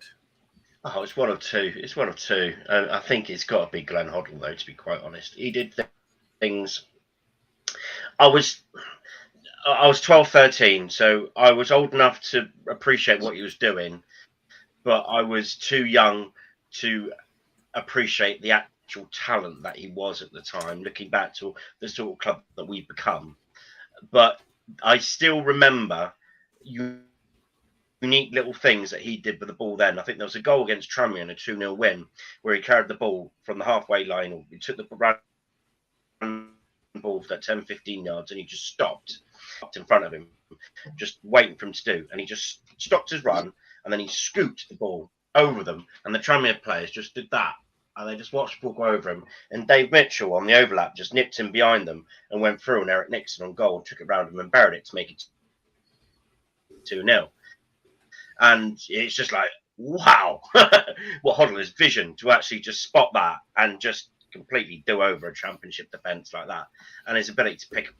Oh, it's one of two. I think it's got to be Glenn Hoddle, though, to be quite honest. He did things. I was 12, 13, so I was old enough to appreciate what he was doing, but I was too young to appreciate the actual talent that he was at the time, looking back to the sort of club that we've become. But I still remember unique little things that he did with the ball then. I think there was a goal against Tranmere in a 2-0 win where he carried the ball from the halfway line, or he took the ball for that 10, 15 yards, and he just stopped in front of him, just waiting for him to do. And he just stopped his run, and then he scooped the ball over them. And the Tranmere players just did that. And they just watched the ball go over him. And Dave Mitchell on the overlap just nipped him behind them and went through. And Eric Nixon on goal took it round him and buried it to make it 2-0. And it's just like, wow, what Hoddle's vision to actually just spot that and just completely do over a championship defence like that. And his ability to pick a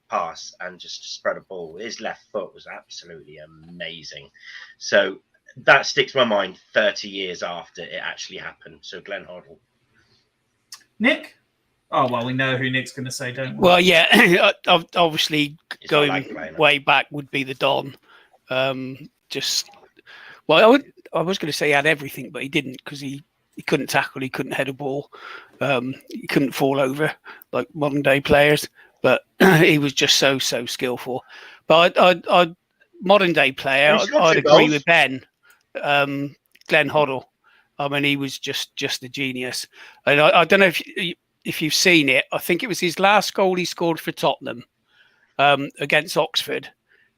pass and just spread a ball. His left foot was absolutely amazing. So that sticks in my mind 30 years after it actually happened. So Glenn Hoddle. Nick? Oh, well, we know who Nick's going to say, don't we? Well, yeah, obviously It's going way back would be the Don. I was going to say he had everything, but he didn't, because he couldn't tackle, he couldn't head a ball, he couldn't fall over like modern day players, but he was just so skillful. But I modern day player, I'd agree with Ben, Glenn Hoddle. I mean, he was just a genius. And I don't know if you've seen it. I think it was his last goal he scored for Tottenham against Oxford.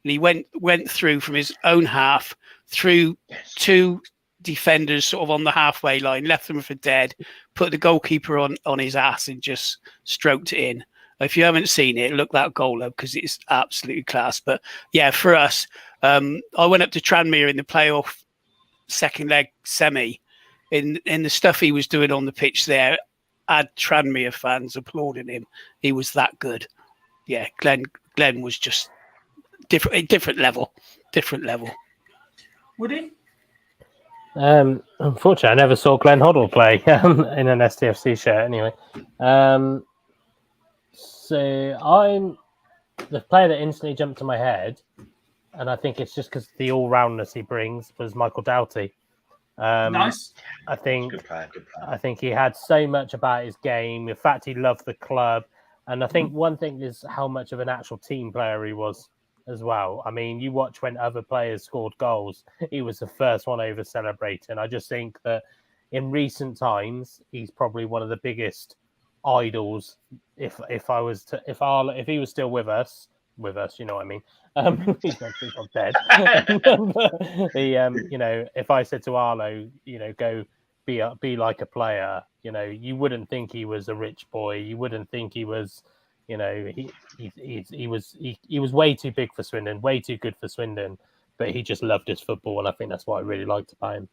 And he went through from his own half through two defenders sort of on the halfway line, left them for dead, put the goalkeeper on his ass and just stroked it in. If you haven't seen it, look that goal up because it's absolutely class. But yeah, for us, I went up to Tranmere in the playoff second leg semi. In the stuff he was doing on the pitch there, had Tranmere fans applauding him. He was that good. Yeah, Glenn was just different level. Would he? Unfortunately, I never saw Glenn Hoddle play in an STFC shirt. Anyway, so I'm the player that instantly jumped to my head, and I think it's just because the all-roundness he brings was Michael Doughty. Nice. I think Good player. I think he had so much about his game. The fact he loved the club, and I think one thing is how much of an actual team player he was as well. I mean, you watch when other players scored goals, he was the first one over celebrating. I just think that in recent times, he's probably one of the biggest idols. If he was still with us with us. You know what I mean? He's not dead. You know, if I said to Arlo, you know, go be like a player, you know, you wouldn't think he was a rich boy. You wouldn't think he was, you know, he was way too big for Swindon, way too good for Swindon, but he just loved his football, and I think that's what I really liked about him.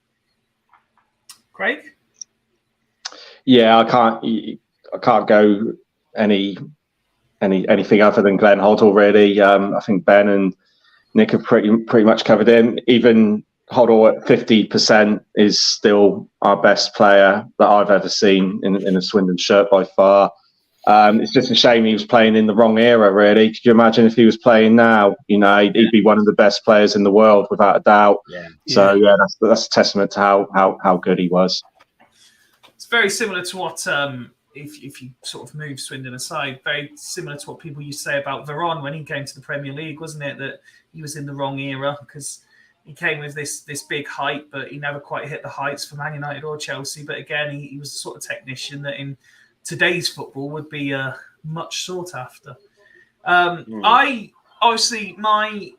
Craig? Yeah, I can't go anything other than Glenn Hoddle, really. I think Ben and Nick have pretty much covered him. Even Hoddle at 50% is still our best player that I've ever seen in a Swindon shirt by far. It's just a shame he was playing in the wrong era, really. Could you imagine if he was playing now? You know, he'd be one of the best players in the world without a doubt. Yeah. So yeah, that's a testament to how good he was. It's very similar to what, if you sort of move Swindon aside, very similar to what people used to say about Veron when he came to the Premier League, wasn't it? That he was in the wrong era because he came with this big height, but he never quite hit the heights for Man United or Chelsea. But again, he was the sort of technician that in today's football would be much sought after. I obviously, my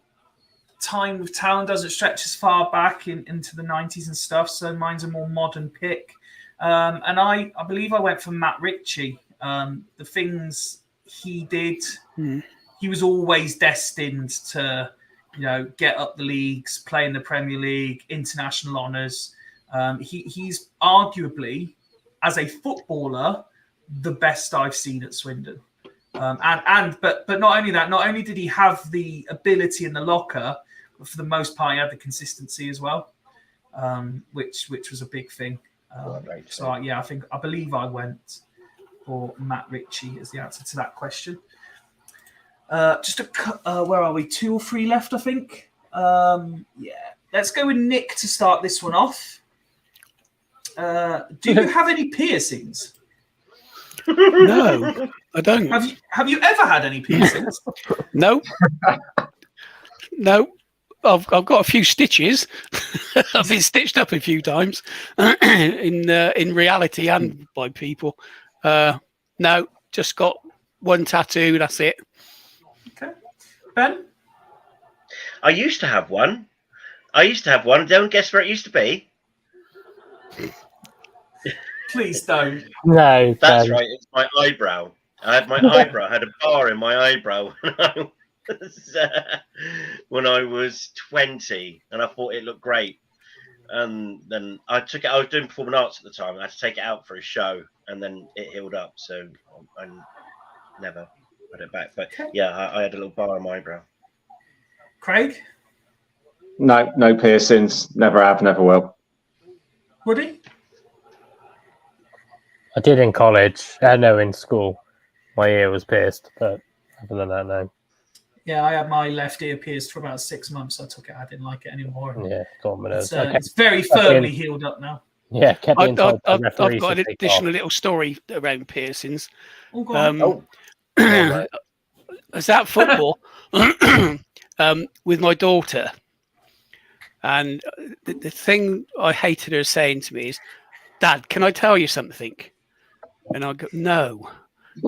time with Town doesn't stretch as far back into the 90s and stuff, so mine's a more modern pick. And I believe I went for Matt Ritchie. The things he did, he was always destined to, you know, get up the leagues, play in the Premier League, international honours. He's arguably, as a footballer, the best I've seen at Swindon. But not only that, not only did he have the ability in the locker, but for the most part, he had the consistency as well, which was a big thing. So yeah, I believe I went for Matt Ritchie as the answer to that question. Where are we? 2 or 3 left, I think. Yeah, let's go with Nick to start this one off. Do you have any piercings? No, I don't. Have you ever had any piercings? No. I've got a few stitches. I've been stitched up a few times in reality and by people. No, just got one tattoo. That's it. Okay, Ben. I used to have one. Don't guess where it used to be. Please don't. No, that's right. It's my eyebrow. I had my eyebrow. I had a bar in my eyebrow when I was 20, and I thought it looked great. And then I took it. I was doing performing arts at the time. I had to take it out for a show, and then it healed up. So I never put it back. But yeah, I had a little bar in my eyebrow. Craig? No piercings. Never have, never will. Woody? I did in college. No, in school. My ear was pierced, but other than that, no. Yeah, I had my left ear pierced for about 6 months. I took it. I didn't like it anymore. Yeah, it's very firmly healed up now. Yeah, I've got an additional little story around piercings. Oh, go on. Is that football with my daughter? And the thing I hated her saying to me is, "Dad, can I tell you something?" And I go, "No,"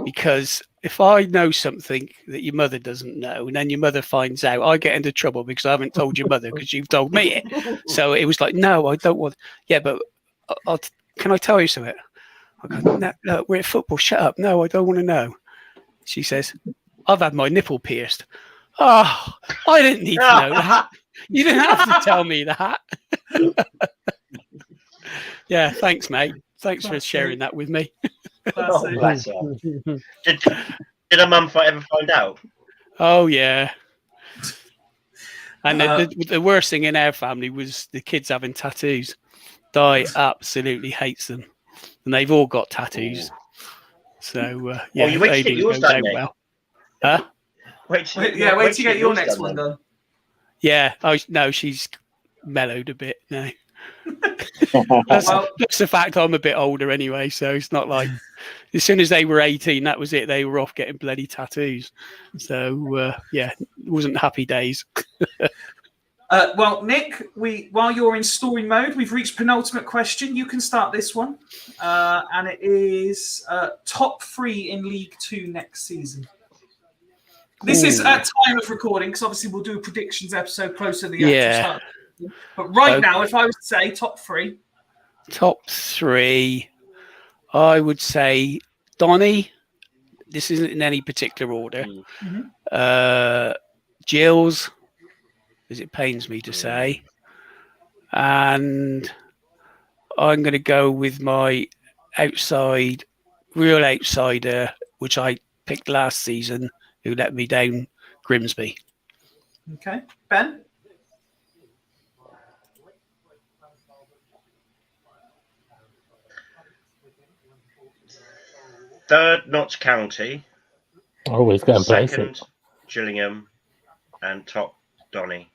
because if I know something that your mother doesn't know, and then your mother finds out, I get into trouble because I haven't told your mother because you've told me it. So it was like, "No, I don't want." Yeah, but can I tell you something? I go, "No, we're at football. Shut up. No, I don't want to know." She says, "I've had my nipple pierced." Oh, I didn't need to know that. You didn't have to tell me that. Yeah, thanks, mate. Thanks for sharing that with me. Bless her. Did her mum ever find out? Oh, yeah. And the worst thing in our family was the kids having tattoos. Di absolutely hates them. And they've all got tattoos. So, yeah, you wait to get yours done, mate. Well. Huh? Wait to get your next one done. Yeah. No, she's mellowed a bit now. That's the fact I'm a bit older anyway, so it's not like as soon as they were 18, that was it. They were off getting bloody tattoos. So yeah, it wasn't happy days. Well, Nick, while you're in story mode, we've reached penultimate question. You can start this one, and it is top 3 in League 2 next season. This is Ooh. at time of recording, because obviously we'll do a predictions episode closer to the Yeah. actual start. But right Okay. now, if I was to say top three, Top three, I would say Donny. This isn't in any particular order. Jills, as it pains me to say. And I'm going to go with my real outsider, which I picked last season, who let me down, Grimsby. okay, Ben, Third, Notts County. Always going places. Second, Gillingham. And top, Donny.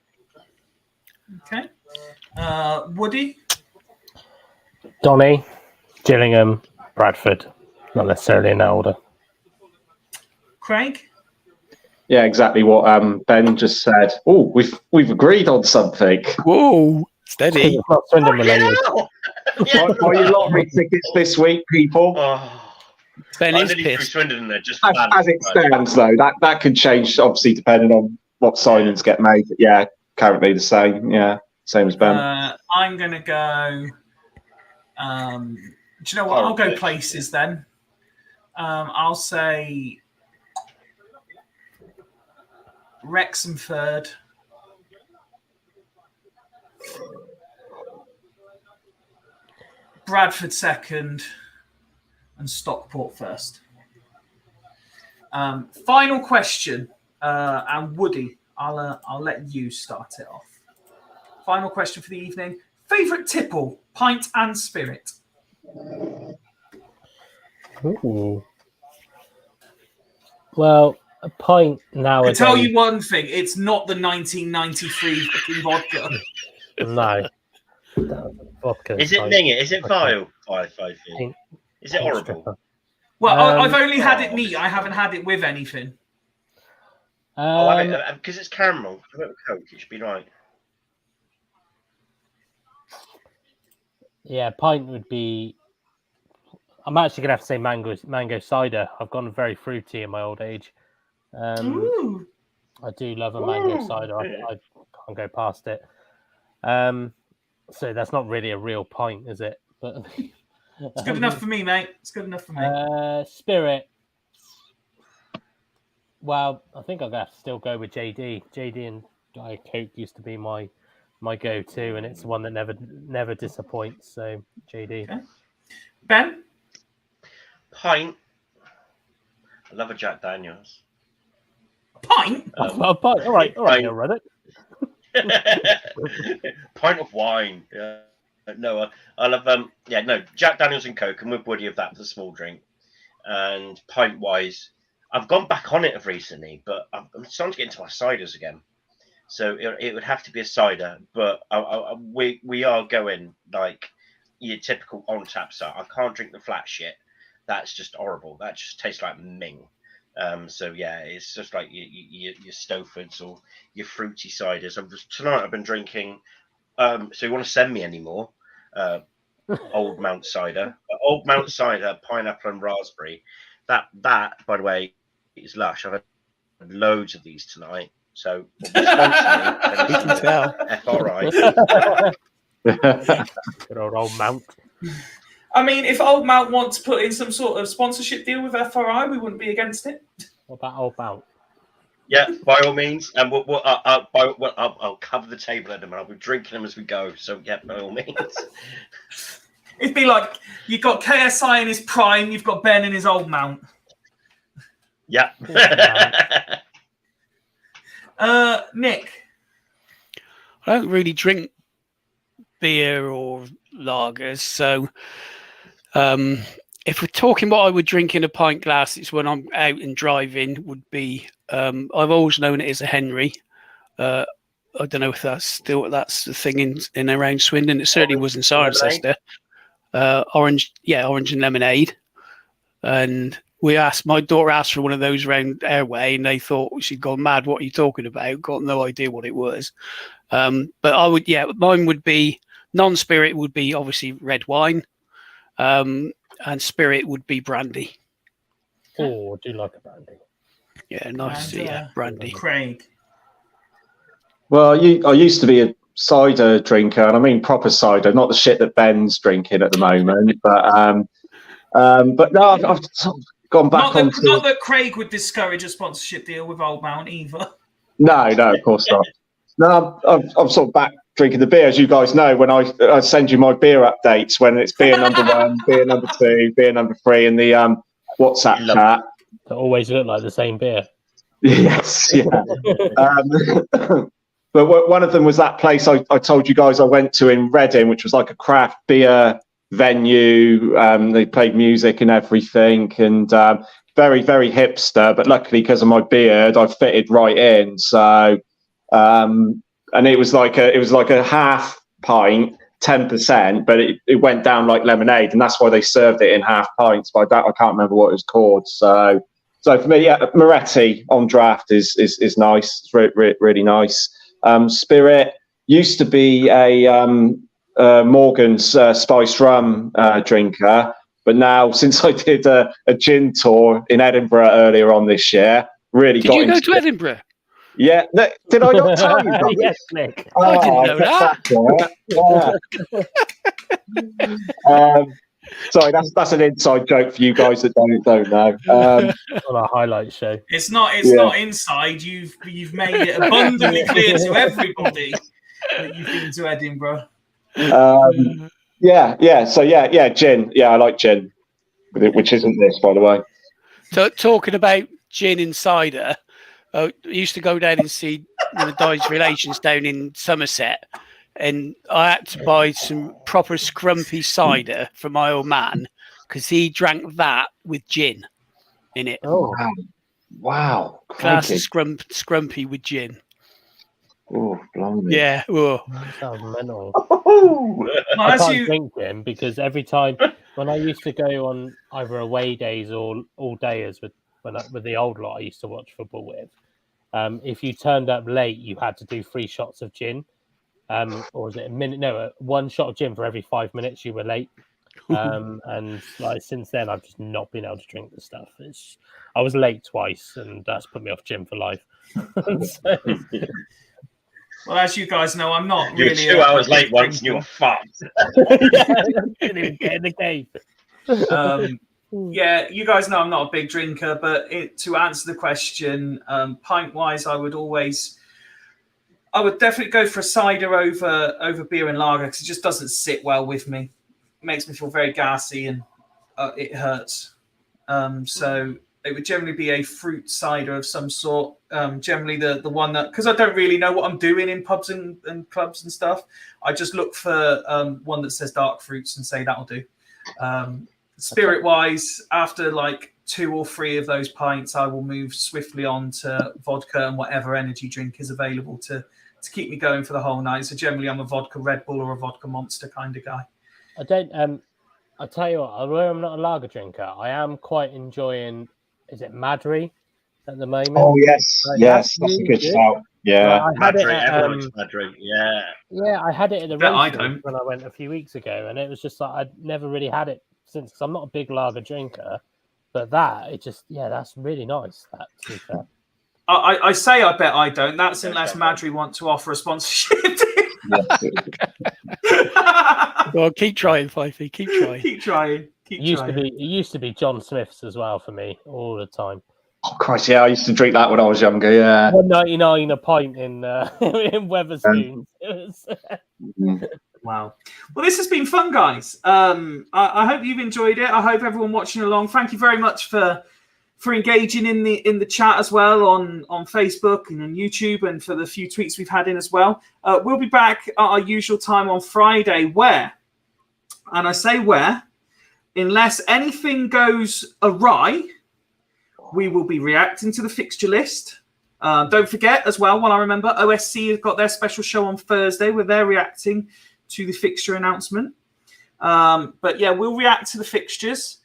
okay, Woody, Donny, Gillingham, Bradford. Not necessarily in that order. Craig, Yeah, exactly what Ben just said. Oh, we've agreed on something. Whoa, steady. It's not Swindon related. Are you lottery tickets this week, people? Oh, Ben I is nearly threw pissed. Swindon in there just As it stands, though, that could change, obviously, depending on what signings get made. But yeah, currently the same. Yeah, same as Ben. I'm going to go. Do you know what? I'll go places then. I'll say Wrexham third. Bradford second. And Stockport first. Final question. And Woody, I'll let you start it off. Final question for the evening. Favourite tipple, pint and spirit? Ooh. Well, a pint I nowadays. tell you one thing, it's not the 1993 fucking vodka. No. Vodka. Is it minging? Is it vile? Fyfie? Is it horrible? Stripper. Well, I've only had it neat. I haven't had it with anything. Because it's caramel. I went with Coke. It should be right. Yeah, pint would be. I'm actually gonna have to say mango cider. I've gone very fruity in my old age. Ooh. I do love a mango cider. I can't go past it. So that's not really a real pint, is it? But It's good enough for me, mate. It's good enough for me. Spirit. Well, I think I'm gonna have to still go with JD. JD and Diet Coke used to be my go-to, and it's the one that never disappoints. So JD. Okay. Ben? Pint. I love a Jack Daniels. Pint? All right, Neil Ruddock. Pint of wine. Yeah. No, I love Jack Daniels and Coke, and with Woody of that for the small drink. And pint wise, I've gone back on it recently, but I'm starting to get into my ciders again. So it would have to be a cider, but we are going like your typical on tap cider. I can't drink the flat shit. That's just horrible. That just tastes like ming. So yeah, it's just like your Stofords or your fruity ciders. Tonight I've been drinking. So you want to send me any more? Old Mount cider, pineapple and raspberry. That by the way is lush. I've had loads of these tonight. So we can tell. FRI. Good old Mount. I mean, if Old Mount wants to put in some sort of sponsorship deal with FRI, we wouldn't be against it. What about Old Mount? Yeah, by all means, and I'll cover the table at them, and I'll be drinking them as we go. So yeah, by all means. It'd be like you've got KSI in his prime, you've got Ben in his Old Mount. Yeah. Nick, I don't really drink beer or lagers, so if we're talking what I would drink in a pint glass, it's when I'm out and driving. Would be I've always known it as a Henry. I don't know if that's the thing in around Swindon. It certainly was in Cirencester. Orange and lemonade. And my daughter asked for one of those around Airway, and they thought she'd gone mad. What are you talking about? Got no idea what it was. But mine would be non-spirit. Would be obviously red wine, and spirit would be brandy. Oh, I do like a brandy. Yeah, nice. And, Yeah, brandy. Craig. Well, I used to be a cider drinker, and I mean proper cider, not the shit that Ben's drinking at the moment. But no, I've sort of gone back Not onto. that Craig would discourage a sponsorship deal with Old Mount either. No, of course not. No, I'm sort of back drinking the beer, as you guys know. When I send you my beer updates, when it's beer number 1, beer number 2, beer number 3, in the WhatsApp chat. They always look like the same beer. Yes, yeah. But one of them was that place I told you guys I went to in Reading, which was like a craft beer venue. They played music and everything, and very, very hipster. But luckily, because of my beard, I fitted right in. So, and it was like a half pint, 10%, but it went down like lemonade, and that's why they served it in half pints. But I can't remember what it was called. So for me, yeah, Moretti on draft is nice. It's really nice. Spirit used to be a Morgan's spiced rum drinker, but now since I did a gin tour in Edinburgh earlier on this year, really Did got you go into to Edinburgh? Yeah, did I not tell you that? Yes, Nick. I didn't know that. Sorry, that's an inside joke for you guys that don't know. On our highlight show. It's not inside. You've made it abundantly clear to everybody that you've been to Edinburgh. Yeah. So yeah, gin. Yeah, I like gin, which isn't this, by the way. So talking about gin and cider, I used to go down and see the Dyes Relations down in Somerset, and I had to buy some proper scrumpy cider for my old man because he drank that with gin in it. Oh, wow! Glass of scrumpy with gin. Oh, blimey. Yeah. Oh. that sounds mental. Well, I can't drink gin because every time when I used to go on either away days or all dayers with the old lot I used to watch football with, if you turned up late, you had to do 3 shots of gin. Or was it a minute? No, 1 shot of gin for every 5 minutes you were late. And like since then, I've just not been able to drink the stuff. I was late twice, and that's put me off gin for life. Well, as you guys know, I'm not You were really 2 hours late once, and you were fucked. Didn't even get in the cave. Yeah, you guys know I'm not a big drinker, but to answer the question, pint-wise, I would definitely go for a cider over beer and lager because it just doesn't sit well with me. It makes me feel very gassy and it hurts. So it would generally be a fruit cider of some sort. Generally the one that, because I don't really know what I'm doing in pubs and clubs and stuff, I just look for one that says dark fruits and say that'll do. Spirit wise, after like 2 or 3 of those pints, I will move swiftly on to vodka and whatever energy drink is available to keep me going for the whole night. So generally I'm a vodka Red Bull or a vodka Monster kind of guy. I don't I'll tell you what, although I'm not a lager drinker, I am quite enjoying, is it Madry at the moment? Oh yes, that's really a good shout. Yeah, I had it at, Madry. Yeah. Yeah, I had it at the Bet I races don't. when I went a few weeks ago, and it was just like I'd never really had it since, because I'm not a big lager drinker. But that's really nice. That, to be fair. I say I bet I don't. That's unless Madry want to offer a sponsorship. Well, keep trying, Fyfie. Keep trying. Keep trying. It used to be John Smith's as well for me all the time. Oh Christ, yeah, I used to drink that when I was younger. Yeah, $1.99 a pint in Wetherspoons. Wow. Well, this has been fun, guys. I hope you've enjoyed it. I hope everyone watching along. Thank you very much for engaging in the chat as well on Facebook and on YouTube, and for the few tweets we've had in as well. We'll be back at our usual time on Friday, where, and I say where, unless anything goes awry, we will be reacting to the fixture list. Don't forget as well, while I remember, OSC have got their special show on Thursday where they're reacting to the fixture announcement. But yeah, we'll react to the fixtures.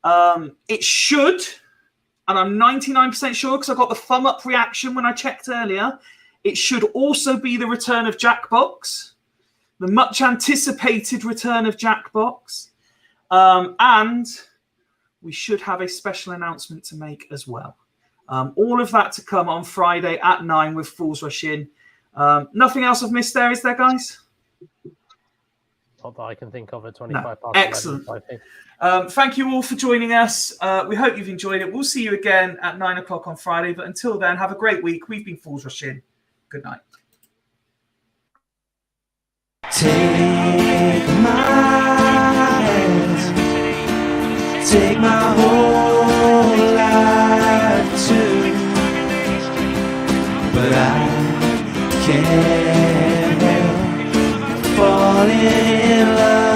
It should, and I'm 99% sure because I got the thumb up reaction when I checked earlier, it should also be the return of Jackbox, the much anticipated return of Jackbox. And we should have a special announcement to make as well. All of that to come on Friday at 9 with Fools Rush In. Nothing else I've missed there, is there, guys? Not that I can think of at 25 past 11, Excellent. I think. Thank you all for joining us. We hope you've enjoyed it. We'll see you again at 9 o'clock on Friday. But until then, have a great week. We've been Fools Rush In. Good night. Take my hands, take my whole life too, but I can't help falling in love.